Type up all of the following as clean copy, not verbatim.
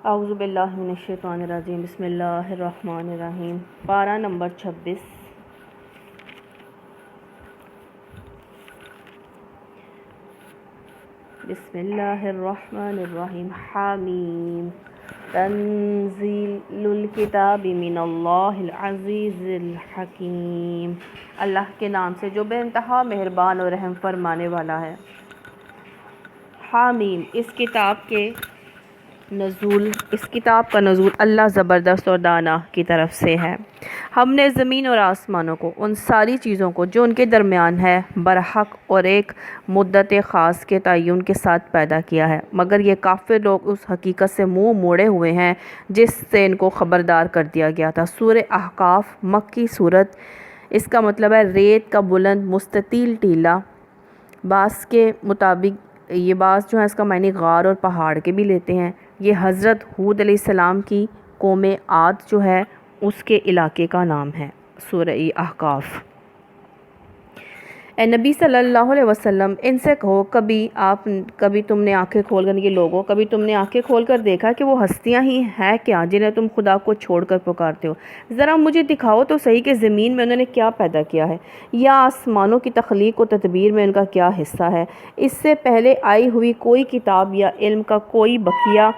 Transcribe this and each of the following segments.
اعوذ باللہ من الشیطان الرجیم، بسم اللہ الرحمن الرحیم۔ پارہ نمبر 26۔ بسم اللہ الرحمن الرحیم۔ حامیم، تنزیل الکتاب من اللہ العزیز الحکیم۔ اللہ کے نام سے جو بے انتہا مہربان اور رحم فرمانے والا ہے۔ حامیم، اس کتاب کا نزول اللہ زبردست اور دانا کی طرف سے ہے۔ ہم نے زمین اور آسمانوں کو، ان ساری چیزوں کو جو ان کے درمیان ہے، برحق اور ایک مدت خاص کے تعین کے ساتھ پیدا کیا ہے، مگر یہ کافر لوگ اس حقیقت سے منہ موڑے ہوئے ہیں جس سے ان کو خبردار کر دیا گیا تھا۔ سورہ احقاف مکی صورت۔ اس کا مطلب ہے ریت کا بلند مستطیل ٹیلہ۔ بعض کے مطابق یہ بعض جو ہے اس کا معنی غار اور پہاڑ کے بھی لیتے ہیں۔ یہ حضرت ہود علیہ السلام کی قوم عاد جو ہے اس کے علاقے کا نام ہے۔ سورہ احقاف۔ اے نبی صلی اللہ علیہ وسلم، ان سے کہو کبھی تم نے آنکھیں کھول کر، یہ لوگوں کبھی تم نے آنکھیں کھول کر دیکھا کہ وہ ہستیاں ہی ہیں کیا جنہیں تم خدا کو چھوڑ کر پکارتے ہو؟ ذرا مجھے دکھاؤ تو صحیح کہ زمین میں انہوں نے کیا پیدا کیا ہے، یا آسمانوں کی تخلیق و تدبیر میں ان کا کیا حصہ ہے۔ اس سے پہلے آئی ہوئی کوئی کتاب یا علم کا کوئی بقیہ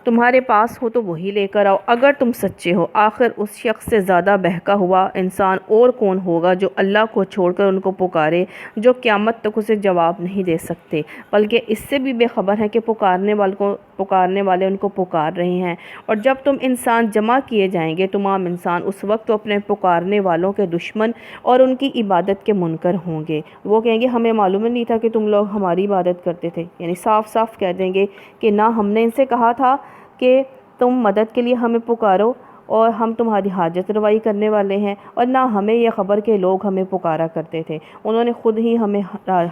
تمہارے پاس ہو تو وہی لے کر آؤ اگر تم سچے ہو۔ آخر اس شخص سے زیادہ بہکا ہوا انسان اور کون ہوگا جو اللہ کو چھوڑ کر ان کو پکارے، جو قیامت تک اسے جواب نہیں دے سکتے، بلکہ اس سے بھی بے خبر ہیں کہ پکارنے والے ان کو پکار رہے ہیں۔ اور جب تم انسان جمع کیے جائیں گے، تمام انسان اس وقت تو اپنے پکارنے والوں کے دشمن اور ان کی عبادت کے منکر ہوں گے۔ وہ کہیں گے ہمیں معلوم نہیں تھا کہ تم لوگ ہماری عبادت کرتے تھے، یعنی صاف صاف کہہ دیں گے کہ نہ ہم نے ان سے کہا تھا کہ تم مدد کے لیے ہمیں پکارو اور ہم تمہاری حاجت روائی کرنے والے ہیں، اور نہ ہمیں یہ خبر کہ لوگ ہمیں پکارا کرتے تھے۔ انہوں نے خود ہی ہمیں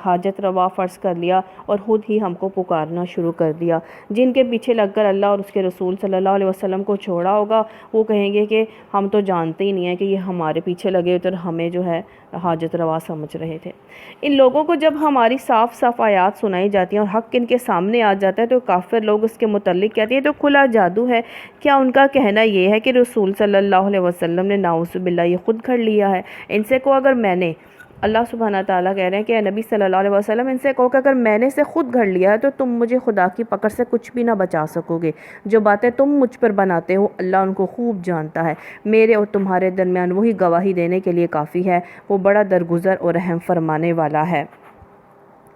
حاجت روا فرض کر لیا اور خود ہی ہم کو پکارنا شروع کر دیا۔ جن کے پیچھے لگ کر اللہ اور اس کے رسول صلی اللہ علیہ وسلم کو چھوڑا ہوگا، وہ کہیں گے کہ ہم تو جانتے ہی نہیں ہیں کہ یہ ہمارے پیچھے لگے ہوئے اور ہمیں جو ہے حاجت روا سمجھ رہے تھے۔ ان لوگوں کو جب ہماری صاف صاف آیات سنائی جاتی ہیں اور حق ان کے سامنے آ جاتا ہے تو کافر لوگ اس کے متعلق کہتے ہیں تو کھلا جادو ہے۔ کیا ان کا کہنا یہ ہے کہ رسول صلی اللہ علیہ وسلم نے نعوذ باللہ یہ خود گھڑ لیا ہے؟ ان سے کو اگر میں نے، اللہ سبحانہ تعالیٰ کہہ رہے ہیں کہ اے نبی صلی اللہ علیہ وسلم، ان سے کہو کہ اگر میں نے اسے خود گھڑ لیا ہے تو تم مجھے خدا کی پکڑ سے کچھ بھی نہ بچا سکو گے۔ جو باتیں تم مجھ پر بناتے ہو اللہ ان کو خوب جانتا ہے۔ میرے اور تمہارے درمیان وہی گواہی دینے کے لیے کافی ہے، وہ بڑا درگزر اور رحم فرمانے والا ہے۔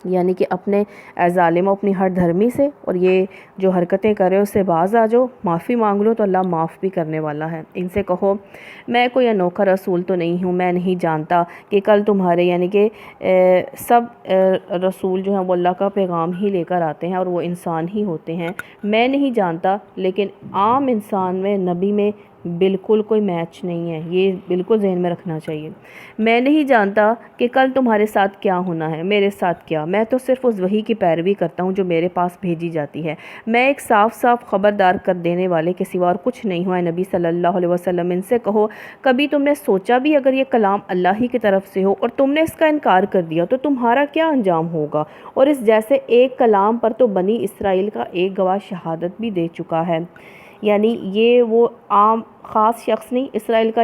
یعنی کہ اپنے اے ظالمو، اپنی ہر دھرمی سے اور یہ جو حرکتیں کر رہے ہو اس سے باز آ جاؤ، معافی مانگ لو تو اللہ معاف بھی کرنے والا ہے۔ ان سے کہو میں کوئی انوکھا رسول تو نہیں ہوں، میں نہیں جانتا کہ کل تمہارے، یعنی کہ سب رسول جو ہیں وہ اللہ کا پیغام ہی لے کر آتے ہیں اور وہ انسان ہی ہوتے ہیں۔ میں نہیں جانتا، لیکن عام انسان میں نبی میں بالکل کوئی میچ نہیں ہے، یہ بالکل ذہن میں رکھنا چاہیے۔ میں نہیں جانتا کہ کل تمہارے ساتھ کیا ہونا ہے، میرے ساتھ کیا، میں تو صرف اس وحی کی پیروی کرتا ہوں جو میرے پاس بھیجی جاتی ہے۔ میں ایک صاف صاف خبردار کر دینے والے کے سوا اور کچھ نہیں ہوا۔ نبی صلی اللہ علیہ وسلم، ان سے کہو کبھی تم نے سوچا بھی اگر یہ کلام اللہ ہی کی طرف سے ہو اور تم نے اس کا انکار کر دیا تو تمہارا کیا انجام ہوگا؟ اور اس جیسے ایک کلام پر تو بنی اسرائیل کا ایک گواہ شہادت بھی دے چکا ہے۔ یعنی یہ وہ عام خاص شخص نہیں، اسرائیل کا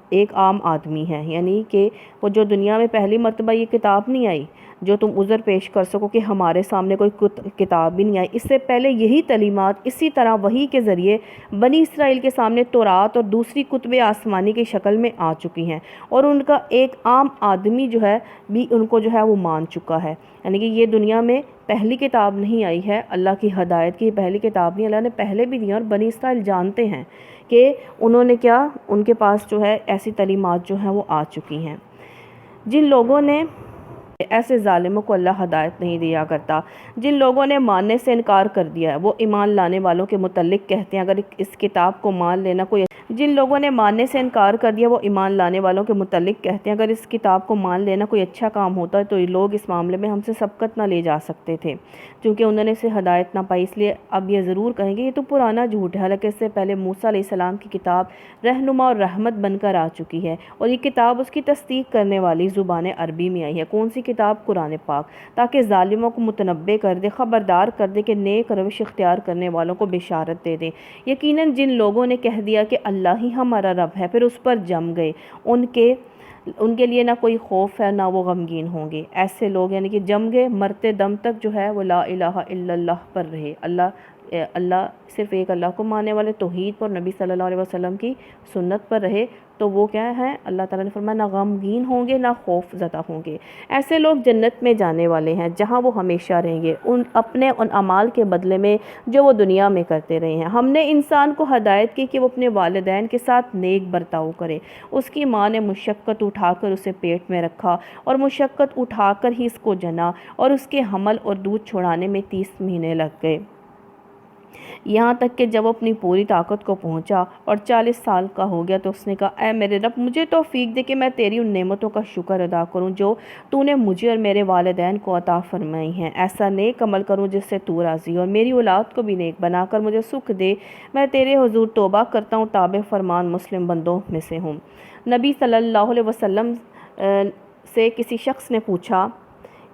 ایک عام آدمی ہے، یعنی کہ وہ جو دنیا میں پہلی مرتبہ یہ کتاب نہیں آئی جو تم عذر پیش کر سکو کہ ہمارے سامنے کوئی کتاب بھی نہیں آئی۔ اس سے پہلے یہی تعلیمات اسی طرح وحی کے ذریعے بنی اسرائیل کے سامنے تورات اور دوسری کتب آسمانی کی شکل میں آ چکی ہیں، اور ان کا ایک عام آدمی جو ہے بھی ان کو جو ہے وہ مان چکا ہے۔ یعنی کہ یہ دنیا میں پہلی کتاب نہیں آئی ہے، اللہ کی ہدایت کی پہلی کتاب نہیں، اللہ نے پہلے بھی دی اور بنی اسرائیل جانتے ہیں کہ انہوں نے کیا، ان کے پاس جو ہے ایسی تعلیمات جو ہیں وہ آ چکی ہیں۔ جن لوگوں نے ایسے ظالموں کو اللہ ہدایت نہیں دیا کرتا۔ جن لوگوں نے ماننے سے انکار کر دیا ہے وہ ایمان لانے والوں کے متعلق کہتے ہیں اگر اس کتاب کو مان لینا کوئی جن لوگوں نے ماننے سے انکار کر دیا وہ ایمان لانے والوں کے متعلق کہتے ہیں اگر اس کتاب کو مان لینا کوئی اچھا کام ہوتا ہے تو یہ لوگ اس معاملے میں ہم سے سبقت نہ لے جا سکتے تھے۔ چونکہ انہوں نے اسے ہدایت نہ پائی، اس لیے اب یہ ضرور کہیں گے یہ تو پرانا جھوٹ ہے، حالانکہ اس سے پہلے موسیٰ علیہ السلام کی کتاب رہنما اور رحمت بن کر آ چکی ہے، اور یہ کتاب اس کی تصدیق کرنے والی زبان عربی میں آئی ہے۔ کون سی کتاب؟ قرآن پاک، تاکہ ظالموں کو متنبہ کر دے، خبردار کر دے کہ نیک روش اختیار کرنے والوں کو بشارت دے دے۔ یقیناً جن لوگوں نے کہہ دیا کہ اللہ ہی ہمارا رب ہے، پھر اس پر جم گئے، ان کے لیے نہ کوئی خوف ہے نہ وہ غمگین ہوں گے۔ ایسے لوگ یعنی کہ جم گئے، مرتے دم تک جو ہے وہ لا الہ الا اللہ پر رہے، اللہ صرف ایک اللہ کو ماننے والے، توحید پر، نبی صلی اللہ علیہ وسلم کی سنت پر رہے، تو وہ کیا ہیں؟ اللہ تعالیٰ نے فرمایا نہ غمگین ہوں گے نہ خوف زدہ ہوں گے۔ ایسے لوگ جنت میں جانے والے ہیں جہاں وہ ہمیشہ رہیں گے، اپنے ان اعمال کے بدلے میں جو وہ دنیا میں کرتے رہے ہیں۔ ہم نے انسان کو ہدایت کی کہ وہ اپنے والدین کے ساتھ نیک برتاؤ کرے۔ اس کی ماں نے مشقت اٹھا کر اسے پیٹ میں رکھا اور مشقت اٹھا کر ہی اس کو جنا، اور اس کے حمل اور دودھ چھڑانے میں 30 مہینے لگ گئے، یہاں تک کہ جب اپنی پوری طاقت کو پہنچا اور 40 سال کا ہو گیا تو اس نے کہا اے میرے رب، مجھے توفیق دے کہ میں تیری ان نعمتوں کا شکر ادا کروں جو تو نے مجھے اور میرے والدین کو عطا فرمائی ہیں، ایسا نیک عمل کروں جس سے تو راضی ہو، اور میری اولاد کو بھی نیک بنا کر مجھے سکھ دے، میں تیرے حضور توبہ کرتا ہوں، تابع فرمان مسلم بندوں میں سے ہوں۔ نبی صلی اللہ علیہ وسلم سے کسی شخص نے پوچھا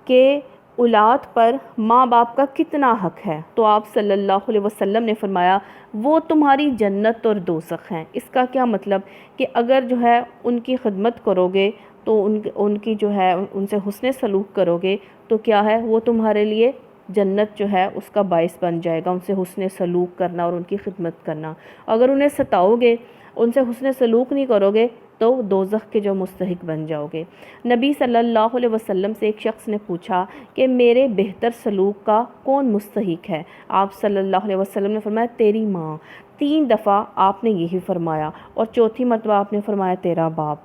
کہ اولاد پر ماں باپ کا کتنا حق ہے، تو آپ صلی اللہ علیہ وسلم نے فرمایا وہ تمہاری جنت اور دوزخ ہیں۔ اس کا کیا مطلب کہ اگر جو ہے ان کی خدمت کرو گے تو ان کی جو ہے ان سے حسن سلوک کرو گے تو کیا ہے وہ تمہارے لیے جنت جو ہے اس کا باعث بن جائے گا، ان سے حسن سلوک کرنا اور ان کی خدمت کرنا۔ اگر انہیں ستاؤ گے، ان سے حسن سلوک نہیں کرو گے تو دوزخ کے جو مستحق بن جاؤ گے۔ نبی صلی اللہ علیہ وسلم سے ایک شخص نے پوچھا کہ میرے بہتر سلوک کا کون مستحق ہے؟ آپ صلی اللہ علیہ وسلم نے فرمایا تیری ماں۔ 3 دفعہ آپ نے یہی فرمایا، اور چوتھی مرتبہ آپ نے فرمایا تیرا باپ۔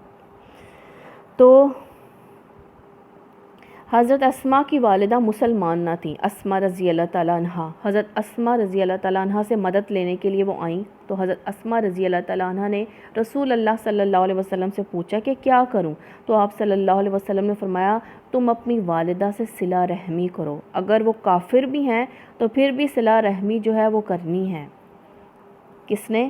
تو حضرت اسماء کی والدہ مسلمان نہ تھیں، اسماء رضی اللہ تعالیٰ عنہ۔ حضرت اسماء رضی اللہ تعالیٰ عنہ سے مدد لینے کے لیے وہ آئیں تو حضرت اسماء رضی اللہ تعالیٰ عنہ نے رسول اللہ صلی اللہ علیہ وسلم سے پوچھا کہ کیا کروں؟ تو آپ صلی اللہ علیہ وسلم نے فرمایا تم اپنی والدہ سے صلہ رحمی کرو، اگر وہ کافر بھی ہیں تو پھر بھی صلہ رحمی جو ہے وہ کرنی ہے۔ کس نے؟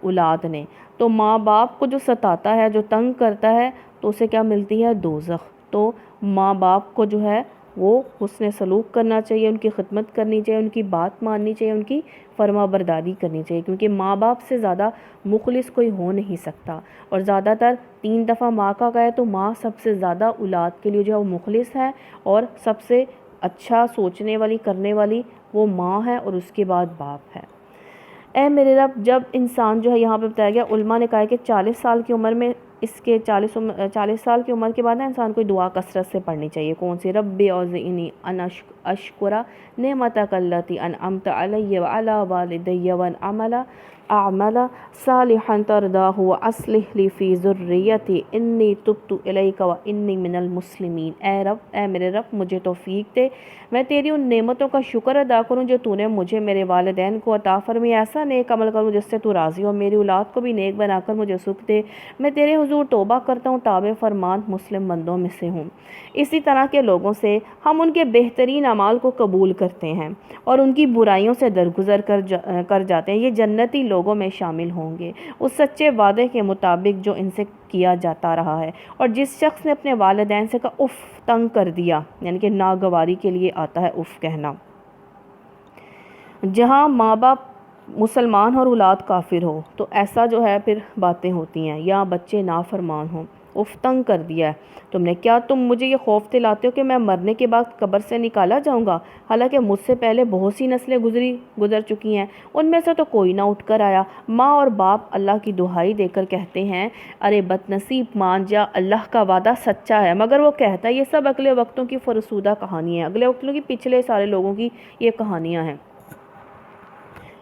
اولاد نے۔ تو ماں باپ کو جو ستاتا ہے، جو تنگ کرتا ہے، تو اسے کیا ملتی ہے؟ دوزخ۔ تو ماں باپ کو جو ہے وہ حسن سلوک کرنا چاہیے، ان کی خدمت کرنی چاہیے، ان کی بات ماننی چاہیے، ان کی فرما برداری کرنی چاہیے، کیونکہ ماں باپ سے زیادہ مخلص کوئی ہو نہیں سکتا، اور زیادہ تر 3 دفعہ ماں کا گئے تو ماں سب سے زیادہ اولاد کے لیے جو ہے وہ مخلص ہے، اور سب سے اچھا سوچنے والی کرنے والی وہ ماں ہے، اور اس کے بعد باپ ہے۔ اے میرے رب، جب انسان جو ہے یہاں پہ بتایا گیا، علماء نے کہا ہے کہ 40 سال کی عمر میں اس کے 40 سال کی عمر کے بعد انسان کو دعا کثرت سے پڑھنی چاہیے۔ کون سی؟ رب اوزعنی ان اشکر نعمتک التی انعمت علی وعلی والدی وان اعمل صالحا ترضاہ واصلح لی فی ذریتی انی تبت الیک وانی من المسلمین۔ اے رب، اے میرے رب، مجھے توفیق دے میں تیری ان نعمتوں کا شکر ادا کروں جو تو نے مجھے، میرے والدین کو عطا فرمائی، ایسا نیک عمل کروں جس سے تو راضی ہو، میری اولاد کو بھی نیک بنا کر مجھے سکھ دے، میں تیرے حضور توبہ کرتا ہوں، تابع فرمان مسلم بندوں میں سے ہوں۔ اسی طرح کے لوگوں سے ہم ان کے بہترین اعمال کو قبول کرتے ہیں اور ان کی برائیوں سے درگزر کر جاتے ہیں، یہ جنتی لوگوں میں شامل ہوں گے اس سچے وعدے کے مطابق جو ان سے کیا جاتا رہا ہے۔ اور جس شخص نے اپنے والدین سے کہا اف، تنگ کر دیا، یعنی کہ ناگواری کے لیے آتا ہے اف کہنا، جہاں ماں باپ مسلمان اور اولاد کافر ہو تو ایسا جو ہے پھر باتیں ہوتی ہیں، یا بچے نافرمان ہوں، اف تنگ کر دیا ہے تم نے، کیا تم مجھے یہ خوف دلاتے ہو کہ میں مرنے کے بعد قبر سے نکالا جاؤں گا، حالانکہ مجھ سے پہلے بہت سی نسلیں گزر چکی ہیں، ان میں سے تو کوئی نہ اٹھ کر آیا۔ ماں اور باپ اللہ کی دہائی دے کر کہتے ہیں ارے بد نصیب، مان جا اللہ کا وعدہ سچا ہے، مگر وہ کہتا ہے یہ سب اگلے وقتوں کی فرسودہ کہانی ہے، اگلے وقتوں کی، پچھلے سارے لوگوں کی یہ کہانیاں ہیں،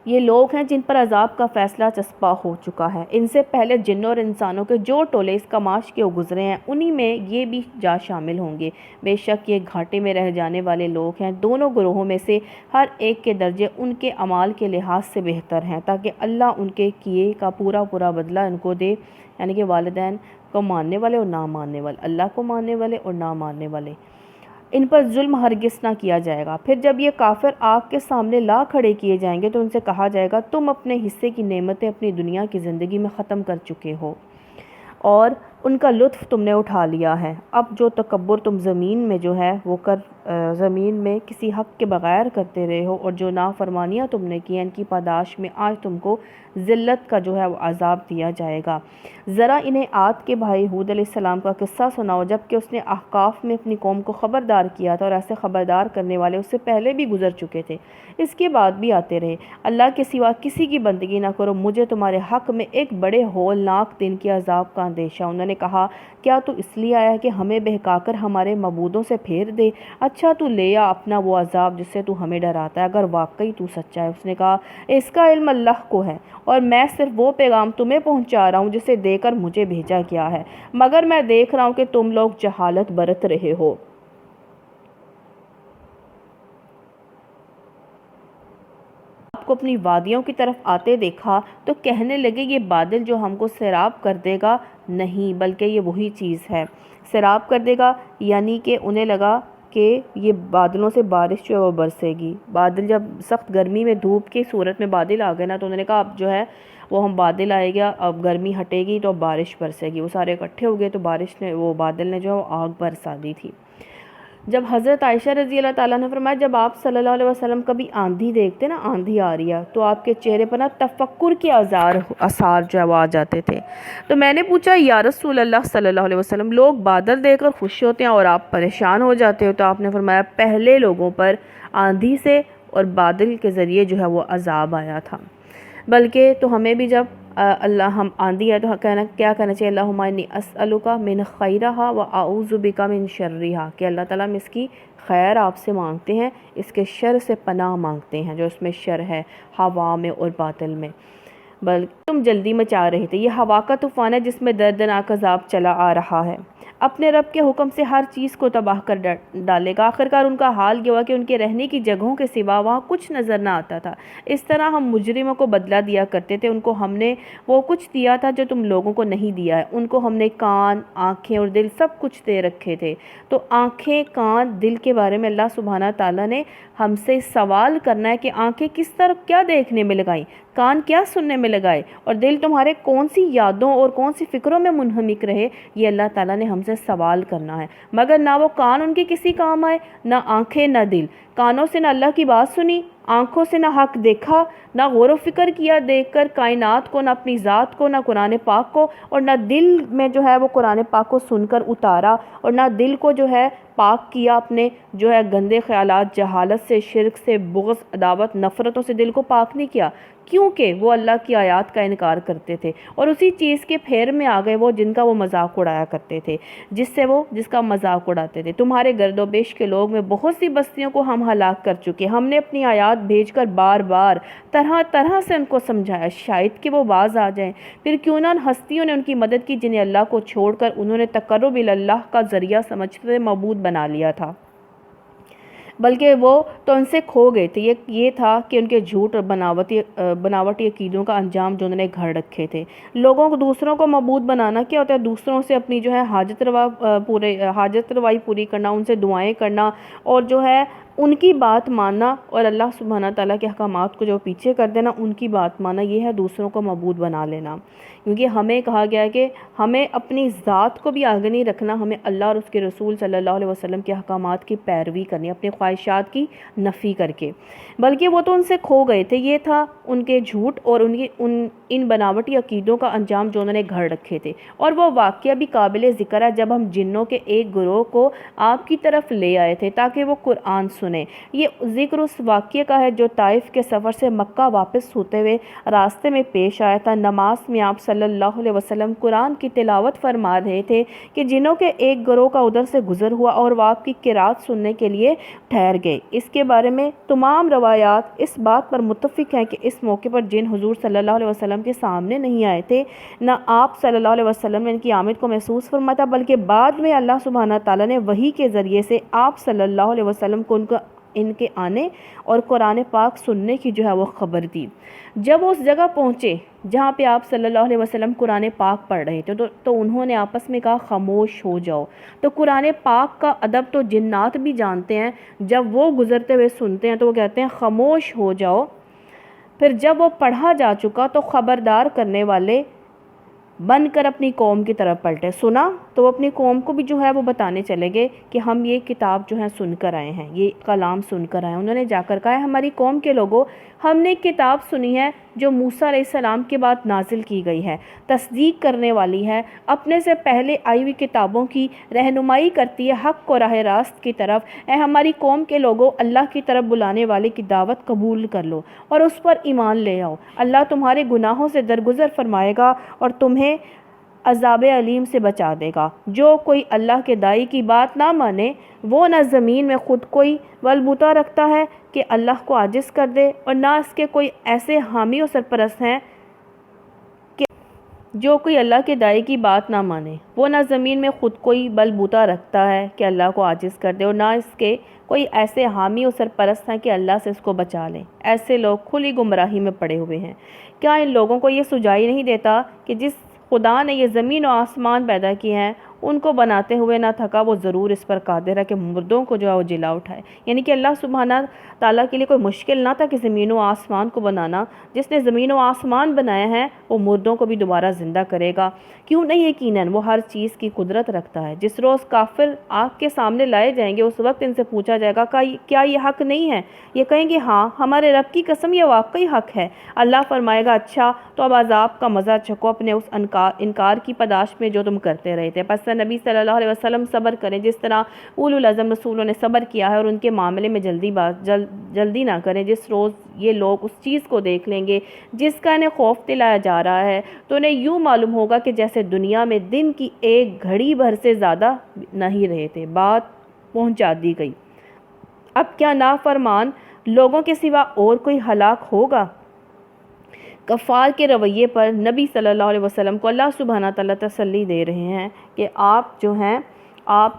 یہ لوگ ہیں جن پر عذاب کا فیصلہ چسپاں ہو چکا ہے، ان سے پہلے جنوں اور انسانوں کے جو ٹولے اس کماش کے گزرے ہیں انہی میں یہ بھی جا شامل ہوں گے، بے شک یہ گھاٹے میں رہ جانے والے لوگ ہیں، دونوں گروہوں میں سے ہر ایک کے درجے ان کے اعمال کے لحاظ سے بہتر ہیں تاکہ اللہ ان کے کیے کا پورا بدلہ ان کو دے، یعنی کہ والدین کو ماننے والے اور نہ ماننے والے، اللہ کو ماننے والے اور نہ ماننے والے۔ ان پر ظلم ہرگز نہ کیا جائے گا۔ پھر جب یہ کافر آگ کے سامنے لا کھڑے کیے جائیں گے تو ان سے کہا جائے گا تم اپنے حصے کی نعمتیں اپنی دنیا کی زندگی میں ختم کر چکے ہو اور ان کا لطف تم نے اٹھا لیا ہے۔ اب جو تکبر تم زمین میں جو ہے وہ زمین میں کسی حق کے بغیر کرتے رہے ہو اور جو نافرمانیاں تم نے کی ان کی پاداش میں آج تم کو ذلت کا جو ہے وہ عذاب دیا جائے گا۔ ذرا انہیں عاد کے بھائی ہود علیہ السلام کا قصہ سناؤ جب کہ اس نے احقاف میں اپنی قوم کو خبردار کیا تھا اور ایسے خبردار کرنے والے اس سے پہلے بھی گزر چکے تھے، اس کے بعد بھی آتے رہے۔ اللہ کے سوا کسی کی بندگی نہ کرو، مجھے تمہارے حق میں ایک بڑے ہولناک دن کے عذاب کا اندیشہ۔ انہوں نے کہا کیا تو اس لیے آیا کہ ہمیں بہکا کر ہمارے معبودوں سے پھیر دے؟ اچھا تو لے آ اپنا وہ عذاب جس سے تو ہمیں ڈراتا ہے اگر واقعی تو سچا ہے۔ اس نے کہا اس کا علم اللہ کو ہے اور میں صرف وہ پیغام تمہیں پہنچا رہا ہوں جسے دے کر مجھے بھیجا گیا ہے، مگر میں دیکھ رہا ہوں کہ تم لوگ جہالت برت رہے ہو۔ آپ کو اپنی وادیوں کی طرف آتے دیکھا تو کہنے لگے یہ بادل جو ہم کو سیراب کر دے گا، نہیں بلکہ یہ وہی چیز ہے سیراب کر دے گا، یعنی کہ انہیں لگا کہ یہ بادلوں سے بارش جو ہے وہ برسے گی۔ بادل جب سخت گرمی میں دھوپ کی صورت میں بادل آ گئے نا تو انہوں نے کہا اب جو ہے وہ ہم بادل آئے گا، اب گرمی ہٹے گی تو اب بارش برسے گی۔ وہ سارے اکٹھے ہو گئے تو وہ بادل نے جو ہے وہ آگ برسا دی تھی۔ جب حضرت عائشہ رضی اللہ تعالیٰ نے فرمایا جب آپ صلی اللہ علیہ وسلم کبھی آندھی دیکھتے نا، آندھی آ رہی ہے تو آپ کے چہرے پر نا تفکر کے آثار جو ہے وہ آ جاتے تھے، تو میں نے پوچھا یا رسول اللہ صلی اللہ علیہ وسلم لوگ بادل دیکھ کر خوش ہوتے ہیں اور آپ پریشان ہو جاتے ہو؟ تو آپ نے فرمایا پہلے لوگوں پر آندھی سے اور بادل کے ذریعے جو ہے وہ عذاب آیا تھا، بلکہ تو ہمیں بھی جب ہم آندھی ہے تو کیا کہنا چاہیے اللہم انی اسألک من خیرہا و اعوذ بک من شرہا، کہ اللہ تعالیٰ ہم اس کی خیر آپ سے مانگتے ہیں، اس کے شر سے پناہ مانگتے ہیں جو اس میں شر ہے ہوا میں اور باطل میں۔ بلکہ تم جلدی مچا رہے تھے، یہ ہوا کا طوفان ہے جس میں دردناک عذاب چلا آ رہا ہے، اپنے رب کے حکم سے ہر چیز کو تباہ کر ڈالے گا۔ آخرکار ان کا حال یہ ہوا کہ ان کے رہنے کی جگہوں کے سوا وہاں کچھ نظر نہ آتا تھا۔ اس طرح ہم مجرموں کو بدلہ دیا کرتے تھے، ان کو ہم نے وہ کچھ دیا تھا جو تم لوگوں کو نہیں دیا ہے، ان کو ہم نے کان، آنکھیں اور دل سب کچھ دے رکھے تھے۔ تو آنکھیں، کان، دل کے بارے میں اللہ سبحانہ تعالیٰ نے ہم سے سوال کرنا ہے کہ آنکھیں کس طرح کیا دیکھنے میں لگائیں، کان کیا سننے میں لگائے اور دل تمہارے کون سی یادوں اور کون سی فکروں میں منہمک رہے، یہ اللہ تعالیٰ نے ہم سے سوال کرنا ہے۔ مگر نہ وہ کان ان کے کسی کام آئے، نہ آنکھیں نہ دل، کانوں سے نہ اللہ کی بات سنی، آنکھوں سے نہ حق دیکھا، نہ غور و فکر کیا دیکھ کر کائنات کو، نہ اپنی ذات کو، نہ قرآن پاک کو، اور نہ دل میں جو ہے وہ قرآن پاک کو سن کر اتارا، اور نہ دل کو جو ہے پاک کیا اپنے جو ہے گندے خیالات، جہالت سے، شرک سے، بغض، عداوت، نفرتوں سے دل کو پاک نہیں کیا، کیونکہ وہ اللہ کی آیات کا انکار کرتے تھے اور اسی چیز کے پھیر میں آ گئے وہ جن کا وہ مذاق اڑایا کرتے تھے، جس کا مذاق اڑاتے تھے۔ تمہارے گرد و پیش کے لوگ میں بہت سی بستیوں کو ہم ہلاک کر چکے، ہم نے اپنی آیات بھیج کر بار بار طرح طرح سے ان کو سمجھایا شاید کہ وہ باز آ جائیں، پھر کیوں نہ ان ہستیوں نے ان کی مدد کی جنہیں اللہ کو چھوڑ کر انہوں نے تقرب اللہ کا ذریعہ سمجھتے معبود بنا لیا تھا، بلکہ وہ تو ان سے کھو گئے تھے۔ یہ تھا کہ ان کے جھوٹ اور بناوٹی عقیدوں کا انجام جو انہوں نے گھڑ رکھے تھے۔ لوگوں کو دوسروں کو معبود بنانا کیا ہوتا ہے؟ دوسروں سے اپنی جو ہے حاجت روائی پوری کرنا، ان سے دعائیں کرنا اور جو ہے ان کی بات ماننا اور اللہ سبحانہ تعالیٰ کے احکامات کو جو پیچھے کر دینا، ان کی بات ماننا، یہ ہے دوسروں کو معبود بنا لینا۔ کیونکہ ہمیں کہا گیا ہے کہ ہمیں اپنی ذات کو بھی آگے نہیں رکھنا، ہمیں اللہ اور اس کے رسول صلی اللہ علیہ وسلم کے احکامات کی پیروی کرنی، اپنی خواہشات کی نفی کر کے، بلکہ وہ تو ان سے کھو گئے تھے۔ یہ تھا ان کے جھوٹ اور ان بناوٹی عقیدوں کا انجام جو انہوں نے گھڑ رکھے تھے۔ اور وہ واقعہ بھی قابل ذکر ہے جب ہم جنوں کے ایک گروہ کو آپ کی طرف لے آئے تھے تاکہ وہ قرآن سنیں۔ یہ ذکر اس واقعے کا ہے جو طائف کے سفر سے مکہ واپس ہوتے ہوئے راستے میں پیش آیا تھا۔ نماز میں آپ صلی اللہ علیہ وسلم قرآن کی تلاوت فرما رہے تھے کہ جنوں کے ایک گروہ کا ادھر سے گزر ہوا اور وہ آپ کی قرات سننے کے لیے ٹھہر گئے۔ اس کے بارے میں تمام روایات اس بات پر متفق ہیں کہ اس موقع پر جن حضور صلی اللہ علیہ وسلم کے سامنے نہیں آئے تھے، نہ آپ صلی اللہ علیہ وسلم نے ان کی آمد کو محسوس فرمایا تھا، بلکہ بعد میں اللہ سبحانہ تعالیٰ نے وحی کے ذریعے سے آپ صلی اللہ علیہ وسلم کو ان کے آنے اور قرآن پاک سننے کی جو ہے وہ خبر دی۔ جب وہ اس جگہ پہنچے جہاں پہ آپ صلی اللہ علیہ وسلم قرآن پاک پڑھ رہے تھے تو انہوں نے آپس میں کہا خاموش ہو جاؤ۔ تو قرآن پاک کا ادب تو جنات بھی جانتے ہیں، جب وہ گزرتے ہوئے سنتے ہیں تو وہ کہتے ہیں خاموش ہو جاؤ۔ پھر جب وہ پڑھا جا چکا تو خبردار کرنے والے بن کر اپنی قوم کی طرف پلٹے، سنا تو وہ اپنی قوم کو بھی جو ہے وہ بتانے چلے گئے کہ ہم یہ کتاب جو ہے سن کر آئے ہیں، یہ کلام سن کر آئے ہیں۔ انہوں نے جا کر کہا ہماری قوم کے لوگوں، ہم نے ایک کتاب سنی ہے جو موسیٰ علیہ السلام کے بعد نازل کی گئی ہے، تصدیق کرنے والی ہے، اپنے سے پہلے آئی ہوئی کتابوں کی رہنمائی کرتی ہے حق کو راہ راست کی طرف۔ اے ہماری قوم کے لوگوں، اللہ کی طرف بلانے والے کی دعوت قبول کر لو اور اس پر ایمان لے آؤ۔ اللہ تمہارے گناہوں سے درگزر فرمائے گا اور تمہیں عذاب علیم سے بچا دے گا۔ جو کوئی اللہ کے داعی کی بات نہ مانے وہ نہ زمین میں خود کوئی بلبوتا رکھتا ہے کہ اللہ کو عاجز کر دے، اور نہ اس کے کوئی ایسے حامی و سرپرست ہیں کہ جو کوئی اللہ کے داعی کی بات نہ مانے وہ نہ زمین میں خود کوئی بلبوتا رکھتا ہے کہ اللہ کو عاجز کر دے، اور نہ اس کے کوئی ایسے حامی و سرپرست ہیں کہ اللہ سے اس کو بچا لیں۔ ایسے لوگ کھلی گمراہی میں پڑے ہوئے ہیں۔ کیا ان لوگوں کو یہ سجائی نہیں دیتا کہ جس خدا نے یہ زمین و آسمان پیدا کیے ہیں ان کو بناتے ہوئے نہ تھکا، وہ ضرور اس پر قادر ہے کہ مردوں کو جو ہے وہ جلا اٹھائے۔ یعنی کہ اللہ سبحانہ تعالیٰ کے لیے کوئی مشکل نہ تھا کہ زمین و آسمان کو بنانا۔ جس نے زمین و آسمان بنایا ہے وہ مردوں کو بھی دوبارہ زندہ کرے گا۔ کیوں نہیں؟ یقیناً وہ ہر چیز کی قدرت رکھتا ہے۔ جس روز کافر آنکھ کے سامنے لائے جائیں گے اس وقت ان سے پوچھا جائے گا کیا یہ حق نہیں ہے؟ یہ کہیں گے ہاں ہمارے رب کی قسم یہ واقعی حق ہے۔ اللہ فرمائے گا اچھا تو اب عذاب کا مزہ چکھو اپنے اس انکار کی پاداش میں جو تم کرتے رہے تھے۔ پس نبی صلی اللہ علیہ وسلم صبر کریں جس طرح اولو العزم رسولوں نے صبر کیا ہے، اور ان کے معاملے میں جلدی نہ کریں۔ جس روز یہ لوگ اس چیز کو دیکھ لیں گے جس کا انہیں خوف دلایا جا رہا ہے تو انہیں یوں معلوم ہوگا کہ جیسے دنیا میں دن کی ایک گھڑی بھر سے زیادہ نہیں رہے تھے۔ بات پہنچا دی گئی۔ اب کیا نافرمان لوگوں کے سوا اور کوئی ہلاک ہوگا؟ کفار کے رویے پر نبی صلی اللہ علیہ وسلم کو اللہ سبحانہ تعالیٰ تسلی دے رہے ہیں کہ آپ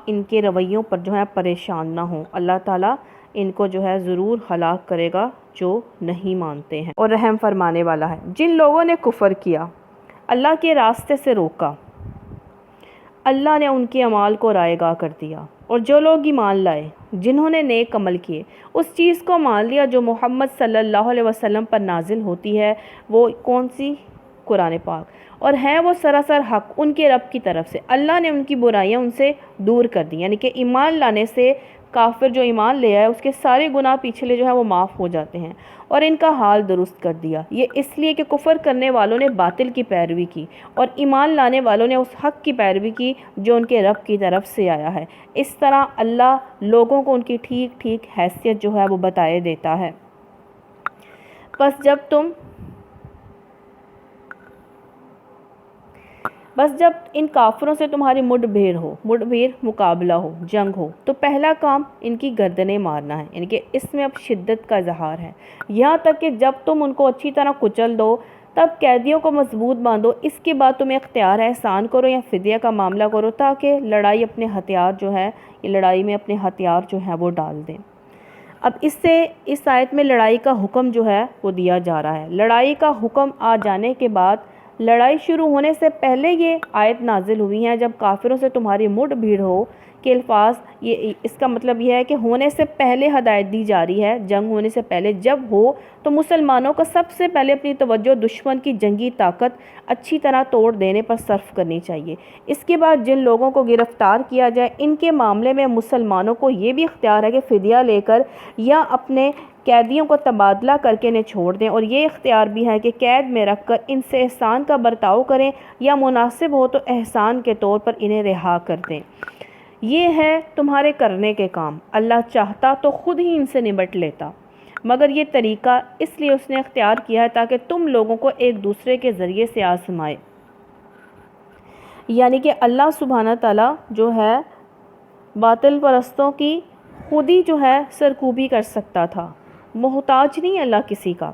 ان کے رویوں پر جو ہے پریشان نہ ہوں۔ اللہ تعالیٰ ان کو جو ہے ضرور ہلاک کرے گا جو نہیں مانتے ہیں، اور رحم فرمانے والا ہے۔ جن لوگوں نے کفر کیا، اللہ کے راستے سے روکا، اللہ نے ان کے اعمال کو رائے گاہ کر دیا، اور جو لوگ ایمان لائے، جنہوں نے نیک عمل کیے، اس چیز کو مان لیا جو محمد صلی اللہ علیہ وسلم پر نازل ہوتی ہے، وہ کون سی؟ قرآن پاک، اور ہیں وہ سراسر حق ان کے رب کی طرف سے۔ اللہ نے ان کی برائیاں ان سے دور کر دی، یعنی کہ ایمان لانے سے کافر جو ایمان لے آئے اس کے سارے گناہ پیچھے جو ہے وہ معاف ہو جاتے ہیں، اور ان کا حال درست کر دیا۔ یہ اس لیے کہ کفر کرنے والوں نے باطل کی پیروی کی اور ایمان لانے والوں نے اس حق کی پیروی کی جو ان کے رب کی طرف سے آیا ہے۔ اس طرح اللہ لوگوں کو ان کی ٹھیک ٹھیک حیثیت جو ہے وہ بتائے دیتا ہے۔ بس جب ان کافروں سے تمہاری مڈ بھیڑ مقابلہ ہو، جنگ ہو، تو پہلا کام ان کی گردنیں مارنا ہے، یعنی کہ اس میں اب شدت کا اظہار ہے۔ یہاں تک کہ جب تم ان کو اچھی طرح کچل دو تب قیدیوں کو مضبوط باندھو، اس کے بعد تمہیں اختیار ہے احسان کرو یا فدیہ کا معاملہ کرو تاکہ لڑائی میں اپنے ہتھیار جو ہے وہ ڈال دیں۔ اب اس آیت میں لڑائی کا حکم جو ہے وہ دیا جا رہا ہے۔ لڑائی کا حکم آ جانے کے بعد لڑائی شروع ہونے سے پہلے یہ آیت نازل ہوئی ہیں۔ جب کافروں سے تمہاری مڈ بھیڑ ہو کے الفاظ، اس کا مطلب یہ ہے کہ ہونے سے پہلے ہدایت دی جا رہی ہے، جنگ ہونے سے پہلے جب ہو تو مسلمانوں کو سب سے پہلے اپنی توجہ دشمن کی جنگی طاقت اچھی طرح توڑ دینے پر صرف کرنی چاہیے۔ اس کے بعد جن لوگوں کو گرفتار کیا جائے ان کے معاملے میں مسلمانوں کو یہ بھی اختیار ہے کہ فدیہ لے کر یا اپنے قیدیوں کو تبادلہ کر کے انہیں چھوڑ دیں، اور یہ اختیار بھی ہے کہ قید میں رکھ کر ان سے احسان کا برتاؤ کریں یا مناسب ہو تو احسان کے طور پر انہیں رہا کر دیں۔ یہ ہے تمہارے کرنے کے کام۔ اللہ چاہتا تو خود ہی ان سے نمٹ لیتا، مگر یہ طریقہ اس لیے اس نے اختیار کیا ہے تاکہ تم لوگوں کو ایک دوسرے کے ذریعے سے آزمائے۔ یعنی کہ اللہ سبحانہ تعالیٰ جو ہے باطل پرستوں کی خود ہی جو ہے سرکوبی کر سکتا تھا، محتاج نہیں اللہ کسی کا،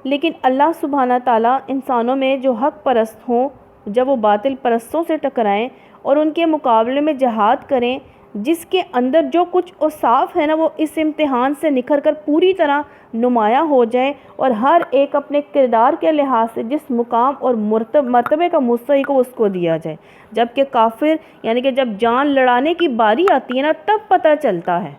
لیکن اللہ سبحانہ تعالیٰ انسانوں میں جو حق پرست ہوں جب وہ باطل پرستوں سے ٹکرائیں اور ان کے مقابلے میں جہاد کریں جس کے اندر جو کچھ اوصاف ہے نا وہ اس امتحان سے نکھر کر پوری طرح نمایاں ہو جائیں، اور ہر ایک اپنے کردار کے لحاظ سے جس مقام اور مرتبے کا مستحق ہو اس کو دیا جائے۔ جبکہ کافر یعنی کہ جب جان لڑانے کی باری آتی ہے نا تب پتہ چلتا ہے۔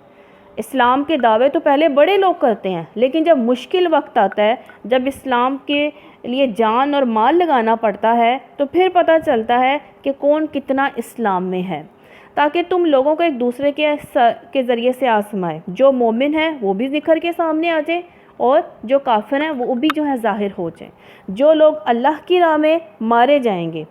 اسلام کے دعوے تو پہلے بڑے لوگ کرتے ہیں، لیکن جب مشکل وقت آتا ہے، جب اسلام کے لیے جان اور مال لگانا پڑتا ہے، تو پھر پتہ چلتا ہے کہ کون کتنا اسلام میں ہے، تاکہ تم لوگوں کو ایک دوسرے کے ذریعے سے آزمائے۔ جو مومن ہے وہ بھی نکھر کے سامنے آ جائے، اور جو کافر ہیں وہ بھی جو ہے ظاہر ہو جائیں۔ جو لوگ اللہ کی راہ میں مارے جائیں گے،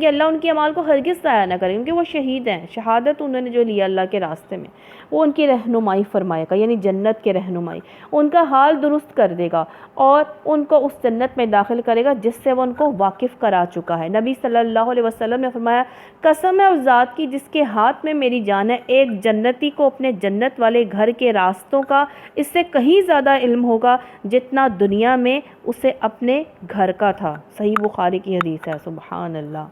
اللہ ان کے اعمال کو ہرگز ضائع نہ کرے، کیونکہ وہ شہید ہیں، شہادت انہوں نے جو لیا اللہ کے راستے میں، وہ ان کی رہنمائی فرمائے گا، یعنی جنت کے رہنمائی، ان کا حال درست کر دے گا اور ان کو اس جنت میں داخل کرے گا جس سے وہ ان کو واقف کرا چکا ہے۔ نبی صلی اللہ علیہ وسلم نے فرمایا، قسم ہے اس ذات کی جس کے ہاتھ میں میری جان ہے، ایک جنتی کو اپنے جنت والے گھر کے راستوں کا اس سے کہیں زیادہ علم ہوگا جتنا دنیا میں اسے اپنے گھر کا تھا۔ صحیح بخاری کی حدیث ہے۔ سبحان اللہ۔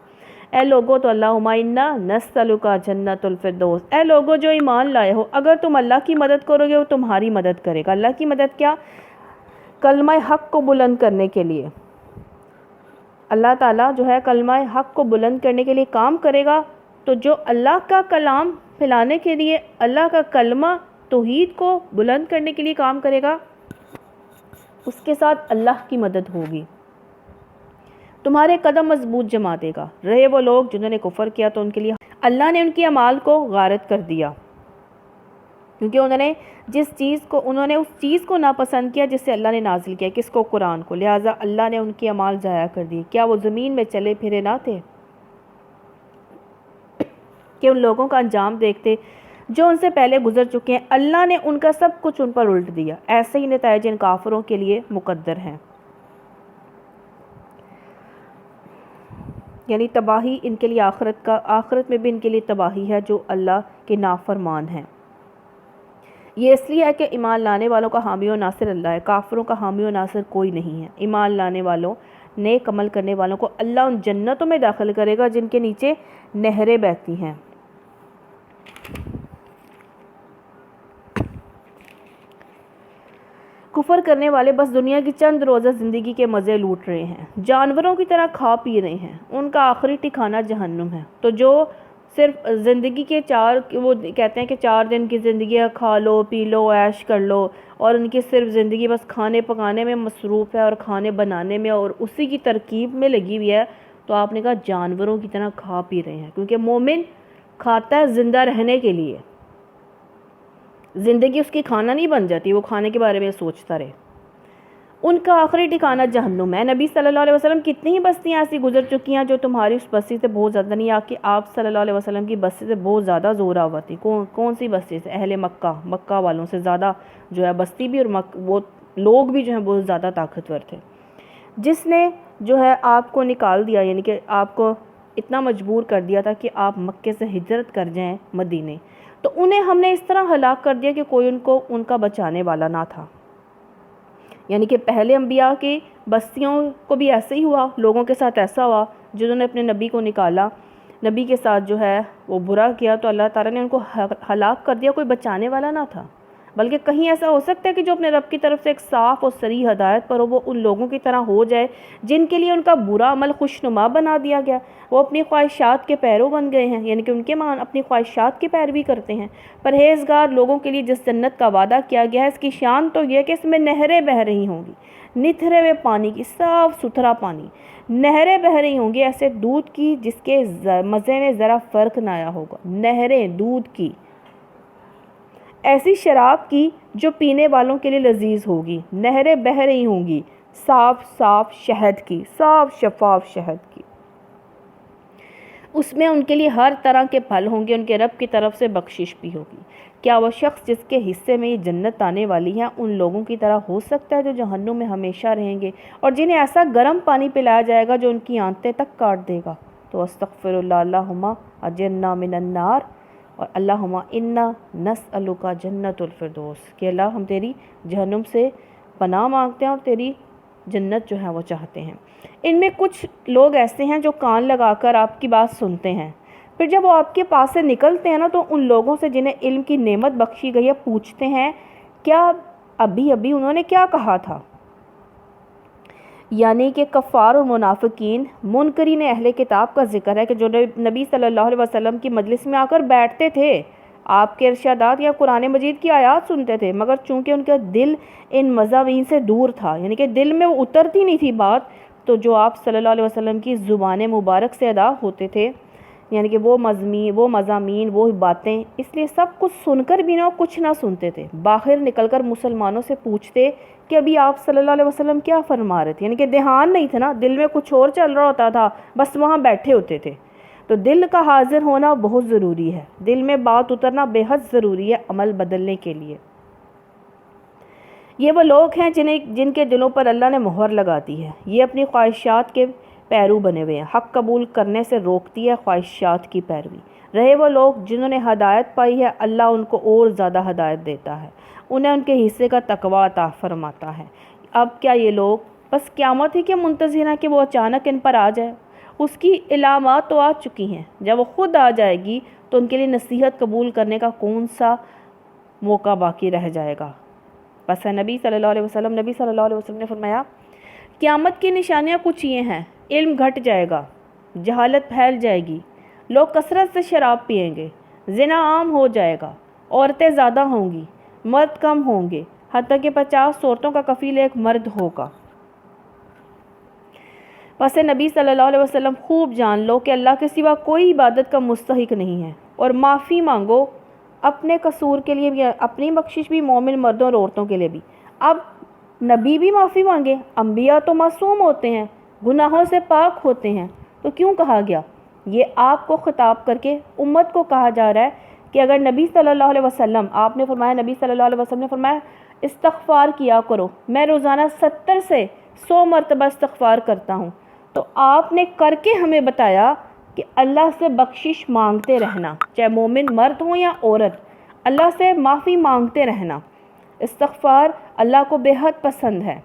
اے لوگو تو اللہم انا نسألک جنت الفردوس، اے لوگو جو ایمان لائے ہو، اگر تم اللہ کی مدد کرو گے وہ تمہاری مدد کرے گا۔ اللہ کی مدد کیا؟ کلمہ حق کو بلند کرنے کے لیے اللہ تعالیٰ جو ہے کلمہ حق کو بلند کرنے کے لیے کام کرے گا، تو جو اللہ کا کلام پھیلانے کے لیے، اللہ کا کلمہ توحید کو بلند کرنے کے لیے کام کرے گا، اس کے ساتھ اللہ کی مدد ہوگی، تمہارے قدم مضبوط جما دے گا۔ رہے وہ لوگ جنہوں نے کفر کیا تو ان کے لیے اللہ نے ان کی اعمال کو غارت کر دیا، کیونکہ انہوں نے اس چیز کو ناپسند کیا جس سے اللہ نے نازل کیا، کس کو؟ قرآن کو، لہٰذا اللہ نے ان کی اعمال ضائع کر دی۔ کیا وہ زمین میں چلے پھرے نہ تھے کہ ان لوگوں کا انجام دیکھتے جو ان سے پہلے گزر چکے ہیں؟ اللہ نے ان کا سب کچھ ان پر الٹ دیا، ایسے ہی نتائج ان کافروں کے لیے مقدر ہیں، یعنی تباہی ان کے لیے آخرت میں بھی ان کے لیے تباہی ہے جو اللہ کے نافرمان ہیں۔ یہ اس لیے ہے کہ ایمان لانے والوں کا حامی و ناصر اللہ ہے، کافروں کا حامی و ناصر کوئی نہیں ہے۔ ایمان لانے والوں، نیک عمل کرنے والوں کو اللہ ان جنتوں میں داخل کرے گا جن کے نیچے نہریں بہتی ہیں۔ کفر کرنے والے بس دنیا کی چند روزہ زندگی کے مزے لوٹ رہے ہیں، جانوروں کی طرح کھا پی رہے ہیں، ان کا آخری ٹھکانہ جہنم ہے۔ تو جو صرف زندگی کے وہ کہتے ہیں کہ 4 دن کی زندگی ہے، کھا لو پی لو عیش کر لو، اور ان کی صرف زندگی بس کھانے پکانے میں مصروف ہے اور کھانے بنانے میں اور اسی کی ترکیب میں لگی ہوئی ہے، تو آپ نے کہا جانوروں کی طرح کھا پی رہے ہیں، کیونکہ مومن کھاتا ہے زندہ رہنے کے لیے، زندگی اس کی کھانا نہیں بن جاتی، وہ کھانے کے بارے میں سوچتا رہے۔ ان کا آخری ٹھکانہ جہنم ہے۔ نبی صلی اللہ علیہ وسلم کتنی ہی بستیاں ایسی گزر چکی ہیں جو تمہاری اس بستی سے بہت زیادہ نہیں، آکے آپ صلی اللہ علیہ وسلم کی بستی سے بہت زیادہ زور آور تھی۔ کون سی بستی سے؟ اہل مکہ والوں سے زیادہ جو ہے بستی بھی، اور وہ لوگ بھی جو ہیں بہت زیادہ طاقتور تھے، جس نے جو ہے آپ کو نکال دیا، یعنی کہ آپ کو اتنا مجبور کر دیا تھا کہ آپ مکے سے ہجرت کر جائیں مدینے، تو انہیں ہم نے اس طرح ہلاک کر دیا کہ کوئی ان کا بچانے والا نہ تھا۔ یعنی کہ پہلے انبیاء کی بستیوں کو بھی ایسے ہی ہوا، لوگوں کے ساتھ ایسا ہوا، جنہوں نے اپنے نبی کو نکالا، نبی کے ساتھ جو ہے وہ برا کیا، تو اللہ تعالیٰ نے ان کو ہلاک کر دیا، کوئی بچانے والا نہ تھا۔ بلکہ کہیں ایسا ہو سکتا ہے کہ جو اپنے رب کی طرف سے ایک صاف اور صریح ہدایت پر ہو، وہ ان لوگوں کی طرح ہو جائے جن کے لیے ان کا برا عمل خوشنما بنا دیا گیا، وہ اپنی خواہشات کے پیرو بن گئے ہیں، یعنی کہ ان کے اپنی خواہشات کی پیروی کرتے ہیں۔ پرہیزگار لوگوں کے لیے جس جنت کا وعدہ کیا گیا ہے، اس کی شان تو یہ کہ اس میں نہریں بہہ رہی ہوں گی، نتھرے ہوئے پانی کی، صاف ستھرا پانی، نہریں بہہ رہی ہوں گی ایسے دودھ کی جس کے مزے میں ذرا فرق نہ آیا ہوگا، نہریں دودھ کی، ایسی شراب کی جو پینے والوں کے لیے لذیذ ہوگی، نہریں بہہ رہی ہوں گی صاف شہد کی، صاف شفاف شہد کی، اس میں ان کے لیے ہر طرح کے پھل ہوں گے، ان کے رب کی طرف سے بخشش بھی ہوگی۔ کیا وہ شخص جس کے حصے میں یہ جنت آنے والی ہے ان لوگوں کی طرح ہو سکتا ہے جو جہنم میں ہمیشہ رہیں گے اور جنہیں ایسا گرم پانی پلایا جائے گا جو ان کی آنتیں تک کاٹ دے گا؟ تو استغفر اللہ، اللہم اجرنا من النار، اور اللہم انا نسألک جنت الفردوس، کہ اللہ ہم تیری جہنم سے پناہ مانگتے ہیں اور تیری جنت جو ہے وہ چاہتے ہیں۔ ان میں کچھ لوگ ایسے ہیں جو کان لگا کر آپ کی بات سنتے ہیں، پھر جب وہ آپ کے پاس سے نکلتے ہیں نا تو ان لوگوں سے جنہیں علم کی نعمت بخشی گئی ہے پوچھتے ہیں کیا ابھی انہوں نے کیا کہا تھا؟ یعنی کہ کفار اور منافقین، منکرین اہل کتاب کا ذکر ہے کہ جو نبی صلی اللہ علیہ وسلم کی مجلس میں آ کر بیٹھتے تھے، آپ کے ارشادات یا قرآن مجید کی آیات سنتے تھے، مگر چونکہ ان کا دل ان مضامین سے دور تھا، یعنی کہ دل میں وہ اترتی نہیں تھی بات، تو جو آپ صلی اللہ علیہ وسلم کی زبان مبارک سے ادا ہوتے تھے، یعنی کہ وہ مضامین وہ باتیں، اس لیے سب کچھ سن کر بھی نہ کچھ نہ سنتے تھے، باہر نکل کر مسلمانوں سے پوچھتے کہ ابھی آپ صلی اللہ علیہ وسلم کیا فرما رہے تھے، یعنی کہ دھیان نہیں تھا نا، دل میں کچھ اور چل رہا ہوتا تھا، بس وہاں بیٹھے ہوتے تھے۔ تو دل کا حاضر ہونا بہت ضروری ہے، دل میں بات اترنا بے حد ضروری ہے عمل بدلنے کے لیے۔ یہ وہ لوگ ہیں جن کے دلوں پر اللہ نے مہر لگا دی ہے، یہ اپنی خواہشات کے پیرو بنے ہوئے ہیں، حق قبول کرنے سے روکتی ہے خواہشات کی پیروی۔ رہے وہ لوگ جنہوں نے ہدایت پائی ہے، اللہ ان کو اور زیادہ ہدایت دیتا ہے، انہیں ان کے حصے کا تقویٰ عطا فرماتا ہے۔ اب کیا یہ لوگ بس قیامت ہی کے منتظر ہیں کہ وہ اچانک ان پر آ جائے؟ اس کی علامات تو آ چکی ہیں، جب وہ خود آ جائے گی تو ان کے لیے نصیحت قبول کرنے کا کون سا موقع باقی رہ جائے گا؟ بس نبی صلی اللہ علیہ وسلم نے فرمایا قیامت کی نشانیاں کچھ یہ ہیں، علم گھٹ جائے گا، جہالت پھیل جائے گی، لوگ کثرت سے شراب پئیں گے، زنا عام ہو جائے گا، عورتیں زیادہ ہوں گی، مرد کم ہوں گے، حتیٰ کہ 50 عورتوں کا کفیل ایک مرد ہوگا۔ پس نبی صلی اللہ علیہ وسلم خوب جان لو کہ اللہ کے سوا کوئی عبادت کا مستحق نہیں ہے، اور معافی مانگو اپنے قصور کے لیے بھی، اپنی بخشش بھی، مومن مردوں اور عورتوں کے لیے بھی۔ اب نبی بھی معافی مانگے، انبیاء تو معصوم ہوتے ہیں، گناہوں سے پاک ہوتے ہیں، تو کیوں کہا گیا؟ یہ آپ کو خطاب کر کے امت کو کہا جا رہا ہے کہ اگر نبی صلی اللہ علیہ وسلم، آپ نے فرمایا، نبی صلی اللہ علیہ وسلم نے فرمایا استغفار کیا کرو، میں روزانہ 70 سے 100 مرتبہ استغفار کرتا ہوں، تو آپ نے کر کے ہمیں بتایا کہ اللہ سے بخشش مانگتے رہنا، چاہے مومن مرد ہوں یا عورت، اللہ سے معافی مانگتے رہنا۔ استغفار اللہ کو بے حد پسند ہے۔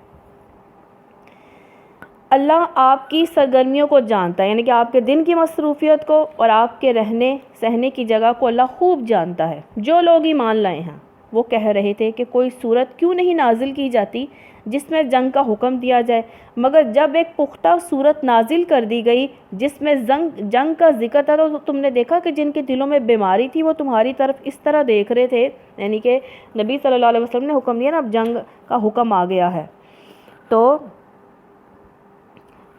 اللہ آپ کی سرگرمیوں کو جانتا ہے، یعنی کہ آپ کے دن کی مصروفیت کو اور آپ کے رہنے سہنے کی جگہ کو اللہ خوب جانتا ہے۔ جو لوگ ایمان لائے ہیں وہ کہہ رہے تھے کہ کوئی صورت کیوں نہیں نازل کی جاتی جس میں جنگ کا حکم دیا جائے، مگر جب ایک پختہ صورت نازل کر دی گئی جس میں جنگ کا ذکر تھا تو تم نے دیکھا کہ جن کے دلوں میں بیماری تھی وہ تمہاری طرف اس طرح دیکھ رہے تھے، یعنی کہ نبی صلی اللہ علیہ وسلم نے حکم دیا نا، اب جنگ کا حکم آ گیا ہے۔ تو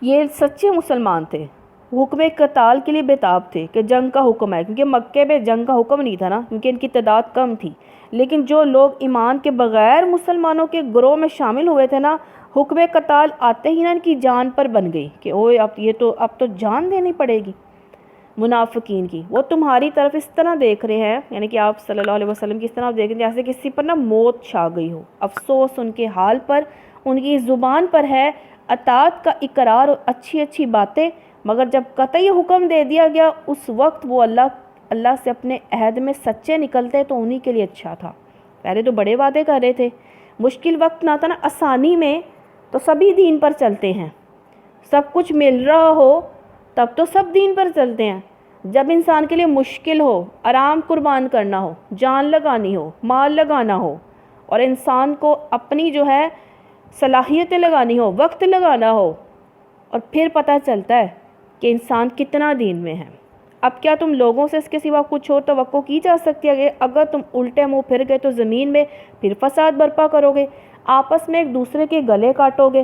یہ سچے مسلمان تھے، حکم قتال کے لیے بےتاب تھے کہ جنگ کا حکم ہے، کیونکہ مکے میں جنگ کا حکم نہیں تھا نا، کیونکہ ان کی تعداد کم تھی۔ لیکن جو لوگ ایمان کے بغیر مسلمانوں کے گروہ میں شامل ہوئے تھے نا، حکم قتال آتے ہی نا ان کی جان پر بن گئی کہ اوے اب تو جان دینی پڑے گی۔ منافقین کی وہ تمہاری طرف اس طرح دیکھ رہے ہیں، یعنی کہ آپ صلی اللہ علیہ وسلم کی اس طرح دیکھ رہے ہیں جیسے کسی پر نا موت چھا گئی ہو۔ افسوس ان کے حال پر، ان کی زبان پر ہے اطاعت کا اقرار اور اچھی اچھی باتیں، مگر جب قطعی حکم دے دیا گیا اس وقت وہ اللہ سے اپنے عہد میں سچے نکلتے تو انہی کے لیے اچھا تھا۔ پہلے تو بڑے وعدے کر رہے تھے، مشکل وقت نہ تھا نا، آسانی میں تو سبھی دین پر چلتے ہیں، سب کچھ مل رہا ہو تب تو سب دین پر چلتے ہیں۔ جب انسان کے لیے مشکل ہو، آرام قربان کرنا ہو، جان لگانی ہو، مال لگانا ہو، اور انسان کو اپنی جو ہے صلاحیتیں لگانی ہو، وقت لگانا ہو، اور پھر پتہ چلتا ہے کہ انسان کتنا دین میں ہے۔ اب کیا تم لوگوں سے اس کے سوا کچھ اور توقع کی جا سکتی ہے کہ اگر تم الٹے منہ پھر گئے تو زمین میں پھر فساد برپا کرو گے، آپس میں ایک دوسرے کے گلے کاٹو گے؟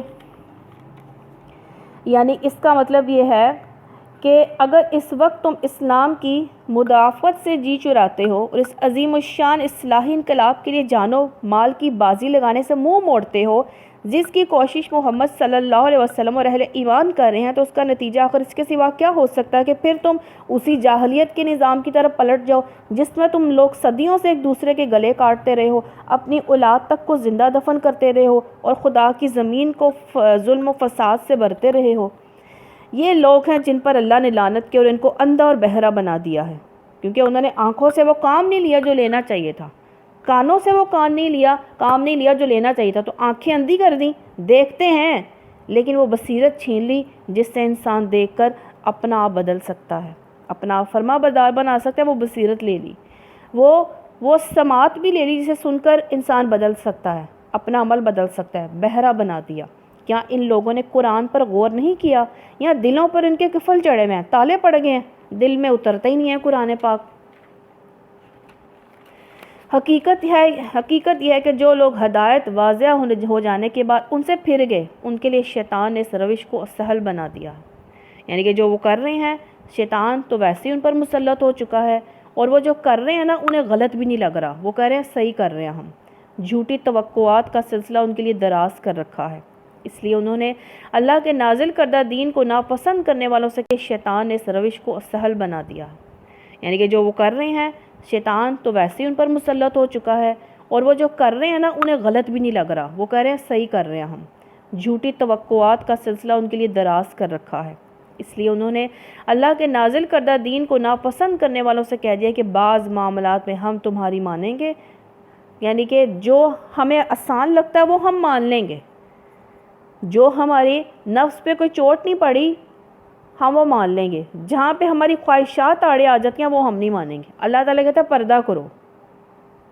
یعنی اس کا مطلب یہ ہے کہ اگر اس وقت تم اسلام کی مدافعت سے جی چراتے ہو اور اس عظیم الشان اصلاحی انقلاب کے لیے جانو مال کی بازی لگانے سے منہ موڑتے ہو، جس کی کوشش محمد صلی اللہ علیہ وسلم اور اہل ایمان کر رہے ہیں، تو اس کا نتیجہ آخر اس کے سوا کیا ہو سکتا ہے کہ پھر تم اسی جاہلیت کے نظام کی طرف پلٹ جاؤ جس میں تم لوگ صدیوں سے ایک دوسرے کے گلے کاٹتے رہے ہو، اپنی اولاد تک کو زندہ دفن کرتے رہے ہو، اور خدا کی زمین کو ظلم و فساد سے بھرتے رہے ہو۔ یہ لوگ ہیں جن پر اللہ نے لعنت کی اور ان کو اندھا اور بہرا بنا دیا ہے، کیونکہ انہوں نے آنکھوں سے وہ کام نہیں لیا جو لینا چاہیے تھا، کانوں سے وہ کام نہیں لیا جو لینا چاہیے تھا، تو آنکھیں اندھی کر دیں، دیکھتے ہیں لیکن وہ بصیرت چھین لی جس سے انسان دیکھ کر اپنا آپ بدل سکتا ہے۔ اپنا فرما بردار بنا سکتا ہے، وہ بصیرت لے لی، وہ سماعت بھی لے لی جسے سن کر انسان بدل سکتا ہے، اپنا عمل بدل سکتا ہے، بہرا بنا دیا۔ کیا ان لوگوں نے قرآن پر غور نہیں کیا؟ یا دلوں پر ان کے قفل چڑھے ہوئے ہیں، تالے پڑ گئے ہیں، دل میں اترتا ہی نہیں ہے قرآن پاک۔ حقیقت یہ ہے کہ جو لوگ ہدایت واضح ہو جانے کے بعد ان سے پھر گئے، ان کے لیے شیطان نے اس روش کو سہل بنا دیا، یعنی کہ جو وہ کر رہے ہیں شیطان تو ویسے ہی ان پر مسلط ہو چکا ہے، اور وہ جو کر رہے ہیں نا انہیں غلط بھی نہیں لگ رہا، وہ کہہ رہے ہیں صحیح کر رہے ہیں ہم۔ جھوٹی توقعات کا سلسلہ ان کے لیے دراز کر رکھا ہے، اس لیے انہوں نے اللہ کے نازل کردہ دین کو ناپسند کرنے والوں سے کہ شیطان نے اس روش کو سہل بنا دیا، یعنی کہ جو وہ کر رہے ہیں شیطان تو ویسے ہی ان پر مسلط ہو چکا ہے، اور وہ جو کر رہے ہیں نا انہیں غلط بھی نہیں لگ رہا، وہ کہہ رہے ہیں صحیح کر رہے ہیں ہم۔ جھوٹی توقعات کا سلسلہ ان کے لیے دراز کر رکھا ہے، اس لیے انہوں نے اللہ کے نازل کردہ دین کو ناپسند کرنے والوں سے کہہ دیا کہ بعض معاملات میں ہم تمہاری مانیں گے، یعنی کہ جو ہمیں آسان لگتا ہے وہ ہم مان لیں گے، جو ہماری نفس پہ کوئی چوٹ نہیں پڑی ہم وہ مان لیں گے، جہاں پہ ہماری خواہشات آڑے آ جاتی ہیں وہ ہم نہیں مانیں گے۔ اللہ تعالیٰ کہتا ہے پردہ کرو،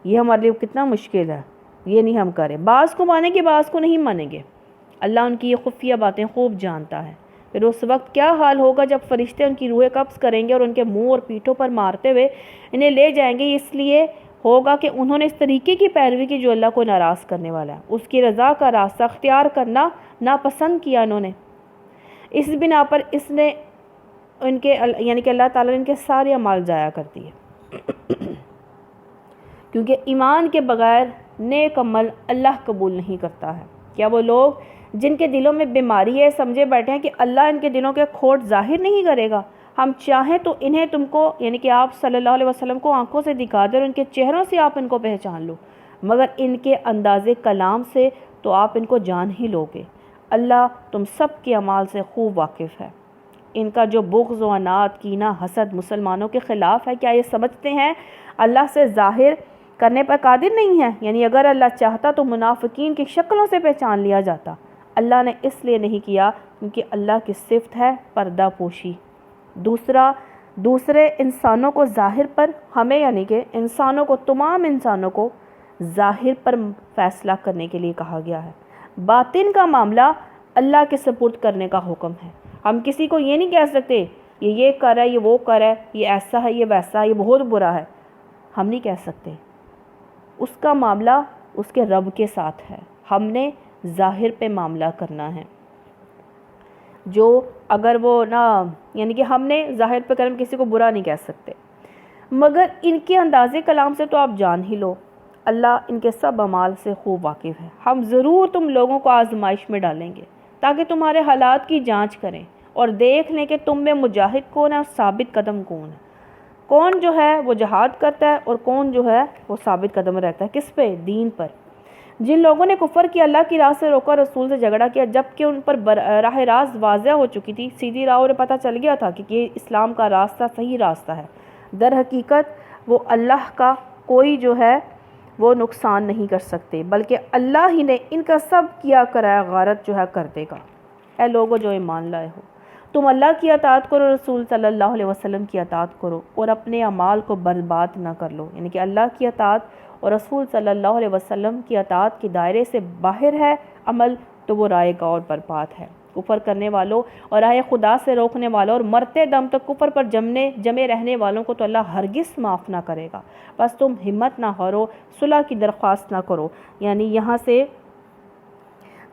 یہ ہمارے لیے کتنا مشکل ہے، یہ نہیں ہم کریں، بعض کو مانیں گے بعض کو نہیں مانیں گے۔ اللہ ان کی یہ خفیہ باتیں خوب جانتا ہے۔ پھر اس وقت کیا حال ہوگا جب فرشتے ان کی روحیں قبض کریں گے اور ان کے منہ اور پیٹھوں پر مارتے ہوئے انہیں لے جائیں گے، اس لیے ہوگا کہ انہوں نے اس طریقے کی پیروی کی جو اللہ کو ناراض کرنے والا ہے، اس کی رضا کا راستہ اختیار کرنا ناپسند کیا انہوں نے۔ اس بنا پر اس نے ان کے یعنی کہ اللہ تعالیٰ نے ان کے سارے اعمال ضائع کر دیے، کیونکہ ایمان کے بغیر نیک عمل اللہ قبول نہیں کرتا ہے۔ کیا وہ لوگ جن کے دلوں میں بیماری ہے سمجھے بیٹھے ہیں کہ اللہ ان کے دلوں کے کھوٹ ظاہر نہیں کرے گا؟ ہم چاہیں تو انہیں تم کو یعنی کہ آپ صلی اللہ علیہ وسلم کو آنکھوں سے دکھا دیں اور ان کے چہروں سے آپ ان کو پہچان لو، مگر ان کے انداز کلام سے تو آپ ان کو جان ہی لو گے۔ اللہ تم سب کے اعمال سے خوب واقف ہے۔ ان کا جو بغض و عناد، کینہ، حسد مسلمانوں کے خلاف ہے، کیا یہ سمجھتے ہیں اللہ سے ظاہر کرنے پر قادر نہیں ہے؟ یعنی اگر اللہ چاہتا تو منافقین کی شکلوں سے پہچان لیا جاتا، اللہ نے اس لیے نہیں کیا کیونکہ اللہ کی صفت ہے پردہ پوشی۔ دوسرے انسانوں کو ظاہر پر ہمیں یعنی کہ انسانوں کو تمام انسانوں کو ظاہر پر فیصلہ کرنے کے لیے کہا گیا ہے، باطن کا معاملہ اللہ کے سپرد کرنے کا حکم ہے۔ ہم کسی کو یہ نہیں کہہ سکتے یہ کر ہے، یہ وہ کر ہے، یہ ایسا ہے، یہ ویسا ہے، یہ بہت برا ہے، ہم نہیں کہہ سکتے۔ اس کا معاملہ اس کے رب کے ساتھ ہے، ہم نے ظاہر پہ معاملہ کرنا ہے۔ جو اگر وہ یعنی کہ ہم نے ظاہر پہ کرم کسی کو برا نہیں کہہ سکتے، مگر ان کے انداز کلام سے تو آپ جان ہی لو، اللہ ان کے سب اعمال سے خوب واقف ہے۔ ہم ضرور تم لوگوں کو آزمائش میں ڈالیں گے تاکہ تمہارے حالات کی جانچ کریں اور دیکھ لیں کہ تم میں مجاہد کون ہے اور ثابت قدم کون ہے، کون جو ہے وہ جہاد کرتا ہے اور کون جو ہے وہ ثابت قدم رہتا ہے، کس پہ؟ دین پر۔ جن لوگوں نے کفر کیا، اللہ کی راہ سے روکا، رسول سے جھگڑا کیا، جبکہ ان پر راہ راست واضح ہو چکی تھی، سیدھی راہ انہیں پتہ چل گیا تھا کہ یہ اسلام کا راستہ صحیح راستہ ہے، در حقیقت وہ اللہ کا کوئی جو ہے وہ نقصان نہیں کر سکتے، بلکہ اللہ ہی نے ان کا سب کیا کرایا غارت جو ہے کر دے گا۔ اے لوگو جو ایمان لائے ہو، تم اللہ کی اطاعت کرو، رسول صلی اللہ علیہ وسلم کی اطاعت کرو اور اپنے اعمال کو برباد نہ کر لو، یعنی کہ اللہ کی اطاعت اور رسول صلی اللہ علیہ وسلم کی اطاعت کے دائرے سے باہر ہے عمل تو وہ رائے گا اور برباد ہے۔ کفر کرنے والوں اور راہ خدا سے روکنے والوں اور مرتے دم تک کفر پر جمے رہنے والوں کو تو اللہ ہرگز معاف نہ کرے گا۔ بس تم ہمت نہ ہارو، صلح کی درخواست نہ کرو، یعنی یہاں سے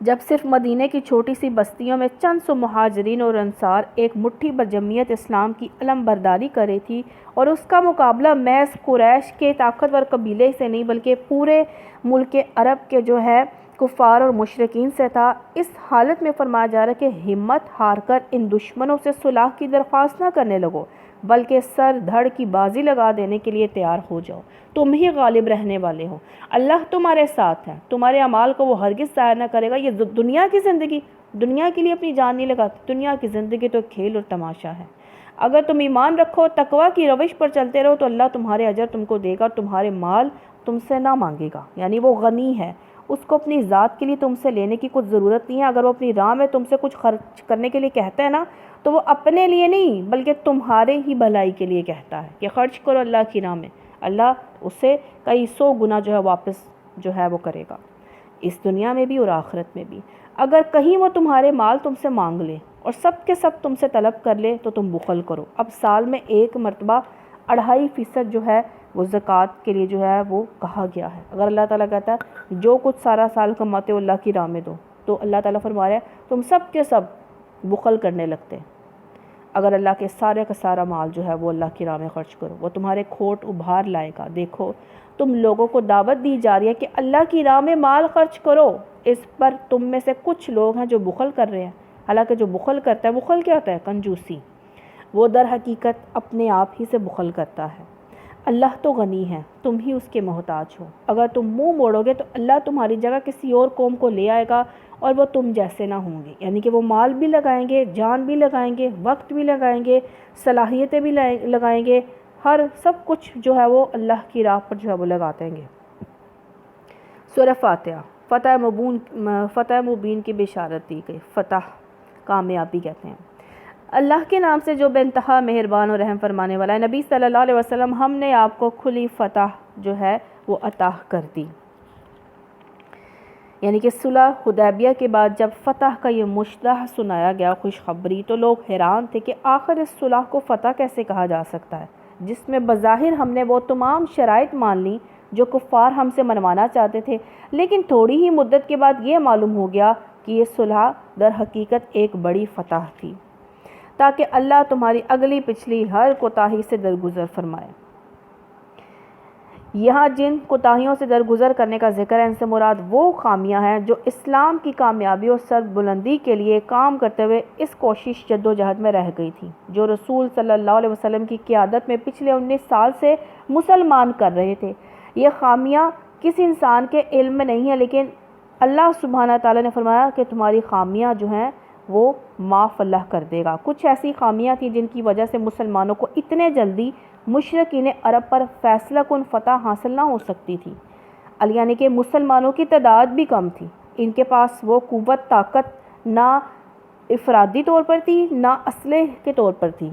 جب صرف مدینے کی چھوٹی سی بستیوں میں چند سو مہاجرین اور انصار ایک مٹھی بھر جمعیت اسلام کی علم برداری کر رہی تھی اور اس کا مقابلہ محض قریش کے طاقتور قبیلے سے نہیں بلکہ پورے ملک عرب کے جو ہے کفار اور مشرکین سے تھا، اس حالت میں فرمایا جا رہا ہے کہ ہمت ہار کر ان دشمنوں سے صلح کی درخواست نہ کرنے لگو، بلکہ سر دھڑ کی بازی لگا دینے کے لیے تیار ہو جاؤ، تم ہی غالب رہنے والے ہو، اللہ تمہارے ساتھ ہے، تمہارے اعمال کو وہ ہرگز ضائع نہ کرے گا۔ یہ دنیا کی زندگی، دنیا کے لیے اپنی جان نہیں لگاتی، دنیا کی زندگی تو کھیل اور تماشا ہے۔ اگر تم ایمان رکھو، تقوی کی روش پر چلتے رہو تو اللہ تمہارے اجر تم کو دے گا اور تمہارے مال تم سے نہ مانگے گا، یعنی وہ غنی ہے، اس کو اپنی ذات کے لیے تم سے لینے کی کچھ ضرورت نہیں ہے۔ اگر وہ اپنی راہ میں تم سے کچھ خرچ کرنے کے لیے کہتا ہے نا تو وہ اپنے لیے نہیں بلکہ تمہارے ہی بھلائی کے لیے کہتا ہے کہ خرچ کرو اللہ کی راہ میں۔ اللہ اسے کئی 100 گنا جو ہے واپس جو ہے وہ کرے گا، اس دنیا میں بھی اور آخرت میں بھی۔ اگر کہیں وہ تمہارے مال تم سے مانگ لے اور سب کے سب تم سے طلب کر لے تو تم بخل کرو۔ اب سال میں 1 مرتبہ 2.5% جو ہے وہ زکوٰۃ کے لیے جو ہے وہ کہا گیا ہے۔ اگر اللہ تعالیٰ کہتا ہے جو کچھ سارا سال کماتے ہو اللہ کی راہ میں دو، تو اللہ تعالیٰ فرما رہا ہے تم سب کے سب بخل کرنے لگتے ہیں۔ اگر اللہ کے سارے کا سارا مال جو ہے وہ اللہ کی راہ میں خرچ کرو، وہ تمہارے کھوٹ ابھار لائے گا۔ دیکھو تم لوگوں کو دعوت دی جا رہی ہے کہ اللہ کی راہ میں مال خرچ کرو، اس پر تم میں سے کچھ لوگ ہیں جو بخل کر رہے ہیں۔ حالانکہ جو بخل کرتا ہے، بخل کیا ہوتا ہے؟ کنجوسی۔ وہ در حقیقت اپنے آپ ہی سے بخل کرتا ہے۔ اللہ تو غنی ہے، تم ہی اس کے محتاج ہو۔ اگر تم منہ موڑو گے تو اللہ تمہاری جگہ کسی اور قوم کو لے آئے گا اور وہ تم جیسے نہ ہوں گے، یعنی کہ وہ مال بھی لگائیں گے، جان بھی لگائیں گے، وقت بھی لگائیں گے، صلاحیتیں بھی لگائیں گے، ہر سب کچھ جو ہے وہ اللہ کی راہ پر جو ہے وہ لگاتے ہیں گے۔ سورہ فاتحہ، فتح مبین کی بشارت دی گئی۔ فتح کامیابی کہتے ہیں۔ اللہ کے نام سے جو بے انتہا مہربان اور رحم فرمانے والا ہے۔ نبی صلی اللہ علیہ وسلم، ہم نے آپ کو کھلی فتح جو ہے وہ عطا کر دی۔ یعنی کہ صلح حدیبیہ کے بعد جب فتح کا یہ مشتہ سنایا گیا خوشخبری، تو لوگ حیران تھے کہ آخر اس صلح کو فتح کیسے کہا جا سکتا ہے جس میں بظاہر ہم نے وہ تمام شرائط مان لی جو کفار ہم سے منوانا چاہتے تھے، لیکن تھوڑی ہی مدت کے بعد یہ معلوم ہو گیا کہ یہ صلح در حقیقت ایک بڑی فتح تھی، تاکہ اللہ تمہاری اگلی پچھلی ہر کوتاہی سے درگزر فرمائے۔ یہاں جن کوتاہیوں سے درگزر کرنے کا ذکر ہے، ان سے مراد وہ خامیاں ہیں جو اسلام کی کامیابی اور سربلندی کے لیے کام کرتے ہوئے اس کوشش جدوجہد میں رہ گئی تھیں جو رسول صلی اللہ علیہ وسلم کی قیادت میں پچھلے 19 سال سے مسلمان کر رہے تھے۔ یہ خامیاں کسی انسان کے علم میں نہیں ہیں، لیکن اللہ سبحانہ تعالیٰ نے فرمایا کہ تمہاری خامیاں جو ہیں وہ معاف اللہ کر دے گا۔ کچھ ایسی خامیاں تھیں جن کی وجہ سے مسلمانوں کو اتنے جلدی مشرکین عرب پر فیصلہ کن فتح حاصل نہ ہو سکتی تھی، یعنی کہ مسلمانوں کی تعداد بھی کم تھی، ان کے پاس وہ قوت طاقت نہ افرادی طور پر تھی نہ اسلحے کے طور پر تھی۔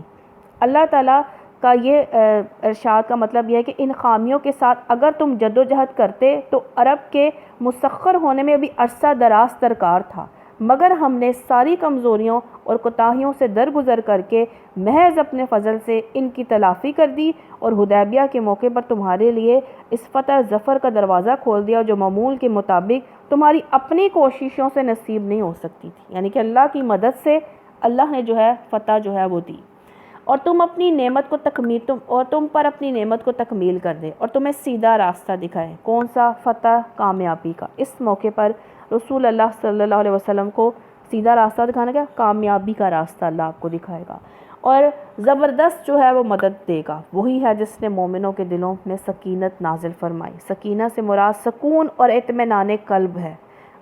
اللہ تعالیٰ کا یہ ارشاد کا مطلب یہ ہے کہ ان خامیوں کے ساتھ اگر تم جدوجہد کرتے تو عرب کے مسخر ہونے میں بھی عرصہ دراز درکار تھا، مگر ہم نے ساری کمزوریوں اور کوتاہیوں سے درگزر کر کے محض اپنے فضل سے ان کی تلافی کر دی اور حدیبیہ کے موقع پر تمہارے لیے اس فتح ظفر کا دروازہ کھول دیا جو معمول کے مطابق تمہاری اپنی کوششوں سے نصیب نہیں ہو سکتی تھی، یعنی کہ اللہ کی مدد سے اللہ نے جو ہے فتح جو ہے وہ دی اور تم پر اپنی نعمت کو تکمیل کر دے اور تمہیں سیدھا راستہ دکھائے۔ کون سا؟ فتح، کامیابی کا۔ اس موقع پر رسول اللہ صلی اللہ علیہ وسلم کو سیدھا راستہ دکھانا گیا، کامیابی کا راستہ اللہ آپ کو دکھائے گا اور زبردست جو ہے وہ مدد دے گا۔ وہی ہے جس نے مومنوں کے دلوں میں سکینت نازل فرمائی۔ سکینہ سے مراد سکون اور اطمینان قلب ہے،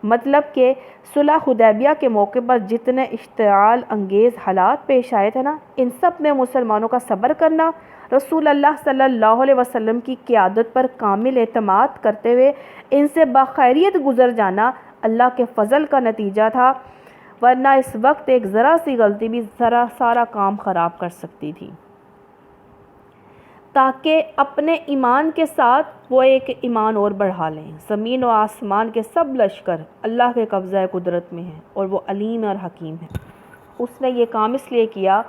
مطلب کہ صلح حدیبیہ کے موقع پر جتنے اشتعال انگیز حالات پیش آئے تھے نا، ان سب میں مسلمانوں کا صبر کرنا، رسول اللہ صلی اللہ علیہ وسلم کی قیادت پر کامل اعتماد کرتے ہوئے ان سے بخیریت گزر جانا اللہ کے فضل کا نتیجہ تھا، ورنہ اس وقت ایک ذرا سی غلطی بھی سارا کام خراب کر سکتی تھی۔ تاکہ اپنے ایمان کے ساتھ وہ ایک ایمان اور بڑھا لیں۔ زمین و آسمان کے سب لشکر اللہ کے قبضہ قدرت میں ہیں اور وہ علیم اور حکیم ہے۔ اس نے یہ کام اس لیے کیا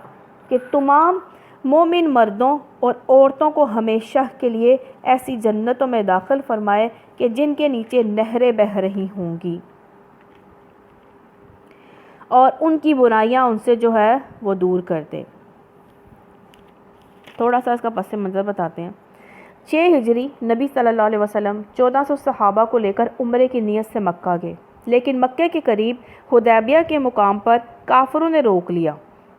کہ تمام مومن مردوں اور عورتوں کو ہمیشہ کے لیے ایسی جنتوں میں داخل فرمائے کہ جن کے نیچے نہریں بہہ رہی ہوں گی اور ان کی برائیاں ان سے جو ہے وہ دور کر دے۔ تھوڑا سا اس کا پس منظر بتاتے ہیں۔ 6 ہجری نبی صلی اللہ علیہ وسلم 1400 صحابہ کو لے کر عمرے کی نیت سے مکہ گئے، لیکن مکے کے قریب حدیبیہ کے مقام پر کافروں نے روک لیا۔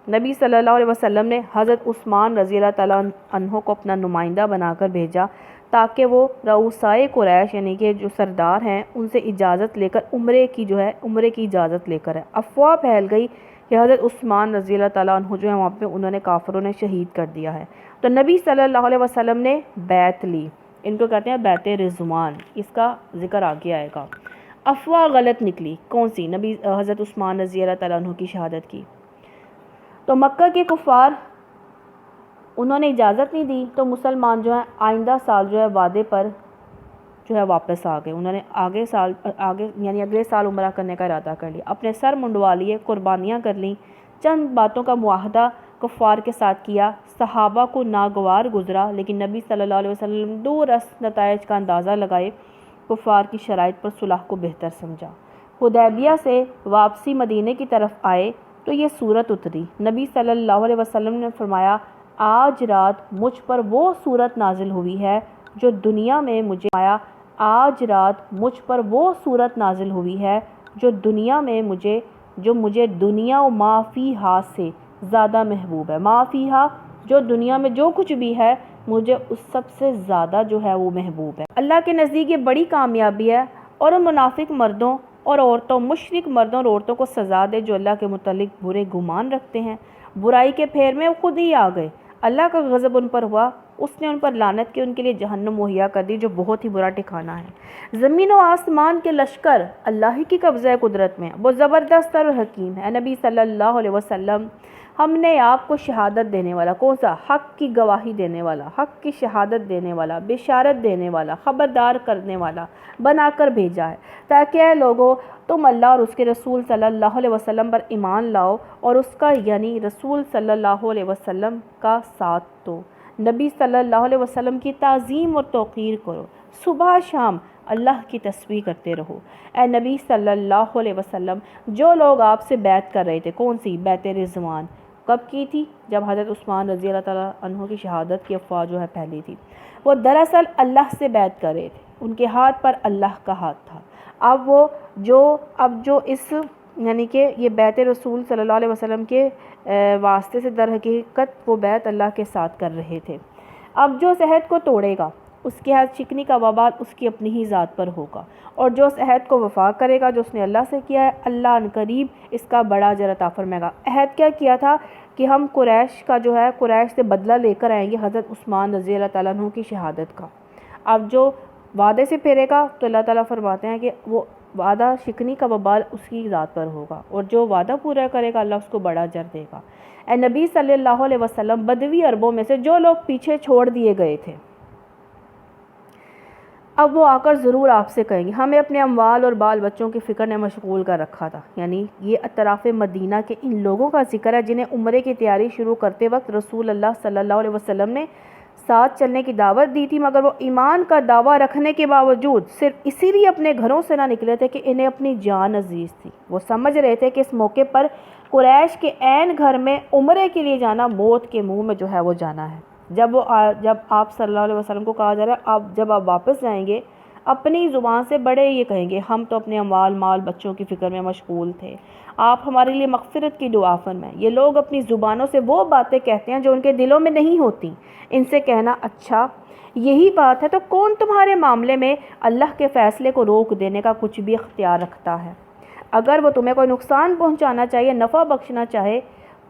نبی صلی اللہ علیہ وسلم نے حضرت عثمان رضی اللہ تعالیٰ عنہ کو اپنا نمائندہ بنا کر بھیجا تاکہ وہ رؤسائے قریش یعنی کہ جو سردار ہیں ان سے اجازت لے کر عمرے کی اجازت لے کر ہے۔ افواہ پھیل گئی کہ حضرت عثمان رضی اللہ تعالیٰ عنہ جو ہے وہاں پہ انہوں نے کافروں نے شہید کر دیا ہے، تو نبی صلی اللہ علیہ وسلم نے بیعت لی، ان کو کہتے ہیں بیعت رضوان، اس کا ذکر آگے آئے گا۔ افواہ غلط نکلی، کون سی؟ نبی حضرت عثمان رضی اللہ تعالیٰ عنہ کی شہادت کی۔ تو مکہ کے کفار انہوں نے اجازت نہیں دی، تو مسلمان جو ہیں آئندہ سال جو ہے وعدے پر جو ہے واپس آ گئے۔ انہوں نے اگلے سال عمرہ کرنے کا ارادہ کر لیا، اپنے سر منڈوا لیے، قربانیاں کر لیں، چند باتوں کا معاہدہ کفار کے ساتھ کیا۔ صحابہ کو ناگوار گزرا، لیکن نبی صلی اللہ علیہ وسلم دور از نتائج کا اندازہ لگائے، کفار کی شرائط پر صلح کو بہتر سمجھا۔ حدیبیہ سے واپسی مدینے کی طرف آئے تو یہ صورت اتری۔ نبی صلی اللہ علیہ وسلم نے فرمایا، آج رات مجھ پر وہ صورت نازل ہوئی ہے جو دنیا میں مجھے دنیا و ما فیہا سے زیادہ محبوب ہے۔ ما فیہا، جو دنیا میں جو کچھ بھی ہے، مجھے اس سب سے زیادہ جو ہے وہ محبوب ہے۔ اللہ کے نزدیک یہ بڑی کامیابی ہے، اور ان منافق مردوں اور عورتوں، مشرک مردوں اور عورتوں کو سزا دے جو اللہ کے متعلق برے گمان رکھتے ہیں۔ برائی کے پھیر میں وہ خود ہی آ گئے، اللہ کا غضب ان پر ہوا، اس نے ان پر لعنت کی، ان کے لیے جہنم مہیا کر دی جو بہت ہی برا ٹھکانہ ہے۔ زمین و آسمان کے لشکر اللہ ہی کی قبضہ قدرت میں، وہ زبردست اور حکیم ہے۔ نبی صلی اللہ علیہ وسلم، ہم نے آپ کو شہادت دینے والا، کون سا؟ حق کی گواہی دینے والا، حق کی شہادت دینے والا، بشارت دینے والا، خبردار کرنے والا بنا کر بھیجا ہے، تاکہ اے لوگو تم اللہ اور اس کے رسول صلی اللہ علیہ وسلم پر ایمان لاؤ اور اس کا یعنی رسول صلی اللہ علیہ وسلم کا ساتھ دو، نبی صلی اللہ علیہ وسلم کی تعظیم اور توقیر کرو، صبح شام اللہ کی تسبیح کرتے رہو۔ اے نبی صلی اللہ علیہ وسلم، جو لوگ آپ سے بیعت کر رہے تھے، کون سی؟ بیعت رضوان کب کی تھی؟ جب حضرت عثمان رضی اللہ تعالیٰ عنہ کی شہادت کی افواہ جو ہے پھیلی تھی۔ وہ دراصل اللہ سے بیعت کر رہے تھے، ان کے ہاتھ پر اللہ کا ہاتھ تھا۔ اب جو اس یعنی کہ یہ بیعت رسول صلی اللہ علیہ وسلم کے واسطے سے در حقیقت وہ بیعت اللہ کے ساتھ کر رہے تھے۔ اب جو اس عہد کو توڑے گا، اس کے ہاتھ شکنی کا وبال اس کی اپنی ہی ذات پر ہوگا، اور جو اس عہد کو وفا کرے گا جو اس نے اللہ سے کیا ہے، اللہ ان قریب اس کا بڑا اجر عطا فرمائے گا۔ عہد کیا تھا کہ ہم قریش سے بدلہ لے کر آئیں گے حضرت عثمان رضی اللہ تعالیٰ عنہ کی شہادت کا۔ اب جو وعدے سے پھیرے گا تو اللہ تعالیٰ فرماتے ہیں کہ وہ وعدہ شکنی کا وبال اس کی ذات پر ہوگا، اور جو وعدہ پورا کرے گا اللہ اس کو بڑا اجر دے گا۔ اے نبی صلی اللہ علیہ وسلم، بدوی عربوں میں سے جو لوگ پیچھے چھوڑ دیے گئے تھے، اب وہ آ کر ضرور آپ سے کہیں گے ہمیں اپنے اموال اور بال بچوں کی فکر نے مشغول کر رکھا تھا۔ یعنی یہ اطراف مدینہ کے ان لوگوں کا ذکر ہے جنہیں عمرے کی تیاری شروع کرتے وقت رسول اللہ صلی اللہ علیہ وسلم نے ساتھ چلنے کی دعوت دی تھی، مگر وہ ایمان کا دعویٰ رکھنے کے باوجود صرف اسی لیے اپنے گھروں سے نہ نکلے تھے کہ انہیں اپنی جان عزیز تھی۔ وہ سمجھ رہے تھے کہ اس موقع پر قریش کے عین گھر میں عمرے کے لیے جانا موت کے منہ میں جو ہے وہ جانا ہے۔ جب آپ صلی اللہ علیہ وسلم کو کہا جا رہا ہے جب آپ واپس جائیں گے اپنی زبان سے بڑے یہ کہیں گے ہم تو اپنے اموال مال بچوں کی فکر میں مشغول تھے، آپ ہمارے لیے مغفرت کی دعا فرمائیں۔ یہ لوگ اپنی زبانوں سے وہ باتیں کہتے ہیں جو ان کے دلوں میں نہیں ہوتی۔ ان سے کہنا اچھا یہی بات ہے تو کون تمہارے معاملے میں اللہ کے فیصلے کو روک دینے کا کچھ بھی اختیار رکھتا ہے؟ اگر وہ تمہیں کوئی نقصان پہنچانا چاہیے، نفع بخشنا چاہے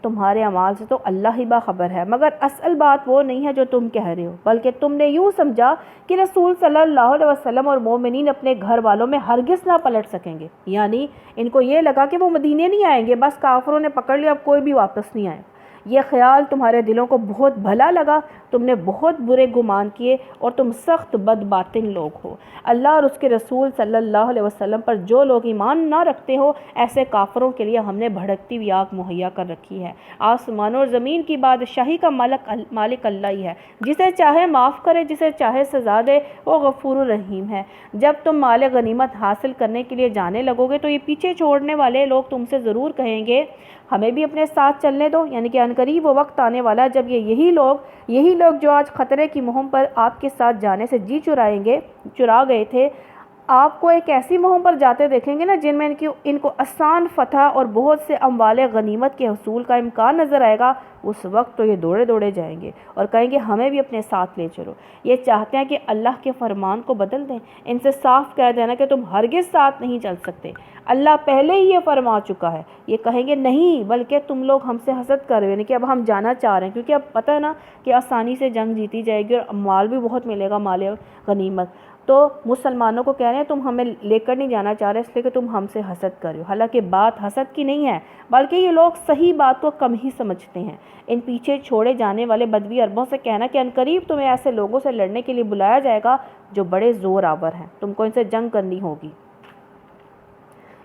تمہارے اعمال سے، تو اللہ ہی باخبر ہے، مگر اصل بات وہ نہیں ہے جو تم کہہ رہے ہو، بلکہ تم نے یوں سمجھا کہ رسول صلی اللہ علیہ وسلم اور مومنین اپنے گھر والوں میں ہرگز نہ پلٹ سکیں گے۔ یعنی ان کو یہ لگا کہ وہ مدینے نہیں آئیں گے، بس کافروں نے پکڑ لیا، اب کوئی بھی واپس نہیں آئے۔ یہ خیال تمہارے دلوں کو بہت بھلا لگا، تم نے بہت برے گمان کیے اور تم سخت بد باطن لوگ ہو۔ اللہ اور اس کے رسول صلی اللہ علیہ وسلم پر جو لوگ ایمان نہ رکھتے ہو، ایسے کافروں کے لیے ہم نے بھڑکتی ہوئی آگ مہیا کر رکھی ہے۔ آسمانوں اور زمین کی بادشاہی کا مالک اللہ ہی ہے، جسے چاہے معاف کرے، جسے چاہے سزا دے، وہ غفور الرحیم ہے۔ جب تم مال غنیمت حاصل کرنے کے لیے جانے لگو گے تو یہ پیچھے چھوڑنے والے لوگ تم سے ضرور کہیں گے ہمیں بھی اپنے ساتھ چلنے دو، یعنی کہ عنقریب وہ وقت آنے والا ہے جب یہی لوگ جو آج خطرے کی مہم پر آپ کے ساتھ جانے سے جی چرا گئے تھے، آپ کو ایک ایسی مہم پر جاتے دیکھیں گے نا جن میں ان کو آسان فتح اور بہت سے اموال غنیمت کے حصول کا امکان نظر آئے گا۔ اس وقت تو یہ دوڑے جائیں گے اور کہیں گے ہمیں بھی اپنے ساتھ لے چلو۔ یہ چاہتے ہیں کہ اللہ کے فرمان کو بدل دیں، ان سے صاف کہہ دینا کہ تم ہرگز ساتھ نہیں چل سکتے، اللہ پہلے ہی یہ فرما چکا ہے۔ یہ کہیں گے نہیں، بلکہ تم لوگ ہم سے حسد کر رہے ہو، یعنی کہ اب ہم جانا چاہ رہے ہیں، کیونکہ اب پتہ ہے نا کہ آسانی سے جنگ جیتی جائے گی اور مال بھی بہت ملے گا، مال غنیمت۔ تو مسلمانوں کو کہہ رہے ہیں تم ہمیں لے کر نہیں جانا چاہ رہے اس لیے کہ تم ہم سے حسد کر رہے ہو، حالانکہ بات حسد کی نہیں ہے، بلکہ یہ لوگ صحیح بات کو کم ہی سمجھتے ہیں۔ ان پیچھے چھوڑے جانے والے بدوی عربوں سے کہنا کہ عنقریب تمہیں ایسے لوگوں سے لڑنے کے لیے بلایا جائے گا جو بڑے زور آور ہیں، تم کو ان سے جنگ کرنی ہوگی،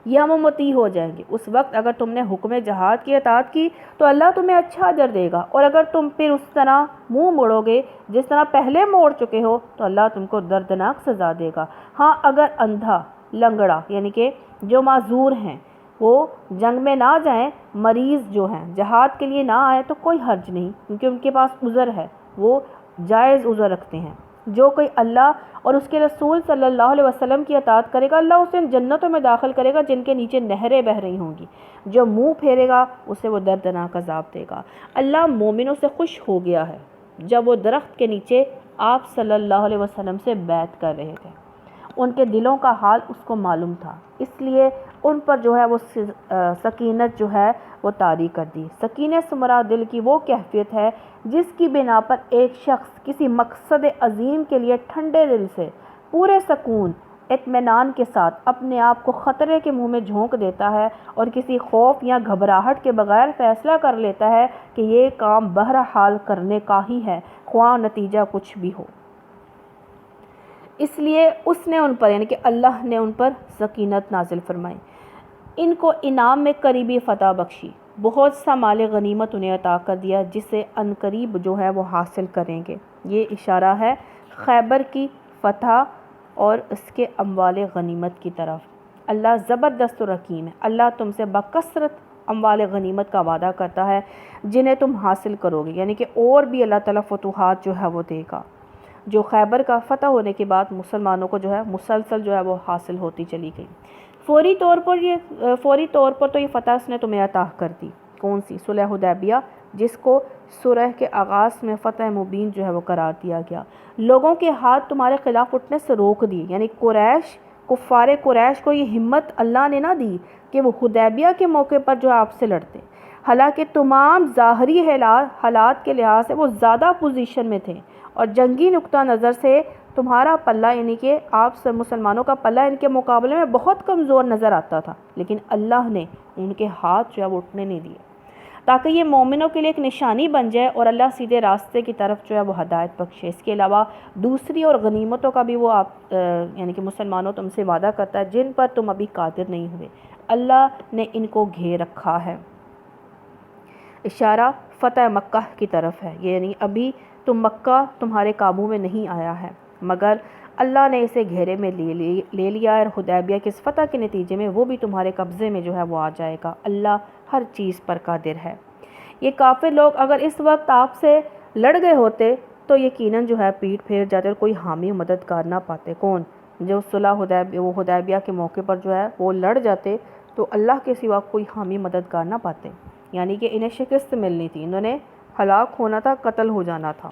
یہ ہم مطیع ہو جائیں گے۔ اس وقت اگر تم نے حکم جہاد کی اطاعت کی تو اللہ تمہیں اچھا اجر دے گا، اور اگر تم پھر اس طرح منہ موڑو گے جس طرح پہلے موڑ چکے ہو تو اللہ تم کو دردناک سزا دے گا۔ ہاں اگر اندھا، لنگڑا یعنی کہ جو معذور ہیں وہ جنگ میں نہ جائیں، مریض جو ہیں جہاد کے لیے نہ آئے تو کوئی حرج نہیں، کیونکہ ان کے پاس عذر ہے، وہ جائز عذر رکھتے ہیں۔ جو کوئی اللہ اور اس کے رسول صلی اللہ علیہ وسلم کی اطاعت کرے گا اللہ اسے ان جنتوں میں داخل کرے گا جن کے نیچے نہریں بہہ رہی ہوں گی، جو منہ پھیرے گا اسے وہ دردناک عذاب دے گا۔ اللہ مومنوں سے خوش ہو گیا ہے جب وہ درخت کے نیچے آپ صلی اللہ علیہ وسلم سے بیعت کر رہے تھے، ان کے دلوں کا حال اس کو معلوم تھا، اس لیے ان پر جو ہے وہ سکینت جو ہے وہ طاری کر دی۔ سکینت سے مراد دل کی وہ کیفیت ہے جس کی بنا پر ایک شخص کسی مقصد عظیم کے لیے ٹھنڈے دل سے پورے سکون اطمینان کے ساتھ اپنے آپ کو خطرے کے منہ میں جھونک دیتا ہے اور کسی خوف یا گھبراہٹ کے بغیر فیصلہ کر لیتا ہے کہ یہ کام بہرحال کرنے کا ہی ہے، خواہ نتیجہ کچھ بھی ہو۔ اس لیے اس نے ان پر یعنی کہ اللہ نے ان پر سکینت نازل فرمائی، ان کو انعام میں قریبی فتح بخشی، بہت سا مال غنیمت انہیں عطا کر دیا جسے عنقریب جو ہے وہ حاصل کریں گے۔ یہ اشارہ ہے خیبر کی فتح اور اس کے اموال غنیمت کی طرف۔ اللہ زبردست و حکیم ہے، اللہ تم سے بکثرت اموال غنیمت کا وعدہ کرتا ہے جنہیں تم حاصل کرو گے، یعنی کہ اور بھی اللہ تعالیٰ فتوحات جو ہے وہ دے گا، جو خیبر کا فتح ہونے کے بعد مسلمانوں کو جو ہے مسلسل جو ہے وہ حاصل ہوتی چلی گئی۔ فوری طور پر تو یہ فتح اس نے تمہیں عطا کر دی۔ کون سی؟ صلح حدیبیہ، جس کو سورہ کے آغاز میں فتح مبین جو ہے وہ قرار دیا گیا۔ لوگوں کے ہاتھ تمہارے خلاف اٹھنے سے روک دیے، یعنی کفار قریش کو یہ ہمت اللہ نے نہ دی کہ وہ حدیبیہ کے موقع پر جو آپ سے لڑتے، حالانکہ تمام ظاہری حالات کے لحاظ سے وہ زیادہ پوزیشن میں تھے اور جنگی نقطہ نظر سے تمہارا پلہ یعنی کہ آپ سے مسلمانوں کا پلہ ان کے مقابلے میں بہت کمزور نظر آتا تھا، لیکن اللہ نے ان کے ہاتھ جو ہے وہ اٹھنے نہیں دیے تاکہ یہ مومنوں کے لیے ایک نشانی بن جائے اور اللہ سیدھے راستے کی طرف جو ہے وہ ہدایت بخشے۔ اس کے علاوہ دوسری اور غنیمتوں کا بھی وہ آپ یعنی کہ مسلمانوں تم سے وعدہ کرتا ہے جن پر تم ابھی قادر نہیں ہوئے، اللہ نے ان کو گھیر رکھا ہے۔ اشارہ فتح مکہ کی طرف ہے، یعنی ابھی مکہ تمہارے قابو میں نہیں آیا ہے، مگر اللہ نے اسے گھیرے میں لے لیا اور حدیبیہ کی اس فتح کے نتیجے میں وہ بھی تمہارے قبضے میں جو ہے وہ آ جائے گا۔ اللہ ہر چیز پر قادر ہے۔ یہ کافر لوگ اگر اس وقت آپ سے لڑ گئے ہوتے تو یقیناً جو ہے پیٹ پھیر جاتے اور کوئی حامی مددگار نہ پاتے۔ کون؟ جو حدیبیہ کے موقع پر جو ہے وہ لڑ جاتے تو اللہ کے سوا کوئی حامی مددگار نہ پاتے، یعنی کہ انہیں شکست ملنی تھی، انہوں نے ہلاک ہونا تھا، قتل ہو جانا تھا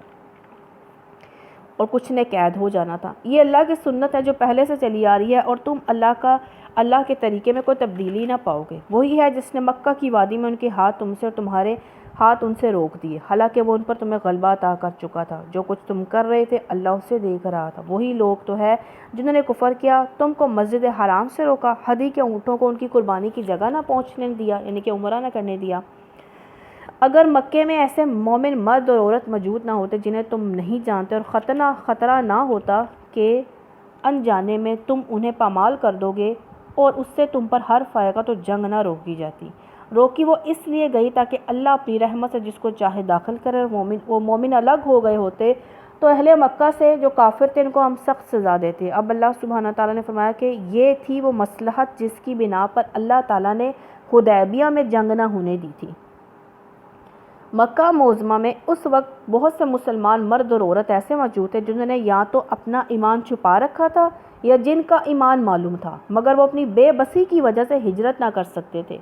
اور کچھ نے قید ہو جانا تھا۔ یہ اللہ کی سنت ہے جو پہلے سے چلی آ رہی ہے اور تم اللہ کے طریقے میں کوئی تبدیلی نہ پاؤ گے۔ وہی ہے جس نے مکہ کی وادی میں ان کے ہاتھ تم سے اور تمہارے ہاتھ ان سے روک دیے، حالانکہ وہ ان پر تمہیں غلبہ عطا کر چکا تھا۔ جو کچھ تم کر رہے تھے اللہ اسے دیکھ رہا تھا۔ وہی لوگ تو ہے جنہوں نے کفر کیا، تم کو مسجد حرام سے روکا، ہدی کے اونٹوں کو ان کی قربانی کی جگہ نہ پہنچنے دیا، یعنی کہ عمرہ نہ کرنے دیا۔ اگر مکے میں ایسے مومن مرد اور عورت موجود نہ ہوتے جنہیں تم نہیں جانتے اور خطرہ نہ ہوتا کہ انجانے میں تم انہیں پامال کر دو گے اور اس سے تم پر حرف آئے گا تو جنگ نہ روکی جاتی۔ روکی وہ اس لیے گئی تاکہ اللہ اپنی رحمت سے جس کو چاہے داخل کرے، وہ مومن الگ ہو گئے ہوتے تو اہل مکہ سے جو کافر تھے ان کو ہم سخت سزا دیتے۔ اب اللہ سبحانہ تعالیٰ نے فرمایا کہ یہ تھی وہ مصلحت جس کی بنا پر اللہ تعالیٰ نے حدیبیہ میں جنگ نہ ہونے دی تھی۔ مکہ معظمہ میں اس وقت بہت سے مسلمان مرد اور عورت ایسے موجود تھے جنہوں نے یا تو اپنا ایمان چھپا رکھا تھا یا جن کا ایمان معلوم تھا، مگر وہ اپنی بے بسی کی وجہ سے ہجرت نہ کر سکتے تھے،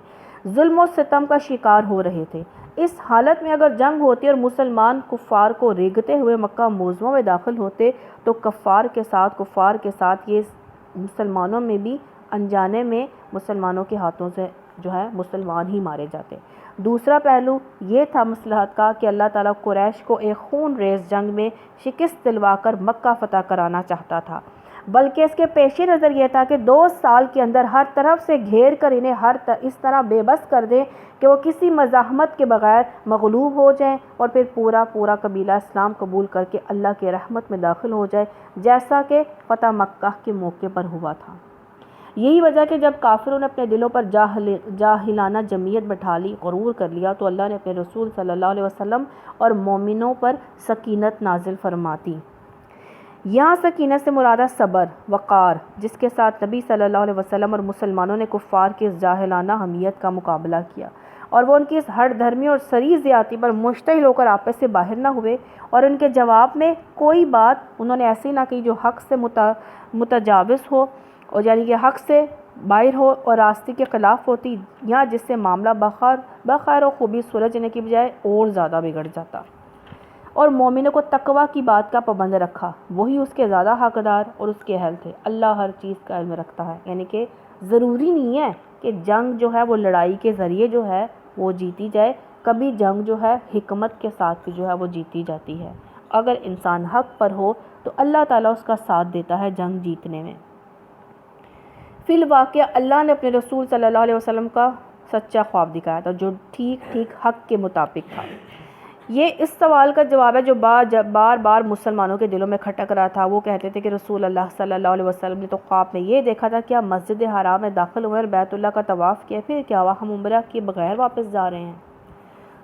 ظلم و ستم کا شکار ہو رہے تھے۔ اس حالت میں اگر جنگ ہوتی اور مسلمان کفار کو ریگتے ہوئے مکہ معظمہ میں داخل ہوتے تو کفار کے ساتھ یہ مسلمانوں میں بھی انجانے میں مسلمانوں کے ہاتھوں سے جو ہے مسلمان ہی مارے جاتے۔ دوسرا پہلو یہ تھا مصلحت کا کہ اللہ تعالیٰ قریش کو ایک خون ریز جنگ میں شکست دلوا کر مکہ فتح کرانا چاہتا تھا۔ بلکہ اس کے پیش نظر یہ تھا کہ 2 سال کے اندر ہر طرف سے گھیر کر انہیں اس طرح بے بس کر دیں کہ وہ کسی مزاحمت کے بغیر مغلوب ہو جائیں، اور پھر پورا قبیلہ اسلام قبول کر کے اللہ کی رحمت میں داخل ہو جائے، جیسا کہ فتح مکہ کے موقع پر ہوا تھا۔ یہی وجہ کہ جب کافروں نے اپنے دلوں پر جاہلانہ جمعیت بٹھا لی، غرور کر لیا، تو اللہ نے اپنے رسول صلی اللہ علیہ وسلم اور مومنوں پر سکینت نازل فرماتی۔ یہاں سکینت سے مراد صبر، وقار، جس کے ساتھ نبی صلی اللہ علیہ وسلم اور مسلمانوں نے کفار کی اس جاہلانہ حمیت کا مقابلہ کیا، اور وہ ان کی اس ہٹ دھرمی اور سری زیادتی پر مشتعل ہو کر آپس سے باہر نہ ہوئے، اور ان کے جواب میں کوئی بات انہوں نے ایسی نہ کی جو حق سے متجاوز ہو، اور یعنی کہ حق سے باہر ہو اور راستے کے خلاف ہوتی، یا جس سے معاملہ بخیر و خوبی سلجھنے کی بجائے اور زیادہ بگڑ جاتا۔ اور مومنوں کو تقوی کی بات کا پابند رکھا، وہی اس کے زیادہ حقدار اور اس کے اہل تھے۔ اللہ ہر چیز کا علم رکھتا ہے، یعنی کہ ضروری نہیں ہے کہ جنگ جو ہے وہ لڑائی کے ذریعے جو ہے وہ جیتی جائے، کبھی جنگ جو ہے حکمت کے ساتھ بھی جو ہے وہ جیتی جاتی ہے۔ اگر انسان حق پر ہو تو اللہ تعالیٰ اس کا ساتھ دیتا ہے جنگ جیتنے میں۔ فی الواقعہ اللہ نے اپنے رسول صلی اللہ علیہ وسلم کا سچا خواب دکھایا تھا، جو ٹھیک حق کے مطابق تھا۔ یہ اس سوال کا جواب ہے جو بار بار مسلمانوں کے دلوں میں کھٹک رہا تھا۔ وہ کہتے تھے کہ رسول اللہ صلی اللہ علیہ وسلم نے تو خواب میں یہ دیکھا تھا کہ آپ مسجد حرام میں داخل ہوئے اور بیت اللہ کا طواف کیا، پھر کیا ہوا، ہم عمرہ کے بغیر واپس جا رہے ہیں۔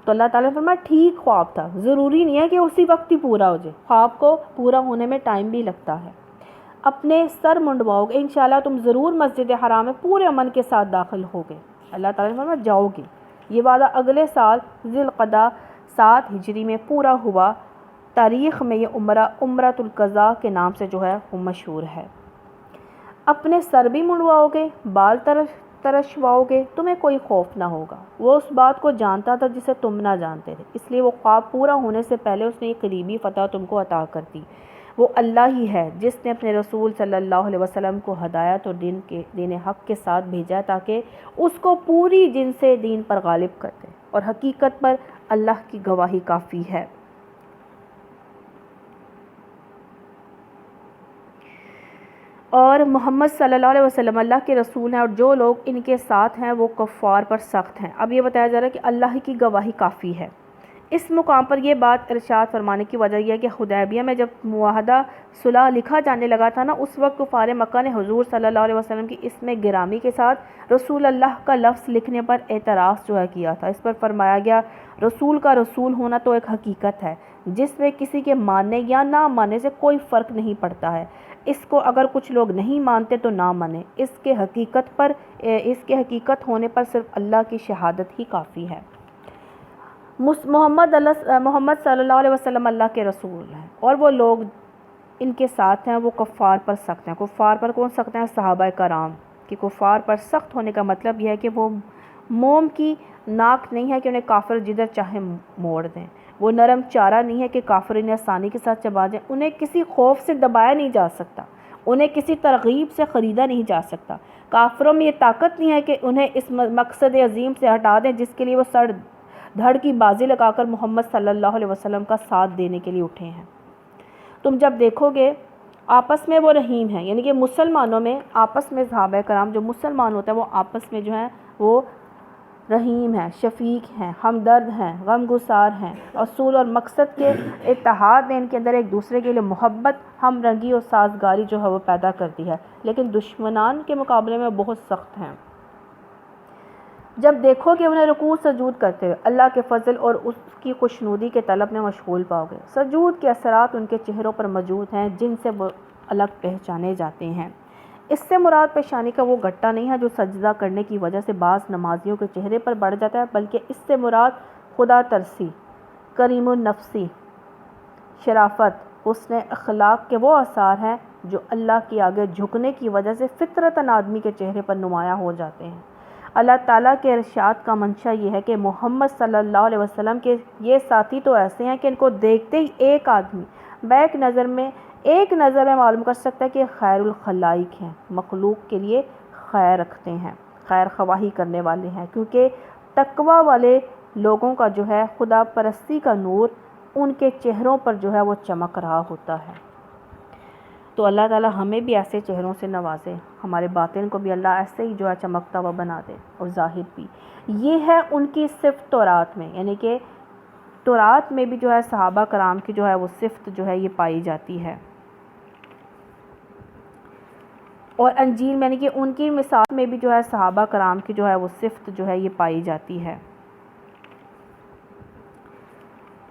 تو اللہ تعالیٰ نے فرمایا ٹھیک خواب تھا، ضروری نہیں ہے کہ اسی وقت ہی پورا ہو جائے، خواب کو پورا ہونے میں ٹائم بھی لگتا ہے۔ اپنے سر منڈواؤ گے، انشاءاللہ تم ضرور مسجد حرام میں پورے امن کے ساتھ داخل ہوگے۔ اللہ تعالیٰ نے فرمایا جاؤ گے۔ یہ وعدہ اگلے سال ذی القعدہ 7 ہجری میں پورا ہوا۔ تاریخ میں یہ عمرۃ القضاء کے نام سے جو ہے وہ مشہور ہے۔ اپنے سر بھی منڈواؤ گے، بال ترشواؤ گے، تمہیں کوئی خوف نہ ہوگا۔ وہ اس بات کو جانتا تھا جسے تم نہ جانتے تھے، اس لیے وہ خواب پورا ہونے سے پہلے اس نے ایک قریبی فتح تم کو عطا کر دی۔ وہ اللہ ہی ہے جس نے اپنے رسول صلی اللہ علیہ وسلم کو ہدایت اور دین حق کے ساتھ بھیجا تاکہ اس کو پوری جن سے دین پر غالب کر دے، اور حقیقت پر اللہ کی گواہی کافی ہے۔ اور محمد صلی اللہ علیہ وسلم اللہ کے رسول ہیں، اور جو لوگ ان کے ساتھ ہیں وہ کفار پر سخت ہیں۔ اب یہ بتایا جا رہا ہے کہ اللہ کی گواہی کافی ہے۔ اس مقام پر یہ بات ارشاد فرمانے کی وجہ یہ ہے کہ حدیبیہ میں جب معاہدہ صلح لکھا جانے لگا تھا نا، اس وقت کفار مکہ نے حضور صلی اللہ علیہ وسلم کی اس میں گرامی کے ساتھ رسول اللہ کا لفظ لکھنے پر اعتراض جو ہے کیا تھا۔ اس پر فرمایا گیا رسول کا رسول ہونا تو ایک حقیقت ہے جس میں کسی کے ماننے یا نہ ماننے سے کوئی فرق نہیں پڑتا ہے۔ اس کو اگر کچھ لوگ نہیں مانتے تو نہ مانیں، اس کے حقیقت ہونے پر صرف اللہ کی شہادت ہی کافی ہے۔ محمد صلی اللہ علیہ وسلم اللہ کے رسول ہیں، اور وہ لوگ ان کے ساتھ ہیں وہ کفار پر سخت ہیں۔ کفار پر کون سخت ہیں؟ صحابہ کرام۔ کہ کفار پر سخت ہونے کا مطلب یہ ہے کہ وہ موم کی ناک نہیں ہے کہ انہیں کافر جدھر چاہے موڑ دیں، وہ نرم چارہ نہیں ہے کہ کافر انہیں آسانی کے ساتھ چبا دیں، انہیں کسی خوف سے دبایا نہیں جا سکتا، انہیں کسی ترغیب سے خریدا نہیں جا سکتا۔ کافروں میں یہ طاقت نہیں ہے کہ انہیں اس مقصد عظیم سے ہٹا دیں جس کے لیے وہ سر دھڑ کی بازی لگا کر محمد صلی اللہ علیہ وسلم کا ساتھ دینے کے لیے اٹھے ہیں۔ تم جب دیکھو گے آپس میں وہ رحیم ہیں، یعنی کہ مسلمانوں میں آپس میں صحابہ کرام جو مسلمان ہوتے ہیں وہ آپس میں جو ہیں وہ رحیم ہیں، شفیق ہیں، ہمدرد ہیں، غم گسار ہیں، اصول اور مقصد کے اتحاد نے ان کے اندر ایک دوسرے کے لیے محبت، ہم رنگی اور سازگاری جو ہے وہ پیدا کرتی ہے، لیکن دشمنان کے مقابلے میں بہت سخت ہیں۔ جب دیکھو کہ انہیں رکوع سجود کرتے ہوئے اللہ کے فضل اور اس کی خوشنودی کے طلب میں مشغول پاؤ گے۔ سجود کے اثرات ان کے چہروں پر موجود ہیں جن سے وہ الگ پہچانے جاتے ہیں۔ اس سے مراد پیشانی کا وہ گٹا نہیں ہے جو سجدہ کرنے کی وجہ سے بعض نمازیوں کے چہرے پر بڑھ جاتا ہے، بلکہ اس سے مراد خدا ترسی، کریم النفسی، شرافت، حسن اخلاق کے وہ آثار ہیں جو اللہ کے آگے جھکنے کی وجہ سے فطرتاً آدمی کے چہرے پر نمایاں ہو جاتے ہیں۔ اللہ تعالیٰ کے ارشاد کا منشا یہ ہے کہ محمد صلی اللہ علیہ وسلم کے یہ ساتھی تو ایسے ہیں کہ ان کو دیکھتے ہی ایک آدمی ایک نظر میں معلوم کر سکتا ہے کہ خیر الخلائق ہیں، مخلوق کے لیے خیر رکھتے ہیں، خیر خواہی کرنے والے ہیں، کیونکہ تقوی والے لوگوں کا جو ہے خدا پرستی کا نور ان کے چہروں پر جو ہے وہ چمک رہا ہوتا ہے۔ تو اللہ تعالیٰ ہمیں بھی ایسے چہروں سے نوازے، ہمارے باطن کو بھی اللہ ایسے ہی جو ہے چمکتا ہوا بنا دے، اور ظاہر بھی۔ یہ ہے ان کی صفت تورات میں، یعنی کہ تورات میں بھی جو ہے صحابہ کرام کی جو ہے وہ صفت جو ہے یہ پائی جاتی ہے، اور انجیل میں، یعنی کہ ان کی مثال میں بھی جو ہے صحابہ کرام کی جو ہے وہ صفت جو ہے یہ پائی جاتی ہے،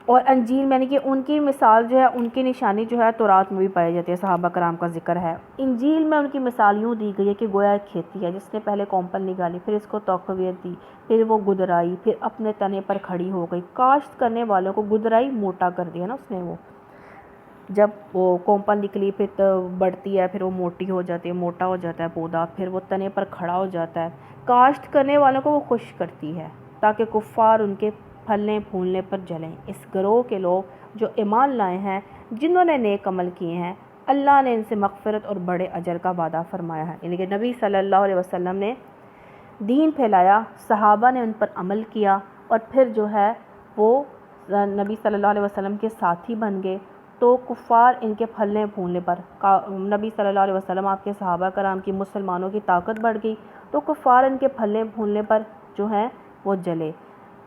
اور انجیل میں، یعنی کہ ان کی مثال جو ہے، ان کی نشانی جو ہے تورات میں بھی پائی جاتی ہے، صحابہ کرام کا ذکر ہے۔ انجیل میں ان کی مثال یوں دی گئی ہے کہ گویا ایک کھیتی ہے جس نے پہلے کونپل نکالی، پھر اس کو تقویت دی، پھر وہ گدرائی، پھر اپنے تنے پر کھڑی ہو گئی۔ کاشت کرنے والوں کو گدرائی موٹا کر دیا نا اس نے، وہ جب وہ کونپل نکلی پھر بڑھتی ہے، پھر وہ موٹی ہو جاتی ہے، موٹا ہو جاتا ہے پودا، پھر وہ تنے پر کھڑا ہو جاتا ہے۔ کاشت کرنے والوں کو وہ خوش کرتی ہے تاکہ کفار ان کے پھلنے پھولنے پر جلیں۔ اس گروہ کے لوگ جو ایمان لائے ہیں، جنہوں نے نیک عمل کیے ہیں، اللہ نے ان سے مغفرت اور بڑے اجر کا وعدہ فرمایا ہے۔ یعنی کہ نبی صلی اللہ علیہ وسلم نے دین پھیلایا، صحابہ نے ان پر عمل کیا، اور پھر جو ہے وہ نبی صلی اللہ علیہ وسلم کے ساتھی بن گئے، تو کفار ان کے پھلنے پھولنے پر، نبی صلی اللہ علیہ وسلم آپ کے صحابہ کرام کی، مسلمانوں کی طاقت بڑھ گئی، تو کفار ان کے پھلنے پھولنے پر جو ہیں وہ جلے۔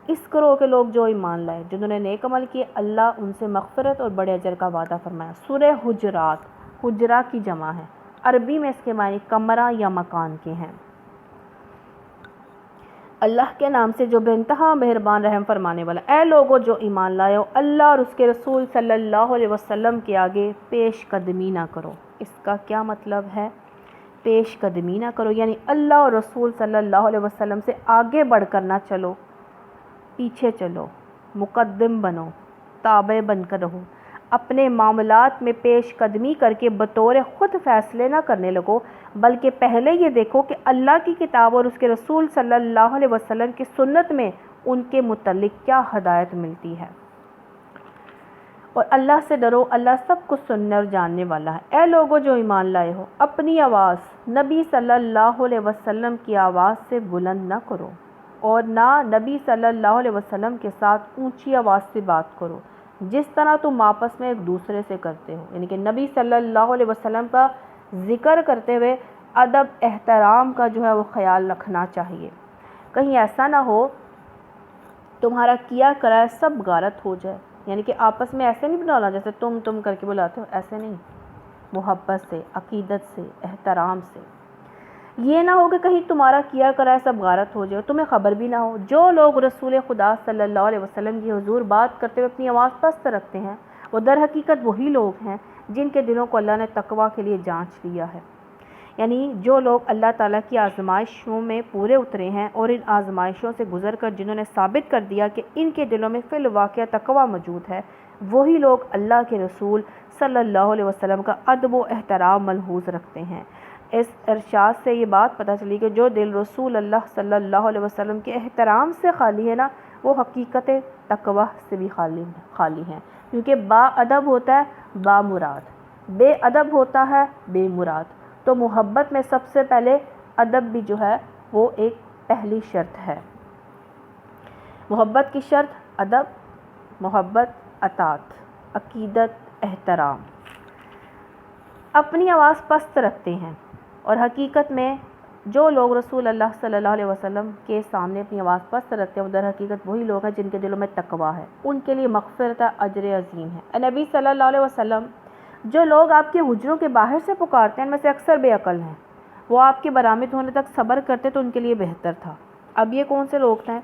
اس گروہ کے لوگ جو ایمان لائے، جنہوں نے نیک عمل کیے، اللہ ان سے مغفرت اور بڑے اجر کا وعدہ فرمایا۔ سورہ حجرات، حجرہ کی جمع ہے، عربی میں اس کے معنی کمرہ یا مکان کے ہیں۔ اللہ کے نام سے جو بے انتہا مہربان رحم فرمانے والا۔ اے لوگو جو ایمان لائے ہو، اللہ اور اس کے رسول صلی اللہ علیہ وسلم کے آگے پیش قدمی نہ کرو۔ اس کا کیا مطلب ہے؟ پیش قدمی نہ کرو، یعنی اللہ اور رسول صلی اللہ علیہ وسلم سے آگے بڑھ کر نہ چلو، پیچھے چلو، مقدم بنو، تابع بن کر رہو۔ اپنے معاملات میں پیش قدمی کر کے بطور خود فیصلے نہ کرنے لگو، بلکہ پہلے یہ دیکھو کہ اللہ کی کتاب اور اس کے رسول صلی اللہ علیہ وسلم کی سنت میں ان کے متعلق کیا ہدایت ملتی ہے، اور اللہ سے ڈرو، اللہ سب کچھ سننے اور جاننے والا ہے۔ اے لوگو جو ایمان لائے ہو، اپنی آواز نبی صلی اللہ علیہ وسلم کی آواز سے بلند نہ کرو، اور نہ نبی صلی اللہ علیہ وسلم کے ساتھ اونچی آواز سے بات کرو جس طرح تم آپس میں ایک دوسرے سے کرتے ہو۔ یعنی کہ نبی صلی اللہ علیہ وسلم کا ذکر کرتے ہوئے ادب احترام کا جو ہے وہ خیال رکھنا چاہیے۔ کہیں ایسا نہ ہو تمہارا کیا کرا سب غارت ہو جائے، یعنی کہ آپس میں ایسے نہیں بلانا جیسے تم کر کے بلاتے ہو، ایسے نہیں، محبت سے، عقیدت سے، احترام سے۔ یہ نہ ہو کہ کہیں تمہارا کیا کرا سب غارت ہو جائے، تمہیں خبر بھی نہ ہو۔ جو لوگ رسول خدا صلی اللہ علیہ وسلم کی حضور بات کرتے ہوئے اپنی آواز پست رکھتے ہیں، وہ در حقیقت وہی لوگ ہیں جن کے دلوں کو اللہ نے تقویٰ کے لیے جانچ لیا ہے۔ یعنی جو لوگ اللہ تعالیٰ کی آزمائشوں میں پورے اترے ہیں، اور ان آزمائشوں سے گزر کر جنہوں نے ثابت کر دیا کہ ان کے دلوں میں فی الواقع تقویٰ موجود ہے، وہی لوگ اللہ کے رسول صلی اللہ علیہ وسلم کا ادب و احترام ملحوظ رکھتے ہیں۔ اس ارشاد سے یہ بات پتہ چلی کہ جو دل رسول اللہ صلی اللہ علیہ وسلم کے احترام سے خالی ہے نا، وہ حقیقت تقویٰ سے بھی خالی ہیں، کیونکہ با ادب ہوتا ہے با مراد، بے ادب ہوتا ہے بے مراد۔ تو محبت میں سب سے پہلے ادب بھی جو ہے وہ ایک پہلی شرط ہے۔ محبت کی شرط ادب، محبت اطاعت، عقیدت احترام۔ اپنی آواز پست رکھتے ہیں، اور حقیقت میں جو لوگ رسول اللہ صلی اللہ علیہ وسلم کے سامنے اپنی آواز پست رکھتے ہیں، وہ در حقیقت وہی لوگ ہیں جن کے دلوں میں تقویٰ ہے، ان کے لیے مغفرت اجر عظیم ہے۔ نبی صلی اللہ علیہ وسلم جو لوگ آپ کے حجروں کے باہر سے پکارتے ہیں ان میں سے اکثر بے عقل ہیں، وہ آپ کے برآمد ہونے تک صبر کرتے تو ان کے لیے بہتر تھا۔ اب یہ کون سے لوگ تھے؟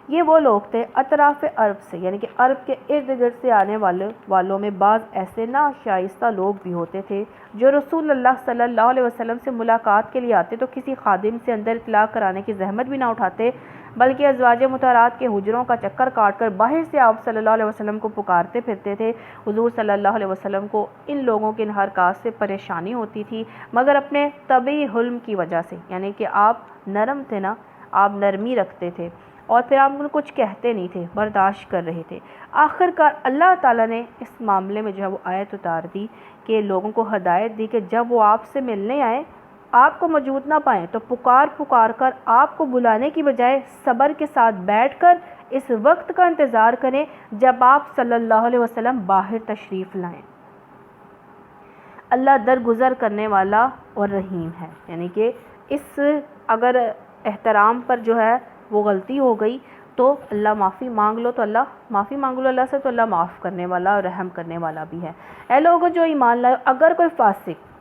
یہ وہ لوگ تھے اطراف عرب سے، یعنی کہ عرب کے ارد گرد سے آنے والوں میں بعض ایسے ناشائستہ لوگ بھی ہوتے تھے جو رسول اللہ صلی اللہ علیہ وسلم سے ملاقات کے لیے آتے تو کسی خادم سے اندر اطلاع کرانے کی زحمت بھی نہ اٹھاتے، بلکہ ازواج مطہرات کے حجروں کا چکر کاٹ کر باہر سے آپ صلی اللہ علیہ وسلم کو پکارتے پھرتے تھے۔ حضور صلی اللہ علیہ وسلم کو ان لوگوں کے ان حرکات سے پریشانی ہوتی تھی، مگر اپنے طبعی حلم کی وجہ سے، یعنی کہ آپ نرم تھے نا، آپ نرمی رکھتے تھے، اور پھر آپ ان کو کچھ کہتے نہیں تھے، برداشت کر رہے تھے۔ آخر کار اللہ تعالیٰ نے اس معاملے میں جو ہے وہ آیت اتار دی کہ لوگوں کو ہدایت دی کہ جب وہ آپ سے ملنے آئیں، آپ کو موجود نہ پائیں تو پکار کر آپ کو بلانے کی بجائے صبر کے ساتھ بیٹھ کر اس وقت کا انتظار کریں جب آپ صلی اللہ علیہ وسلم باہر تشریف لائیں۔ اللہ درگزر کرنے والا اور رحیم ہے، یعنی کہ اس اگر احترام پر جو ہے وہ غلطی ہو گئی تو اللہ معافی مانگ لو، تو اللہ معافی مانگ لو اللہ سے، تو اللہ معاف کرنے والا اور رحم کرنے والا بھی ہے۔ اے لوگوں جو ایمان لائے، اگر کوئی فاسق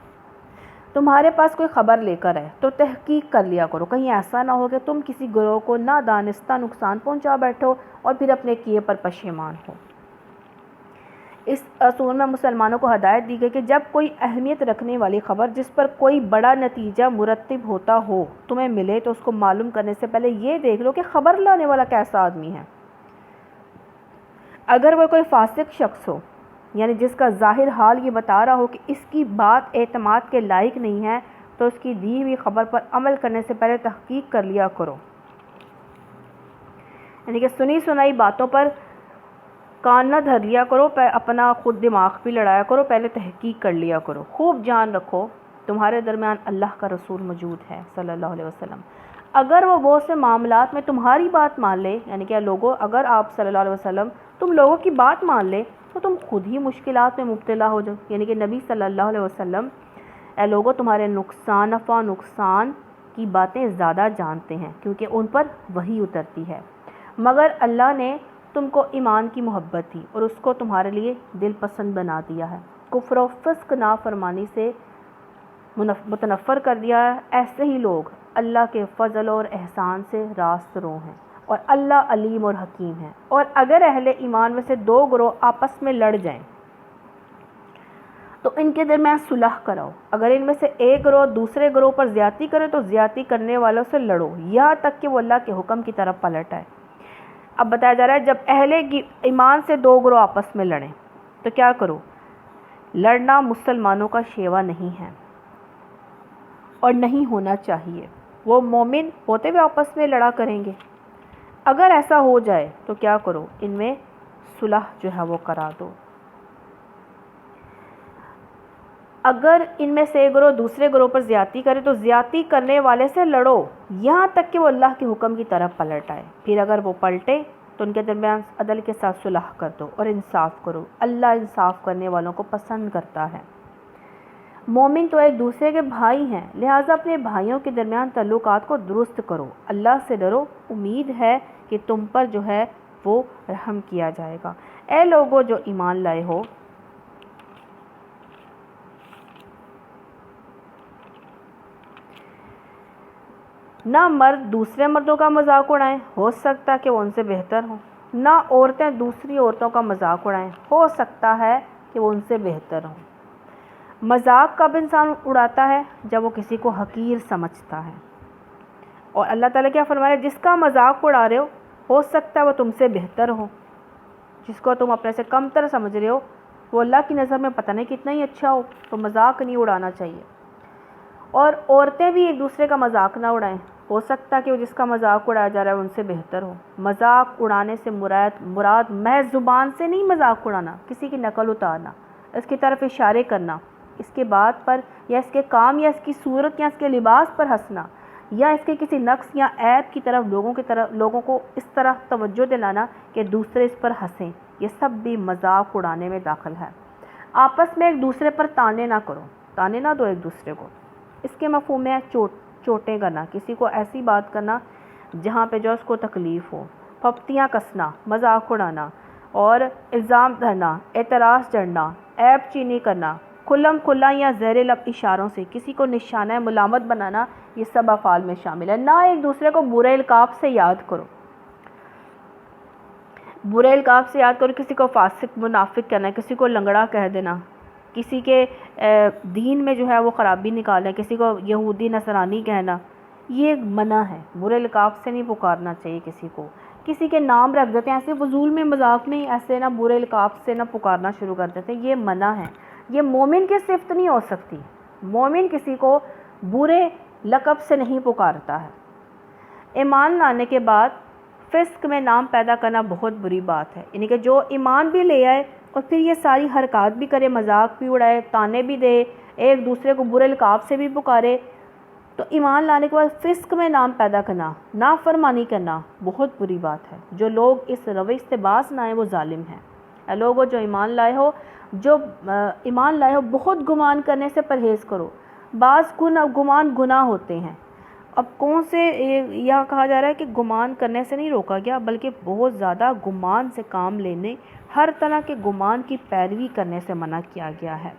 تمہارے پاس کوئی خبر لے کر ہے تو تحقیق کر لیا کرو، کہیں ایسا نہ ہو کہ تم کسی گروہ کو نادانستہ نقصان پہنچا بیٹھو اور پھر اپنے کیے پر پشیمان ہو۔ اس اصول میں مسلمانوں کو ہدایت دی گئی کہ جب کوئی اہمیت رکھنے والی خبر جس پر کوئی بڑا نتیجہ مرتب ہوتا ہو تمہیں ملے تو اس کو معلوم کرنے سے پہلے یہ دیکھ لو کہ خبر لانے والا کیسا آدمی ہے۔ اگر وہ کوئی فاسق شخص ہو، یعنی جس کا ظاہر حال یہ بتا رہا ہو کہ اس کی بات اعتماد کے لائق نہیں ہے، تو اس کی دی ہوئی خبر پر عمل کرنے سے پہلے تحقیق کر لیا کرو، یعنی کہ سنی سنائی باتوں پر کان نہ دھر لیا کرو، اپنا خود دماغ بھی لڑایا کرو، پہلے تحقیق کر لیا کرو۔ خوب جان رکھو تمہارے درمیان اللہ کا رسول موجود ہے صلی اللہ علیہ وسلم، اگر وہ بہت سے معاملات میں تمہاری بات مان لے، یعنی کہ لوگوں اگر آپ صلی اللہ علیہ وسلم تم لوگوں کی بات مان لے تو تم خود ہی مشکلات میں مبتلا ہو جاؤ، یعنی کہ نبی صلی اللہ علیہ وسلم اے لوگوں تمہارے نفع نقصان کی باتیں زیادہ جانتے ہیں کیونکہ ان پر وحی اترتی ہے، مگر اللہ نے تم کو ایمان کی محبت دی اور اس کو تمہارے لیے دل پسند بنا دیا ہے، کفر و فسق نافرمانی سے متنفر کر دیا ہے، ایسے ہی لوگ اللہ کے فضل اور احسان سے راست رو ہیں اور اللہ علیم اور حکیم ہے۔ اور اگر اہل ایمان میں سے دو گروہ آپس میں لڑ جائیں تو ان کے درمیان صلح کراؤ، اگر ان میں سے ایک گروہ دوسرے گروہ پر زیادتی کرے تو زیادتی کرنے والوں سے لڑو یہاں تک کہ وہ اللہ کے حکم کی طرف پلٹ آئے۔ اب بتایا جا رہا ہے جب اہل ایمان سے دو گروہ آپس میں لڑیں تو کیا کرو، لڑنا مسلمانوں کا شیوا نہیں ہے اور نہیں ہونا چاہیے، وہ مومن ہوتے ہوئے آپس میں لڑا کریں گے، اگر ایسا ہو جائے تو کیا کرو، ان میں صلح جو ہے وہ کرا دو۔ اگر ان میں سے ایک گروہ دوسرے گروہ پر زیادتی کرے تو زیادتی کرنے والے سے لڑو یہاں تک کہ وہ اللہ کے حکم کی طرف پلٹ آئے، پھر اگر وہ پلٹے تو ان کے درمیان عدل کے ساتھ صلح کر دو اور انصاف کرو، اللہ انصاف کرنے والوں کو پسند کرتا ہے۔ مومن تو ایک دوسرے کے بھائی ہیں، لہٰذا اپنے بھائیوں کے درمیان تعلقات کو درست کرو، اللہ سے ڈرو، امید ہے کہ تم پر جو ہے وہ رحم کیا جائے گا۔ اے لوگو جو ایمان لائے ہو، نہ مرد دوسرے مردوں کا مذاق اڑائیں، ہو سکتا کہ وہ ان سے بہتر ہوں، نہ عورتیں دوسری عورتوں کا مذاق اڑائیں، ہو سکتا ہے کہ وہ ان سے بہتر ہوں۔ مذاق کب انسان اڑاتا ہے؟ جب وہ کسی کو حقیر سمجھتا ہے، اور اللہ تعالیٰ کیا فرما رہے ہیں، جس کا مذاق اڑا رہے ہو سکتا ہے وہ تم سے بہتر ہو، جس کو تم اپنے سے کم تر سمجھ رہے ہو وہ اللہ کی نظر میں پتہ نہیں کتنا ہی اچھا ہو، تو مذاق نہیں اڑانا چاہیے۔ اور عورتیں بھی ایک دوسرے کا مذاق نہ اڑائیں، ہو سکتا کہ وہ جس کا مذاق اڑایا جا رہا ہے ان سے بہتر ہو۔ مذاق اڑانے سے مراد محض زبان سے نہیں مذاق اڑانا، کسی کی نقل اتارنا، اس کی طرف اشارے کرنا، اس کے بات پر یا اس کے کام یا اس کی صورت یا اس کے لباس پر ہنسنا، یا اس کے کسی نقص یا عیب کی طرف لوگوں کو اس طرح توجہ دلانا کہ دوسرے اس پر ہنسیں، یہ سب بھی مذاق اڑانے میں داخل ہے۔ آپس میں ایک دوسرے پر تانے نہ کرو، تانے نہ دو ایک دوسرے کو، اس کے مفہوم میں چوٹیں کرنا، کسی کو ایسی بات کرنا جہاں پہ جو اس کو تکلیف ہو، پھپتیاں کسنا، مذاق اڑانا اور الزام دھرنا، اعتراض جڑنا، عیب چینی کرنا، کھلم کھلا یا زیر لب اشاروں سے کسی کو نشانہ ملامت بنانا، یہ سب افعال میں شامل ہے۔ نہ ایک دوسرے کو برے القاب سے یاد کرو، برے القاب سے یاد کرو، کسی کو فاسق منافق کہنا، کسی کو لنگڑا کہہ دینا، کسی کے دین میں جو ہے وہ خرابی نکالنا، کسی کو یہودی نصرانی کہنا، یہ منع ہے۔ برے القاب سے نہیں پکارنا چاہیے کسی کو، کسی کے نام رکھ دیتے ہیں ایسے فضول میں مذاق میں، ایسے نہ برے القاب سے نہ پکارنا شروع کر دیتے ہیں، یہ منع ہے، یہ مومن کی صفت نہیں ہو سکتی۔ مومن کسی کو برے لقب سے نہیں پکارتا ہے۔ ایمان لانے کے بعد فسق میں نام پیدا کرنا بہت بری بات ہے، یعنی کہ جو ایمان بھی لے آئے اور پھر یہ ساری حرکات بھی کرے، مذاق بھی اڑائے، تانے بھی دے، ایک دوسرے کو برے القاب سے بھی پکارے، تو ایمان لانے کے بعد فسق میں نام پیدا کرنا، نافرمانی کرنا بہت بری بات ہے۔ جو لوگ اس روش سے باز نہ آئیں وہ ظالم ہیں۔ اے لوگو جو ایمان لائے ہو، جو ایمان لائے ہو بہت گمان کرنے سے پرہیز کرو۔ بعض گمان گناہ ہوتے ہیں۔ اب کون سے یہاں کہا جا رہا ہے کہ گمان کرنے سے نہیں روکا گیا، بلکہ بہت زیادہ گمان سے کام لینے، ہر طرح کے گمان کی پیروی کرنے سے منع کیا گیا ہے۔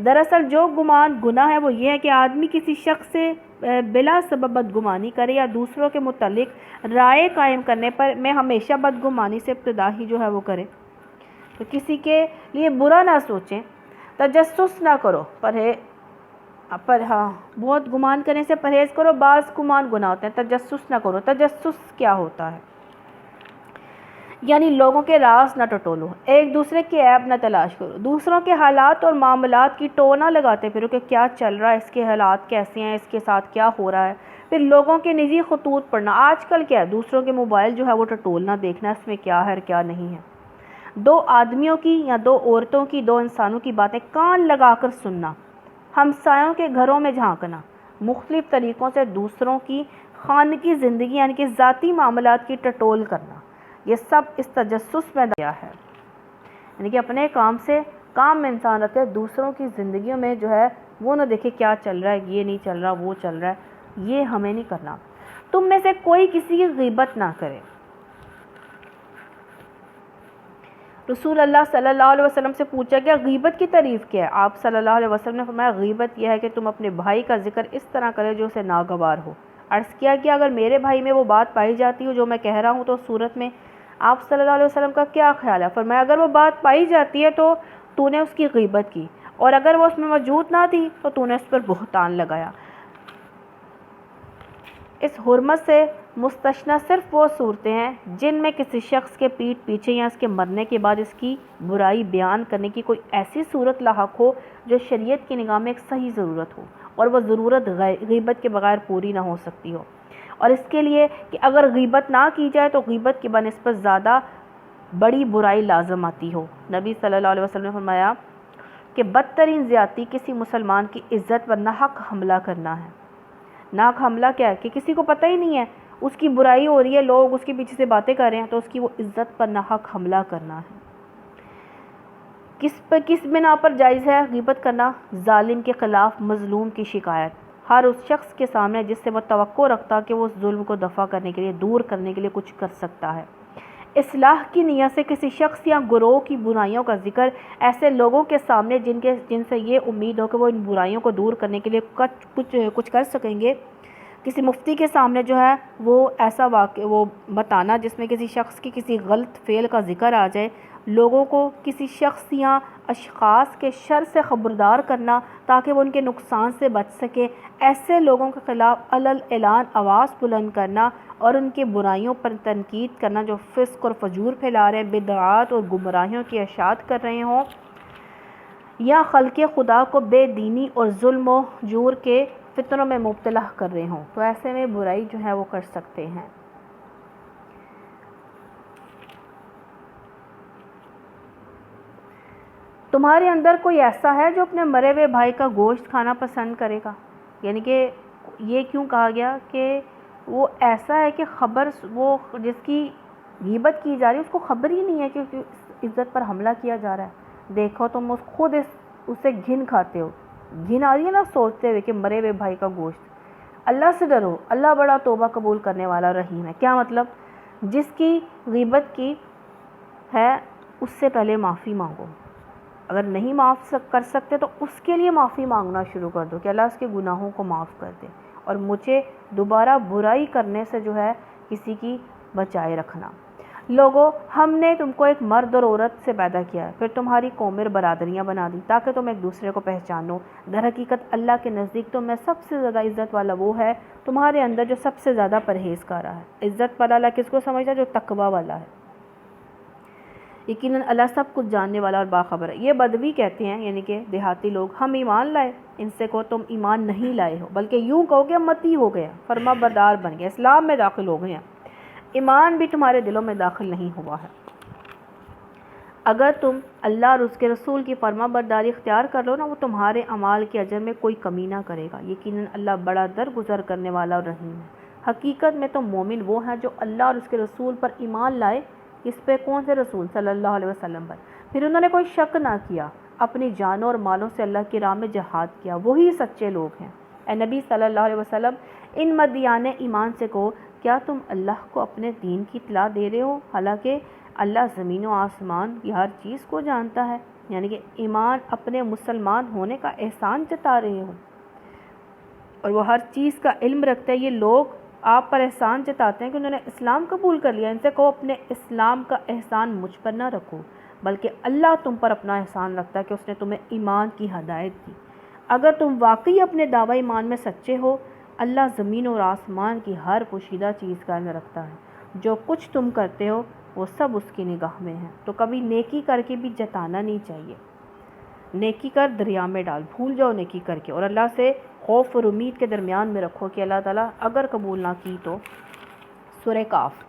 دراصل جو گمان گناہ ہے وہ یہ ہے کہ آدمی کسی شخص سے بلا سبب بدگمانی کرے یا دوسروں کے متعلق رائے قائم کرنے پر میں ہمیشہ بدگمانی سے ابتدا ہی جو ہے وہ کرے۔ تو کسی کے لیے برا نہ سوچیں، تجسس نہ کرو، بہت گمان کرنے سے پرہیز کرو۔ بعض گمان گناہ ہوتے ہیں، تجسس نہ کرو۔ تجسس کیا ہوتا ہے؟ یعنی لوگوں کے راز نہ ٹٹولو، ایک دوسرے کے عیب نہ تلاش کرو، دوسروں کے حالات اور معاملات کی ٹو نہ لگاتے پھرو کہ کیا چل رہا ہے، اس کے حالات کیسے ہیں، اس کے ساتھ کیا ہو رہا ہے۔ پھر لوگوں کے نجی خطوط پڑھنا، آج کل کیا ہے، دوسروں کے موبائل جو ہے وہ ٹٹولنا، دیکھنا اس میں کیا ہے اور کیا نہیں ہے۔ دو آدمیوں کی یا دو عورتوں کی، دو انسانوں کی باتیں کان لگا کر سننا، ہمسایوں کے گھروں میں جھانکنا، مختلف طریقوں سے دوسروں کی خانگی زندگی یعنی کہ ذاتی معاملات کی ٹٹول کرنا، یہ سب اس تجسس میں داخل ہے۔ یعنی کہ اپنے کام میں انسان رکھے، دوسروں کی زندگیوں میں جو ہے وہ نہ دیکھے کیا چل رہا ہے، یہ نہیں چل رہا، وہ چل رہا ہے، یہ ہمیں نہیں کرنا۔ تم میں سے کوئی کسی کی غیبت نہ کرے۔ رسول اللہ صلی اللہ علیہ وسلم سے پوچھا گیا غیبت کی تعریف کیا ہے؟ آپ صلی اللہ علیہ وسلم نے فرمایا غیبت یہ ہے کہ تم اپنے بھائی کا ذکر اس طرح کرے جو اسے ناگوار ہو۔ عرض کیا کہ اگر میرے بھائی میں وہ بات پائی جاتی ہو جو میں کہہ رہا ہوں تو اس صورت میں آپ صلی اللہ علیہ وسلم کا کیا خیال ہے؟ فرمایا اگر وہ بات پائی جاتی ہے تو نے اس کی غیبت کی، اور اگر وہ اس میں موجود نہ تھی تو نے اس پر بہتان لگایا۔ اس حرمت سے مستثنی صرف وہ صورتیں ہیں جن میں کسی شخص کے پیٹھ پیچھے یا اس کے مرنے کے بعد اس کی برائی بیان کرنے کی کوئی ایسی صورت لاحق ہو جو شریعت کی نگاہ میں ایک صحیح ضرورت ہو، اور وہ ضرورت غیبت کے بغیر پوری نہ ہو سکتی ہو، اور اس کے لیے کہ اگر غیبت نہ کی جائے تو غیبت کی بنسبت زیادہ بڑی برائی لازم آتی ہو۔ نبی صلی اللہ علیہ وسلم نے فرمایا کہ بدترین زیادتی کسی مسلمان کی عزت پر ناحق حملہ کرنا ہے۔ ناحق حملہ کیا ہے کہ کسی کو پتہ ہی نہیں ہے، اس کی برائی ہو رہی ہے، لوگ اس کے پیچھے سے باتیں کر رہے ہیں، تو اس کی وہ عزت پر ناحق حملہ کرنا ہے۔ کس بنا پر جائز ہے غیبت کرنا؟ ظالم کے خلاف مظلوم کی شکایت، ہر اس شخص کے سامنے جس سے وہ توقع رکھتا کہ وہ اس ظلم کو دفع کرنے کے لیے، دور کرنے کے لیے کچھ کر سکتا ہے۔ اصلاح کی نیت سے کسی شخص یا گروہ کی برائیوں کا ذکر ایسے لوگوں کے سامنے جن سے یہ امید ہو کہ وہ ان برائیوں کو دور کرنے کے لیے کچھ کر سکیں گے۔ کسی مفتی کے سامنے جو ہے وہ ایسا واقعہ وہ بتانا جس میں کسی شخص کی کسی غلط فعل کا ذکر آ جائے، لوگوں کو کسی شخص یا اشخاص کے شر سے خبردار کرنا تاکہ وہ ان کے نقصان سے بچ سکیں، ایسے لوگوں کے خلاف علل اعلان آواز بلند کرنا اور ان کی برائیوں پر تنقید کرنا جو فسق اور فجور پھیلا رہے ہیں، بدعات اور گمراہیوں کی اشاعت کر رہے ہوں، یا خلق خدا کو بے دینی اور ظلم و جور کے فتنوں میں مبتلا کر رہے ہوں، تو ایسے میں برائی جو ہے وہ کر سکتے ہیں۔ تمہارے اندر کوئی ایسا ہے جو اپنے مرے ہوئے بھائی کا گوشت کھانا پسند کرے گا؟ یعنی کہ یہ کیوں کہا گیا کہ وہ ایسا ہے کہ وہ جس کی غیبت کی جا رہی ہے اس کو خبر ہی نہیں ہے کہ عزت پر حملہ کیا جا رہا ہے۔ دیکھو تم خود اسے گھن کھاتے ہو، گھن آ رہی ہے نا سوچتے ہوئے کہ مرے ہوئے بھائی کا گوشت۔ اللہ سے ڈرو، اللہ بڑا توبہ قبول کرنے والا رحیم ہے۔ کیا مطلب؟ جس کی غیبت کی ہے اس سے پہلے معافی مانگو، اگر نہیں معاف کر سکتے تو اس کے لیے معافی مانگنا شروع کر دو کہ اللہ اس کے گناہوں کو معاف کر دے، اور مجھے دوبارہ برائی کرنے سے جو ہے کسی کی بچائے رکھنا۔ لوگوں، ہم نے تم کو ایک مرد اور عورت سے پیدا کیا ہے، پھر تمہاری قومیں برادریاں بنا دی تاکہ تم ایک دوسرے کو پہچانو۔ در حقیقت اللہ کے نزدیک تم میں سب سے زیادہ عزت والا وہ ہے تمہارے اندر جو سب سے زیادہ پرہیزگار ہے۔ عزت والا اللہ کس کو سمجھتا ہے؟ جو تقوی والا ہے۔ یقیناً اللہ سب کچھ جاننے والا اور باخبر ہے۔ یہ بدوی کہتے ہیں، یعنی کہ دیہاتی لوگ، ہم ایمان لائے۔ ان سے کہو تم ایمان نہیں لائے ہو، بلکہ یوں کہو کہ امتی ہو گئے، فرما بردار بن گئے، اسلام میں داخل ہو گئے ہیں، ایمان بھی تمہارے دلوں میں داخل نہیں ہوا ہے۔ اگر تم اللہ اور اس کے رسول کی فرما برداری اختیار کر لو نا، وہ تمہارے اعمال کے اجر میں کوئی کمی نہ کرے گا۔ یقیناً اللہ بڑا درگزر کرنے والا اور رحیم ہے۔ حقیقت میں تو مومن وہ ہیں جو اللہ اور اس کے رسول پر ایمان لائے۔ اس پہ کون سے رسول؟ صلی اللہ علیہ وسلم پر۔ پھر انہوں نے کوئی شک نہ کیا، اپنی جانوں اور مالوں سے اللہ کی راہ میں جہاد کیا، وہی سچے لوگ ہیں۔ اے نبی صلی اللہ علیہ وسلم، ان مدیان ایمان سے کہو، کیا تم اللہ کو اپنے دین کی اطلاع دے رہے ہو، حالانکہ اللہ زمین و آسمان کی ہر چیز کو جانتا ہے؟ یعنی کہ ایمان اپنے مسلمان ہونے کا احسان جتا رہے ہو، اور وہ ہر چیز کا علم رکھتا ہے۔ یہ لوگ آپ پر احسان جتاتے ہیں کہ انہوں نے اسلام قبول کر لیا۔ ان سے کہو اپنے اسلام کا احسان مجھ پر نہ رکھو، بلکہ اللہ تم پر اپنا احسان رکھتا ہے کہ اس نے تمہیں ایمان کی ہدایت دی۔ اگر تم واقعی اپنے دعوی ایمان میں سچے ہو، اللہ زمین اور آسمان کی ہر پوشیدہ چیز کا علم رکھتا ہے، جو کچھ تم کرتے ہو وہ سب اس کی نگاہ میں ہے۔ تو کبھی نیکی کر کے بھی جتانا نہیں چاہیے، نیکی کر دریا میں ڈال، بھول جاؤ نیکی کر کے، اور اللہ سے خوف اور امید کے درمیان میں رکھو کہ اللہ تعالیٰ اگر قبول نہ کی تو۔ سورہ کاف۔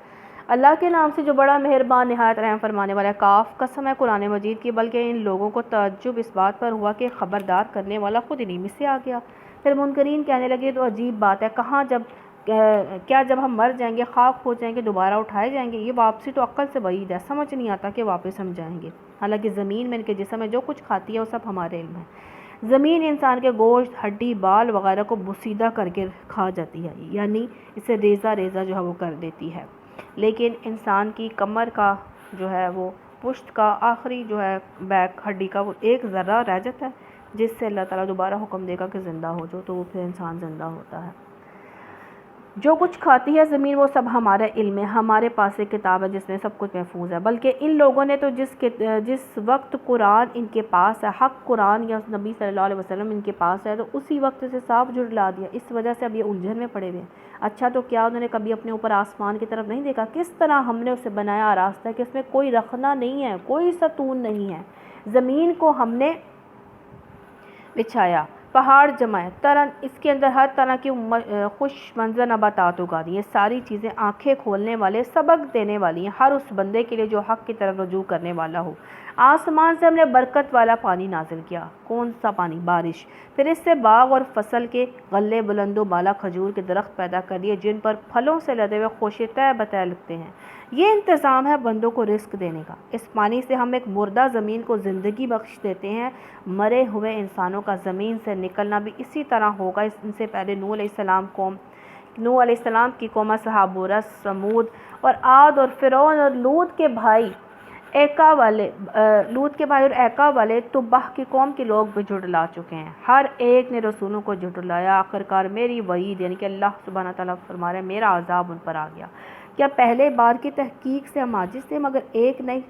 اللہ کے نام سے جو بڑا مہربان نہایت رحم فرمانے والا ہے۔ کاف، قسم ہے قرآن مجید کی، بلکہ ان لوگوں کو تعجب اس بات پر ہوا کہ خبردار کرنے والا خود انہی میں سے آ گیا۔ پھر منکرین کہنے لگے تو عجیب بات ہے، کیا جب ہم مر جائیں گے، خاک ہو جائیں گے، دوبارہ اٹھائے جائیں گے؟ یہ واپسی تو عقل سے بعید ہے، سمجھ نہیں آتا کہ واپس ہم جائیں گے۔ حالانکہ زمین میں ان کے جسم ہے، جو کچھ کھاتی ہے وہ سب ہمارے علم ہے۔ زمین انسان کے گوشت، ہڈی، بال وغیرہ کو بوسیدہ کر کے کھا جاتی ہے، یعنی اسے ریزہ ریزہ جو ہے وہ کر دیتی ہے، لیکن انسان کی کمر کا جو ہے وہ پشت کا آخری جو ہے بیک ہڈی کا وہ ایک ذرہ رہ جاتا ہے، جس سے اللہ تعالیٰ دوبارہ حکم دے گا کہ زندہ ہو جاؤ، تو وہ پھر انسان زندہ ہوتا ہے۔ جو کچھ کھاتی ہے زمین وہ سب ہمارے علم میں، ہمارے پاس ایک کتاب ہے جس میں سب کچھ محفوظ ہے۔ بلکہ ان لوگوں نے تو جس وقت قرآن ان کے پاس ہے، حق قرآن یا نبی صلی اللہ علیہ وسلم ان کے پاس ہے، تو اسی وقت سے صاف جھٹلا دیا۔ اس وجہ سے اب یہ الجھن میں پڑے ہوئے ہیں۔ اچھا تو کیا انہوں نے کبھی اپنے اوپر آسمان کی طرف نہیں دیکھا، کس طرح ہم نے اسے بنایا آراستہ ہے کہ اس میں کوئی رخنہ نہیں ہے، کوئی ستون نہیں ہے۔ زمین کو ہم نے بچھایا، پہاڑ جمائے، اس کے اندر ہر طرح کی خوش منظر نباتات اگا دی۔ یہ ساری چیزیں آنکھیں کھولنے والے، سبق دینے والی ہیں ہر اس بندے کے لیے جو حق کی طرف رجوع کرنے والا ہو۔ آسمان سے ہم نے برکت والا پانی نازل کیا۔ کون سا پانی؟ بارش۔ پھر اس سے باغ اور فصل کے غلے، بلند و بالا کھجور کے درخت پیدا کر دیے، جن پر پھلوں سے لدے ہوئے خوشے تہ بتہ لگتے ہیں۔ یہ انتظام ہے بندوں کو رزق دینے کا۔ اس پانی سے ہم ایک مردہ زمین کو زندگی بخش دیتے ہیں۔ مرے ہوئے انسانوں کا زمین سے نکلنا بھی اسی طرح ہوگا۔ ان سے پہلے نوح علیہ السلام کی قوم، اصحاب رس، سمود اور عاد اور فرعون اور لوط کے بھائی اور ایکا والے تبع کی قوم کے لوگ بھی جھٹلا چکے ہیں۔ ہر ایک نے رسولوں کو جھٹلایا۔ آخرکار میری وعید، یعنی کہ اللہ سبحانہ تعالیٰ فرما رہے ہیں میرا عذاب ان پر آ گیا۔ کیا پہلے بار کی تحقیق سے ہم عاجز تھے، مگر ایک نئی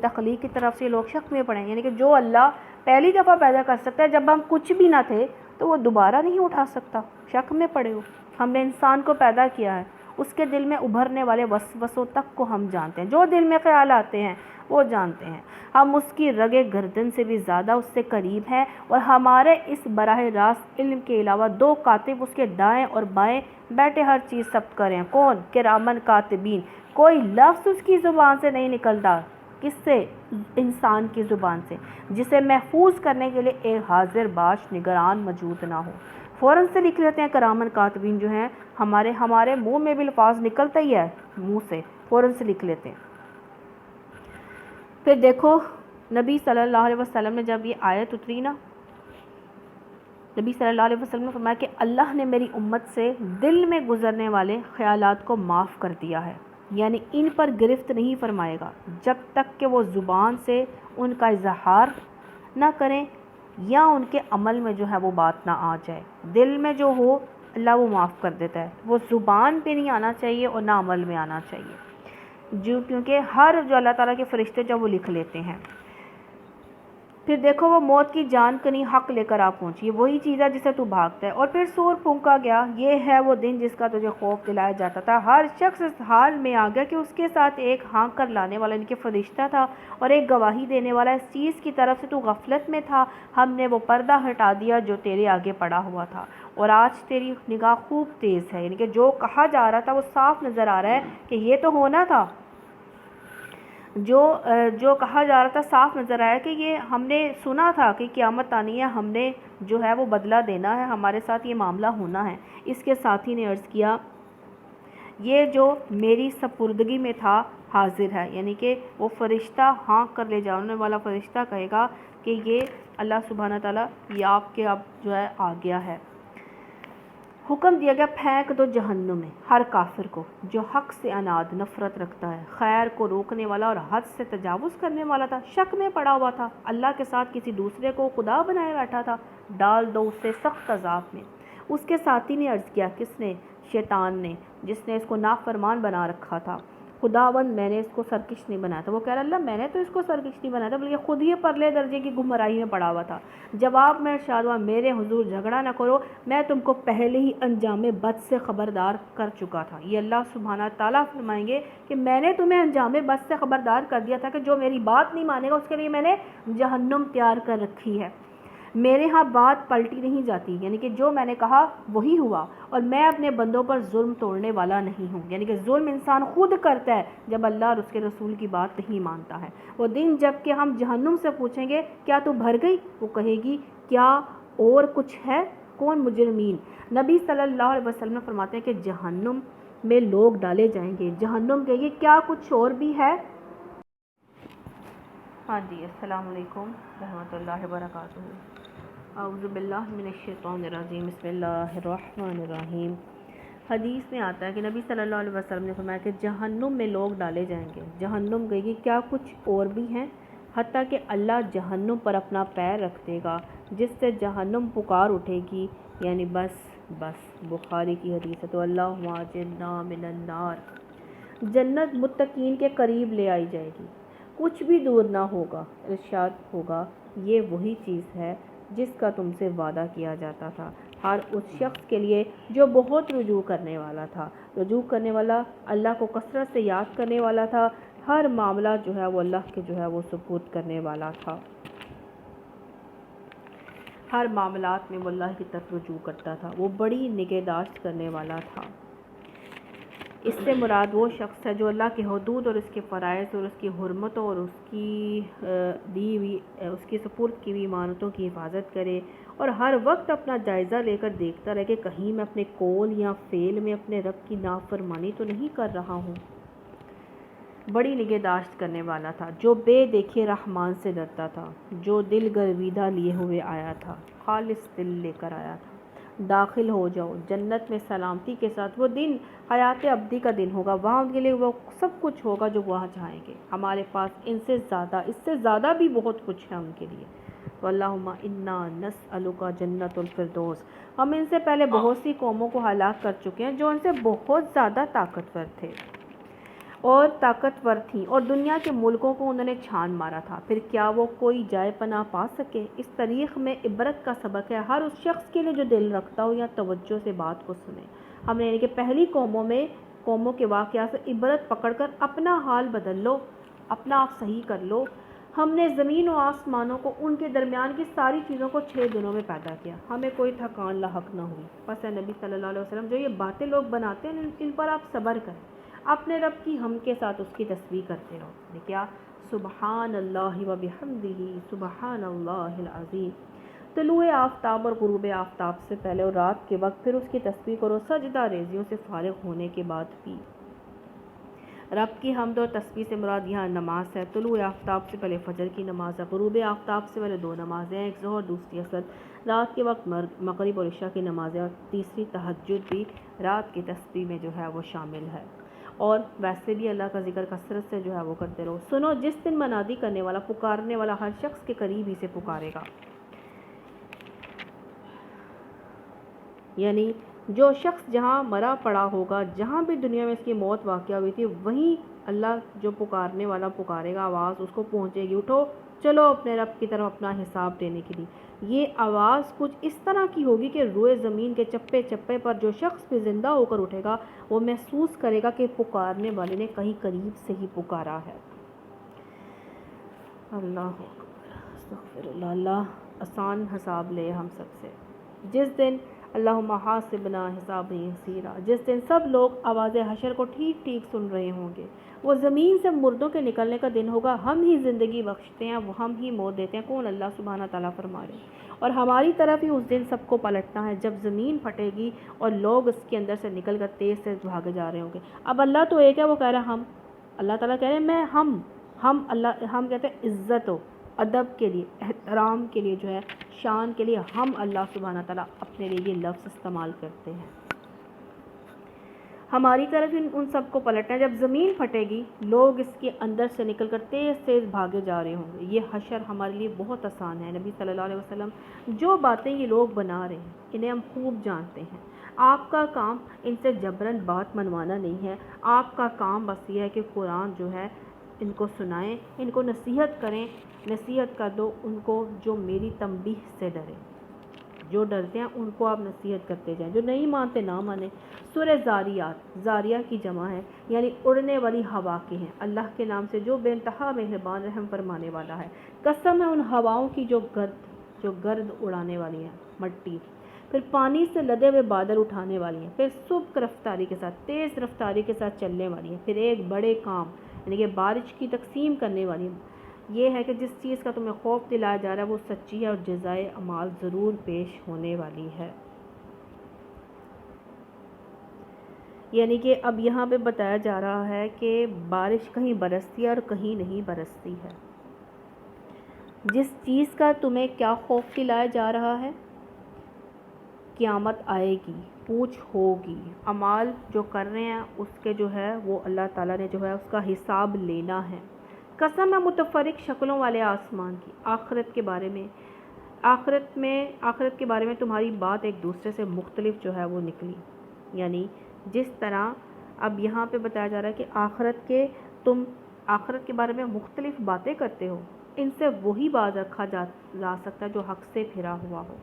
تخلیق کی طرف سے لوگ شک میں پڑے ہیں؟ یعنی کہ جو اللہ پہلی دفعہ پیدا کر سکتا ہے، جب ہم کچھ بھی نہ تھے تو وہ دوبارہ نہیں اٹھا سکتا۔ شک میں پڑے ہو؟ ہم نے انسان کو پیدا کیا ہے، اس کے دل میں ابھرنے والے وسوسوں تک کو ہم جانتے ہیں، جو دل میں خیال آتے ہیں وہ جانتے ہیں۔ ہم اس کی رگ گردن سے بھی زیادہ اس سے قریب ہیں، اور ہمارے اس براہ راست علم کے علاوہ دو کاتب اس کے دائیں اور بائیں بیٹھے ہر چیز ثبت کریں۔ کون؟ کرامن کاتبین۔ کوئی لفظ اس کی زبان سے نہیں نکلتا۔ کس سے؟ انسان کی زبان سے، جسے محفوظ کرنے کے لیے ایک حاضر باش نگران موجود نہ ہو۔ فوراً سے لکھ لیتے ہیں کرامن کاتبین جو ہیں، ہمارے منہ میں بھی الفاظ نکلتا ہی ہے منہ سے، فوراً سے لکھ لیتے ہیں۔ پھر دیکھو نبی صلی اللہ علیہ وسلم نے جب یہ آیت اتری نا، نبی صلی اللہ علیہ وسلم نے فرمایا کہ اللہ نے میری امت سے دل میں گزرنے والے خیالات کو معاف کر دیا ہے، یعنی ان پر گرفت نہیں فرمائے گا جب تک کہ وہ زبان سے ان کا اظہار نہ کریں یا ان کے عمل میں جو ہے وہ بات نہ آ جائے۔ دل میں جو ہو اللہ وہ معاف کر دیتا ہے، وہ زبان پہ نہیں آنا چاہیے اور نہ عمل میں آنا چاہیے، کیونکہ ہر جو اللہ تعالیٰ کے فرشتے جو وہ لکھ لیتے ہیں۔ پھر دیکھو وہ موت کی جان کنی حق لے کر آ پہنچی، وہی چیز ہے جسے تو بھاگتا ہے۔ اور پھر سور پھونکا گیا، یہ ہے وہ دن جس کا تجھے خوف دلایا جاتا تھا۔ ہر شخص اس حال میں آ گیا کہ اس کے ساتھ ایک ہانک کر لانے والا ان کے فرشتہ تھا اور ایک گواہی دینے والا۔ اس چیز کی طرف سے تو غفلت میں تھا، ہم نے وہ پردہ ہٹا دیا جو تیرے آگے پڑا ہوا تھا، اور آج تیری نگاہ خوب تیز ہے۔ یعنی کہ جو کہا جا رہا تھا وہ صاف نظر آ رہا ہے کہ یہ تو ہونا تھا، جو کہا جا رہا تھا صاف نظر آیا کہ یہ ہم نے سنا تھا کہ قیامت آنی ہے، ہم نے جو ہے وہ بدلہ دینا ہے، ہمارے ساتھ یہ معاملہ ہونا ہے۔ اس کے ساتھی نے عرض کیا، یہ جو میری سپردگی میں تھا حاضر ہے، یعنی کہ وہ فرشتہ ہانک کر لے جانے والا فرشتہ کہے گا کہ یہ اللہ سبحانہ تعالیٰ یہ آپ کے اب جو ہے آ گیا ہے۔ حکم دیا گیا پھینک دو جہنم میں ہر کافر کو جو حق سے عناد نفرت رکھتا ہے، خیر کو روکنے والا اور حد سے تجاوز کرنے والا تھا، شک میں پڑا ہوا تھا، اللہ کے ساتھ کسی دوسرے کو خدا بنائے بیٹھا تھا، ڈال دو اسے سخت عذاب میں۔ اس کے ساتھی نے عرض کیا، کس نے؟ شیطان نے، جس نے اس کو نافرمان بنا رکھا تھا۔ خداوند میں نے اس کو سرکش نہیں بنایا تھا۔ وہ کہہ رہا اللہ میں نے تو اس کو سرکش نہیں بنایا تھا بلکہ خود ہی پرلے درجے کی گمراہی میں پڑا ہوا تھا۔ جواب میں ارشاد ہوا میرے حضور جھگڑا نہ کرو، میں تم کو پہلے ہی انجام بد سے خبردار کر چکا تھا۔ یہ اللہ سبحانہ تعالیٰ فرمائیں گے کہ میں نے تمہیں انجام بد سے خبردار کر دیا تھا کہ جو میری بات نہیں مانے گا اس کے لیے میں نے جہنم تیار کر رکھی ہے۔ میرے ہاں بات پلٹی نہیں جاتی، یعنی کہ جو میں نے کہا وہی ہوا، اور میں اپنے بندوں پر ظلم توڑنے والا نہیں ہوں، یعنی کہ ظلم انسان خود کرتا ہے جب اللہ اور اس کے رسول کی بات نہیں مانتا ہے۔ وہ دن جب کہ ہم جہنم سے پوچھیں گے کیا تو بھر گئی، وہ کہے گی کیا اور کچھ ہے؟ کون مجرمین؟ نبی صلی اللہ علیہ وسلم فرماتے ہیں کہ جہنم میں لوگ ڈالے جائیں گے، جہنم کہے گی کیا کچھ اور بھی ہے؟ ہاں جی، السلام علیکم رحمۃ اللہ وبرکاتہ۔ اعوذ باللہ من الشیطان الرجیم، بسم اللہ الرحمن الرحیم۔ حدیث میں آتا ہے کہ نبی صلی اللہ علیہ وسلم نے فرمایا کہ جہنم میں لوگ ڈالے جائیں گے، جہنم کہے گی کیا کچھ اور بھی ہیں؟ حتیٰ کہ اللہ جہنم پر اپنا پیر رکھ دے گا جس سے جہنم پکار اٹھے گی، یعنی بس بس۔ بخاری کی حدیث ہے۔ تو اللہم اجرنا من النار، جنت متقین کے قریب لے آئی جائے گی، کچھ بھی دور نہ ہوگا۔ ارشاد ہوگا یہ وہی چیز ہے جس کا تم سے وعدہ کیا جاتا تھا، ہر اس شخص کے لیے جو بہت رجوع کرنے والا تھا، رجوع کرنے والا، اللہ کو کثرت سے یاد کرنے والا تھا، ہر معاملہ جو ہے وہ اللہ کے جو ہے وہ سپرد کرنے والا تھا، ہر معاملات میں وہ اللہ کی طرف رجوع کرتا تھا، وہ بڑی نگہداشت کرنے والا تھا۔ اس سے مراد وہ شخص ہے جو اللہ کے حدود اور اس کے فرائض اور اس کی حرمتوں اور اس کی سپرد کی ہوئی امانتوں کی حفاظت کرے، اور ہر وقت اپنا جائزہ لے کر دیکھتا رہے کہ کہیں میں اپنے قول یا فعل میں اپنے رب کی نافرمانی تو نہیں کر رہا ہوں۔ بڑی نگہداشت کرنے والا تھا، جو بے دیکھے رحمان سے ڈرتا تھا، جو دل گرویدہ لیے ہوئے آیا تھا، خالص دل لے کر آیا تھا۔ داخل ہو جاؤ جنت میں سلامتی کے ساتھ۔ وہ دن حیات ابدی کا دن ہوگا، وہاں ان کے لیے وہ سب کچھ ہوگا جو وہاں چاہیں گے۔ ہمارے پاس ان سے زیادہ، اس سے زیادہ بھی بہت کچھ ہے ان کے لیے۔ تو اللہم انا نسألک جنت الفردوس۔ ہم ان سے پہلے بہت سی قوموں کو ہلاک کر چکے ہیں جو ان سے بہت زیادہ طاقتور تھے اور طاقتور تھیں، اور دنیا کے ملکوں کو انہوں نے چھان مارا تھا، پھر کیا وہ کوئی جائے پناہ پا سکے؟ اس تاریخ میں عبرت کا سبق ہے ہر اس شخص کے لیے جو دل رکھتا ہو یا توجہ سے بات کو سنے۔ ہم نے یعنی کہ پہلی قوموں کے واقعات سے عبرت پکڑ کر اپنا حال بدل لو، اپنا آپ صحیح کر لو۔ ہم نے زمین و آسمانوں کو ان کے درمیان کی ساری چیزوں کو 6 دنوں میں پیدا کیا، ہمیں کوئی تھکان لاحق نہ ہوئی۔ پس اے نبی صلی اللہ علیہ وسلم جو یہ باتیں لوگ بناتے ہیں ان پر آپ صبر کریں، اپنے رب کی ہم کے ساتھ اس کی تسبیح کرتے رہو۔ کیا؟ سبحان اللہ و بحمدہ، سبحان اللہ العظیم۔ طلوع آفتاب اور غروب آفتاب سے پہلے اور رات کے وقت پھر اس کی تسبیح کرو، سجدہ ریزیوں سے فارغ ہونے کے بعد بھی۔ رب کی حمد اور تسبیح سے مراد یہاں نماز ہے۔ طلوع آفتاب سے پہلے فجر کی نماز ہے، غروب آفتاب سے پہلے 2 نمازیں ہیں، ایک ظہر دوسری عصر، رات کے وقت مغرب اور عشاء کی نمازیں، اور تیسری تہجد بھی رات کی تسبیح میں جو ہے وہ شامل ہے۔ اور ویسے بھی اللہ کا ذکر کثرت سے جو ہے وہ کرتے رہو۔ سنو جس دن منادی کرنے والا، پکارنے والا ہر شخص کے قریب ہی سے پکارے گا، یعنی جو شخص جہاں مرا پڑا ہوگا، جہاں بھی دنیا میں اس کی موت واقع ہوئی تھی، وہیں اللہ جو پکارنے والا پکارے گا، آواز اس کو پہنچے گی، اٹھو چلو اپنے رب کی طرف اپنا حساب دینے کے لیے۔ یہ آواز کچھ اس طرح کی ہوگی کہ روئے زمین کے چپے چپے پر جو شخص بھی زندہ ہو کر اٹھے گا وہ محسوس کرے گا کہ پکارنے والے نے کہیں قریب سے ہی پکارا ہے۔ اللہ اکبر، استغفر اللہ۔ اللہ آسان حساب لے ہم سب سے۔ جس دن اللہم حاسبنا حسابا یسیرا، جس دن سب لوگ آواز حشر کو ٹھیک ٹھیک سن رہے ہوں گے، وہ زمین سے مردوں کے نکلنے کا دن ہوگا۔ ہم ہی زندگی بخشتے ہیں، وہ ہم ہی موت دیتے ہیں، کون؟ اللہ سبحانہ تعالیٰ فرما رہے ہیں۔ اور ہماری طرف ہی اس دن سب کو پلٹنا ہے جب زمین پھٹے گی اور لوگ اس کے اندر سے نکل کر تیز سے بھاگے جا رہے ہوں گے۔ اب اللہ تو ایک ہے، وہ کہہ رہا ہم اللہ تعالیٰ کہہ رہے ہیں میں ہم کہتے ہیں عزت و ادب کے لیے، احترام کے لیے جو ہے، شان کے لیے ہم اللہ سبحانہ تعالیٰ اپنے لیے یہ لفظ استعمال کرتے ہیں۔ ہماری طرف ان سب کو پلٹنا ہے۔ جب زمین پھٹے گی، لوگ اس کے اندر سے نکل کر تیز تیز بھاگے جا رہے ہوں گے۔ یہ حشر ہمارے لیے بہت آسان ہے۔ نبی صلی اللہ علیہ وسلم جو باتیں یہ لوگ بنا رہے ہیں انہیں ہم خوب جانتے ہیں۔ آپ کا کام ان سے جبراً بات منوانا نہیں ہے، آپ کا کام بس یہ ہے کہ قرآن جو ہے ان کو سنائیں، ان کو نصیحت کریں، نصیحت کر دو ان کو جو میری تنبیہ سے ڈرے۔ جو ڈرتے ہیں ان کو آپ نصیحت کرتے جائیں، جو نہیں مانتے نہ مانیں۔ سورہ زاریات، زاریہ کی جمع ہے، یعنی اڑنے والی ہوا کے ہیں۔ اللہ کے نام سے جو بے انتہا مہربان رحم فرمانے والا ہے۔ قسم ہے ان ہواؤں کی جو گرد اڑانے والی ہیں، مٹی، پھر پانی سے لدے ہوئے بادل اٹھانے والی ہیں، پھر سبک رفتاری کے ساتھ، تیز رفتاری کے ساتھ چلنے والی ہیں، پھر ایک بڑے کام یعنی کہ بارش کی تقسیم کرنے والی ہیں۔ یہ ہے کہ جس چیز کا تمہیں خوف دلایا جا رہا ہے وہ سچی ہے اور جزائے اعمال ضرور پیش ہونے والی ہے۔ یعنی کہ اب یہاں پہ بتایا جا رہا ہے کہ بارش کہیں برستی ہے اور کہیں نہیں برستی ہے۔ جس چیز کا تمہیں کیا خوف دلایا جا رہا ہے، قیامت آئے گی، پوچھ ہوگی، اعمال جو کر رہے ہیں اس کے جو ہے وہ اللہ تعالیٰ نے جو ہے اس کا حساب لینا ہے۔ قسم ہے متفرق شکلوں والے آسمان کی، آخرت کے بارے میں تمہاری بات ایک دوسرے سے مختلف جو ہے وہ نکلی۔ یعنی جس طرح اب یہاں پہ بتایا جا رہا ہے کہ تم آخرت کے بارے میں مختلف باتیں کرتے ہو، ان سے وہی باز رکھا جا سکتا ہے جو حق سے پھرا ہوا ہو،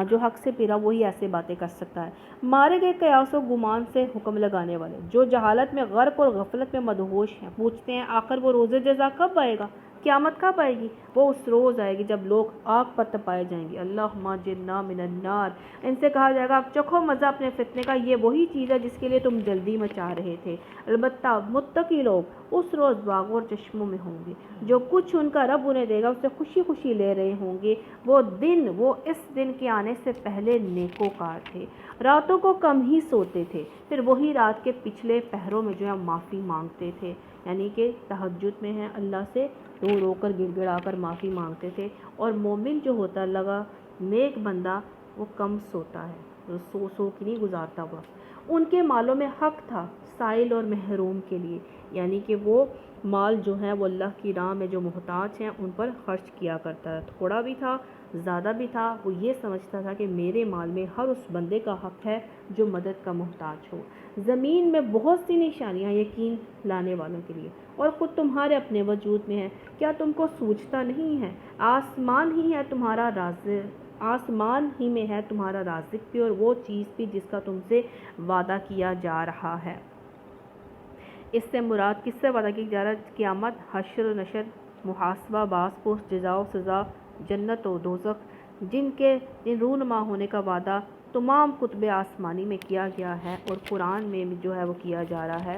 جو حق سے پھرا وہی ایسے باتیں کر سکتا ہے۔ مارے گئے قیاس و گمان سے حکم لگانے والے جو جہالت میں غرق اور غفلت میں مدہوش ہیں، پوچھتے ہیں آخر وہ روز جزا کب آئے گا، قیامت کب آئے گی؟ وہ اس روز آئے گی جب لوگ آگ پر تپائے جائیں گے۔ اللہم اجرنا من النار، ان سے کہا جائے گا اب چکھو مزہ اپنے فتنے کا، یہ وہی چیز ہے جس کے لیے تم جلدی مچا رہے تھے۔ البتہ متقی لوگ اس روز باغوں اور چشموں میں ہوں گے، جو کچھ ان کا رب انہیں دے گا اسے خوشی خوشی لے رہے ہوں گے۔ وہ اس دن کے آنے سے پہلے نیکوکار تھے، راتوں کو کم ہی سوتے تھے، پھر وہی رات کے پچھلے پہروں میں جو ہے معافی مانگتے تھے، یعنی کہ تہجد میں ہیں اللہ سے رو رو کر گڑ گڑا کر معافی مانگتے تھے۔ اور مومن جو ہوتا لگا نیک بندہ وہ کم سوتا ہے، وہ سو کے نہیں گزارتا ہوا۔ ان کے مالوں میں حق تھا سائل اور محروم کے لیے، یعنی کہ وہ مال جو ہے وہ اللہ کی راہ میں جو محتاج ہیں ان پر خرچ کیا کرتا ہے، تھوڑا بھی تھا زیادہ بھی تھا، وہ یہ سمجھتا تھا کہ میرے مال میں ہر اس بندے کا حق ہے جو مدد کا محتاج ہو۔ زمین میں بہت سی نشانیاں یقین لانے والوں کے لیے اور خود تمہارے اپنے وجود میں ہے، کیا تم کو سوچتا نہیں ہے؟ آسمان ہی میں ہے تمہارا رازق بھی اور وہ چیز بھی جس کا تم سے وعدہ کیا جا رہا ہے۔ اس سے مراد کس سے وعدہ کیا جا رہا ہے؟ قیامت، حشر و نشر، محاسبہ، باز پرس، جزا و سزا، جنت و دوزخ، جن رونما ہونے کا وعدہ تمام کتب آسمانی میں کیا گیا ہے اور قرآن میں جو ہے وہ کیا جا رہا ہے۔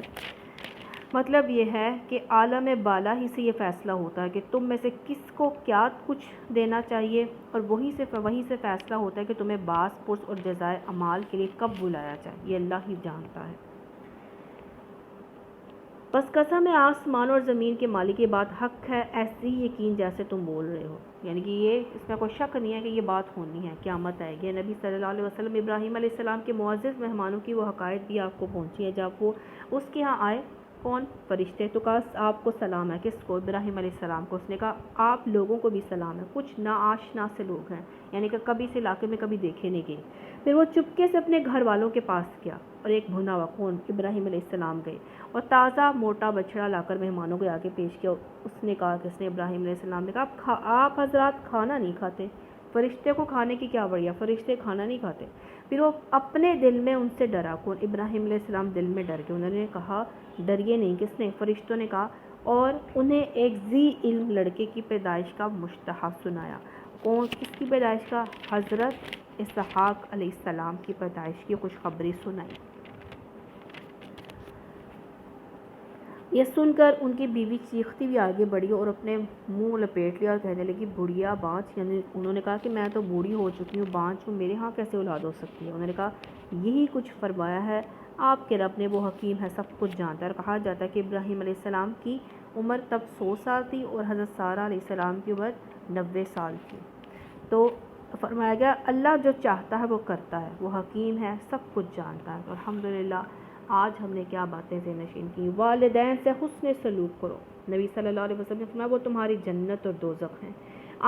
مطلب یہ ہے کہ عالم بالا ہی سے یہ فیصلہ ہوتا ہے کہ تم میں سے کس کو کیا کچھ دینا چاہیے، اور وہیں سے فیصلہ ہوتا ہے کہ تمہیں باز پرس اور جزائے اعمال کے لیے کب بلایا جائے، یہ اللہ ہی جانتا ہے۔ بس قسم ہے آسمان اور زمین کے مالک کی بات حق ہے، ایسی ہی یقین جیسے تم بول رہے ہو، یعنی کہ یہ اس میں کوئی شک نہیں ہے کہ یہ بات ہونی ہے، قیامت آئے گی۔ نبی صلی اللہ علیہ وسلم ابراہیم علیہ السلام کے معزز مہمانوں کی وہ حقائق بھی آپ کو پہنچی ہے جب وہ اس کے ہاں آئے۔ کون؟ فرشتے۔ تو کہا آپ کو سلام ہے، کس کو؟ ابراہیم علیہ السلام کو۔ اس نے کہا آپ لوگوں کو بھی سلام ہے، کچھ ناآشنا سے لوگ ہیں، یعنی کہ کبھی اس علاقے میں کبھی دیکھے نہیں گئے۔ پھر وہ چپکے سے اپنے گھر والوں کے پاس گیا اور ایک بھنا ہوا کون؟ ابراہیم علیہ السلام گئے اور تازہ موٹا بچڑا لا کر مہمانوں کے آگے پیش کیا۔ اس نے کہا کہ ابراہیم علیہ السلام نے کہا آپ حضرات کھانا نہیں کھاتے؟ فرشتے کو کھانے کی کیا بڑھیا، فرشتے کھانا نہیں کھاتے۔ پھر وہ اپنے دل میں ان سے ڈرا کون؟ ابراہیم علیہ السلام دل میں ڈر گئے۔ انہوں نے کہا ڈریے نہیں، کس نے؟ فرشتوں نے کہا، اور انہیں ایک ذی علم لڑکے کی پیدائش کا مشتہا سنایا۔ کون؟ کس کی پیدائش کا؟ حضرت اسحاق علیہ السلام کی پیدائش کی خوشخبری سنائی۔ یہ سن کر ان کی بیوی چیختی ہوئی آگے بڑھی اور اپنے منہ لپیٹ لیا اور کہنے لگی بڑھیا بانچ، یعنی انہوں نے کہا کہ میں تو بوڑھی ہو چکی ہوں، بانچ ہوں، میرے ہاں کیسے اولاد ہو سکتی ہے؟ انہوں نے کہا یہی کچھ فرمایا ہے آپ کے رب نے وہ حکیم ہے، سب کچھ جانتا ہے۔ اور کہا جاتا ہے کہ ابراہیم علیہ السلام کی عمر تب 100 سال تھی اور حضرت سارہ علیہ السلام کی عمر 90 سال تھی۔ تو فرمایا گیا اللہ جو چاہتا ہے وہ کرتا ہے، وہ حکیم ہے، سب کچھ جانتا ہے۔ اور الحمدللہ آج ہم نے کیا باتیں ذہن نشین کی۔ والدین سے حسن سلوک کرو، نبی صلی اللہ علیہ وسلم نے فرمایا وہ تمہاری جنت اور دوزخ ہیں۔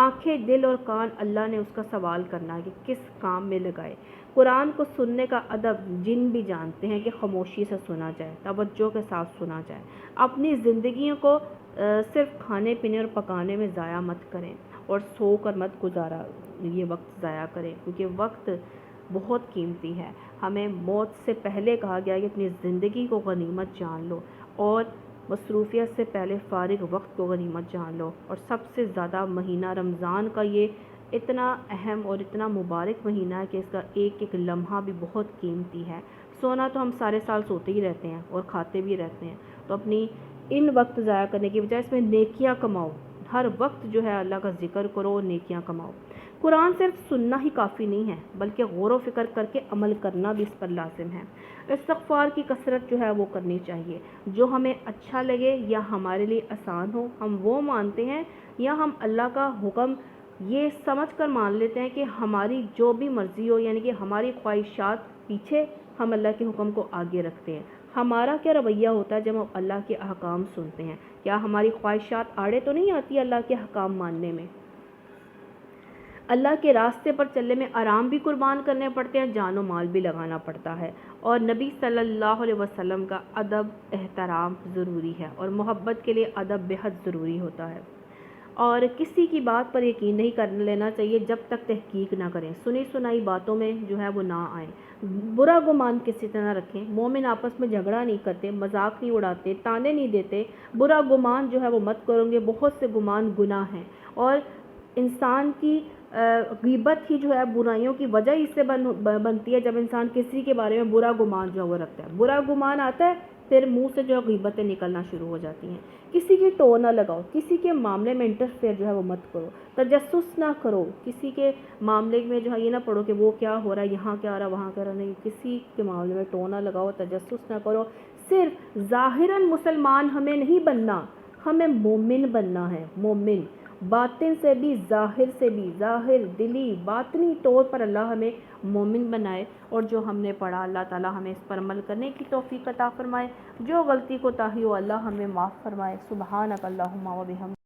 آنکھیں، دل اور کان اللہ نے اس کا سوال کرنا ہے کہ کس کام میں لگائے۔ قرآن کو سننے کا ادب جن بھی جانتے ہیں کہ خاموشی سے سنا جائے، توجہ کے ساتھ سنا جائے۔ اپنی زندگیوں کو صرف کھانے پینے اور پکانے میں ضائع مت کریں اور سو کر مت گزارا یہ وقت ضائع کریں، کیونکہ وقت بہت قیمتی ہے۔ ہمیں موت سے پہلے کہا گیا کہ اپنی زندگی کو غنیمت جان لو اور مصروفیت سے پہلے فارغ وقت کو غنیمت جان لو۔ اور سب سے زیادہ مہینہ رمضان کا یہ اتنا اہم اور اتنا مبارک مہینہ ہے کہ اس کا ایک ایک لمحہ بھی بہت قیمتی ہے۔ سونا تو ہم سارے سال سوتے ہی رہتے ہیں اور کھاتے بھی رہتے ہیں، تو اپنی ان وقت ضائع کرنے کی بجائے اس میں نیکیاں کماؤ، ہر وقت جو ہے اللہ کا ذکر کرو اور نیکیاں کماؤ۔ قرآن صرف سننا ہی کافی نہیں ہے بلکہ غور و فکر کر کے عمل کرنا بھی اس پر لازم ہے۔ استغفار کی کثرت جو ہے وہ کرنی چاہیے، جو ہمیں اچھا لگے یا ہمارے لیے آسان ہو ہم وہ مانتے ہیں، یا ہم اللہ کا حکم یہ سمجھ کر مان لیتے ہیں کہ ہماری جو بھی مرضی ہو، یعنی کہ ہماری خواہشات پیچھے، ہم اللہ کے حکم کو آگے رکھتے ہیں۔ ہمارا کیا رویہ ہوتا ہے جب ہم اللہ کے احکام سنتے ہیں؟ کیا ہماری خواہشات آڑے تو نہیں آتی اللہ کے احکام ماننے میں؟ اللہ کے راستے پر چلنے میں آرام بھی قربان کرنے پڑتے ہیں، جان و مال بھی لگانا پڑتا ہے۔ اور نبی صلی اللہ علیہ وسلم کا ادب احترام ضروری ہے اور محبت کے لیے ادب بہت ضروری ہوتا ہے۔ اور کسی کی بات پر یقین نہیں کر لینا چاہیے جب تک تحقیق نہ کریں، سنی سنائی باتوں میں جو ہے وہ نہ آئیں، برا گمان کسی سے نہ رکھیں۔ مومن آپس میں جھگڑا نہیں کرتے، مذاق نہیں اڑاتے، تانے نہیں دیتے، برا گمان جو ہے وہ مت کرو گے، بہت سے گمان گناہ ہیں اور انسان کی غیبت ہی جو ہے برائیوں کی وجہ اس سے بنتی ہے جب انسان کسی کے بارے میں برا گمان جو ہے وہ رکھتا ہے۔ برا گمان آتا ہے پھر منہ سے جو ہے غیبتیں نکلنا شروع ہو جاتی ہیں۔ کسی کی ٹو نہ لگاؤ، کسی کے معاملے میں انٹرفیئر جو ہے وہ مت کرو، تجسس نہ کرو، کسی کے معاملے میں جو ہے یہ نہ پڑھو کہ وہ کیا ہو رہا ہے، یہاں کیا ہو رہا ہے، وہاں کیا ہو رہا ہے، نہیں، کسی کے معاملے میں ٹو نہ لگاؤ، تجسس نہ کرو۔ صرف ظاہراً مسلمان ہمیں نہیں بننا، ہمیں مومن بننا ہے، مومن باطن سے بھی ظاہر سے بھی، ظاہر دلی باطنی طور پر اللہ ہمیں مومن بنائے۔ اور جو ہم نے پڑھا اللہ تعالی ہمیں اس پر عمل کرنے کی توفیق عطا فرمائے، جو غلطی کوتاہی ہو اللہ ہمیں معاف فرمائے۔ سبحانک اللہم و بحمدک۔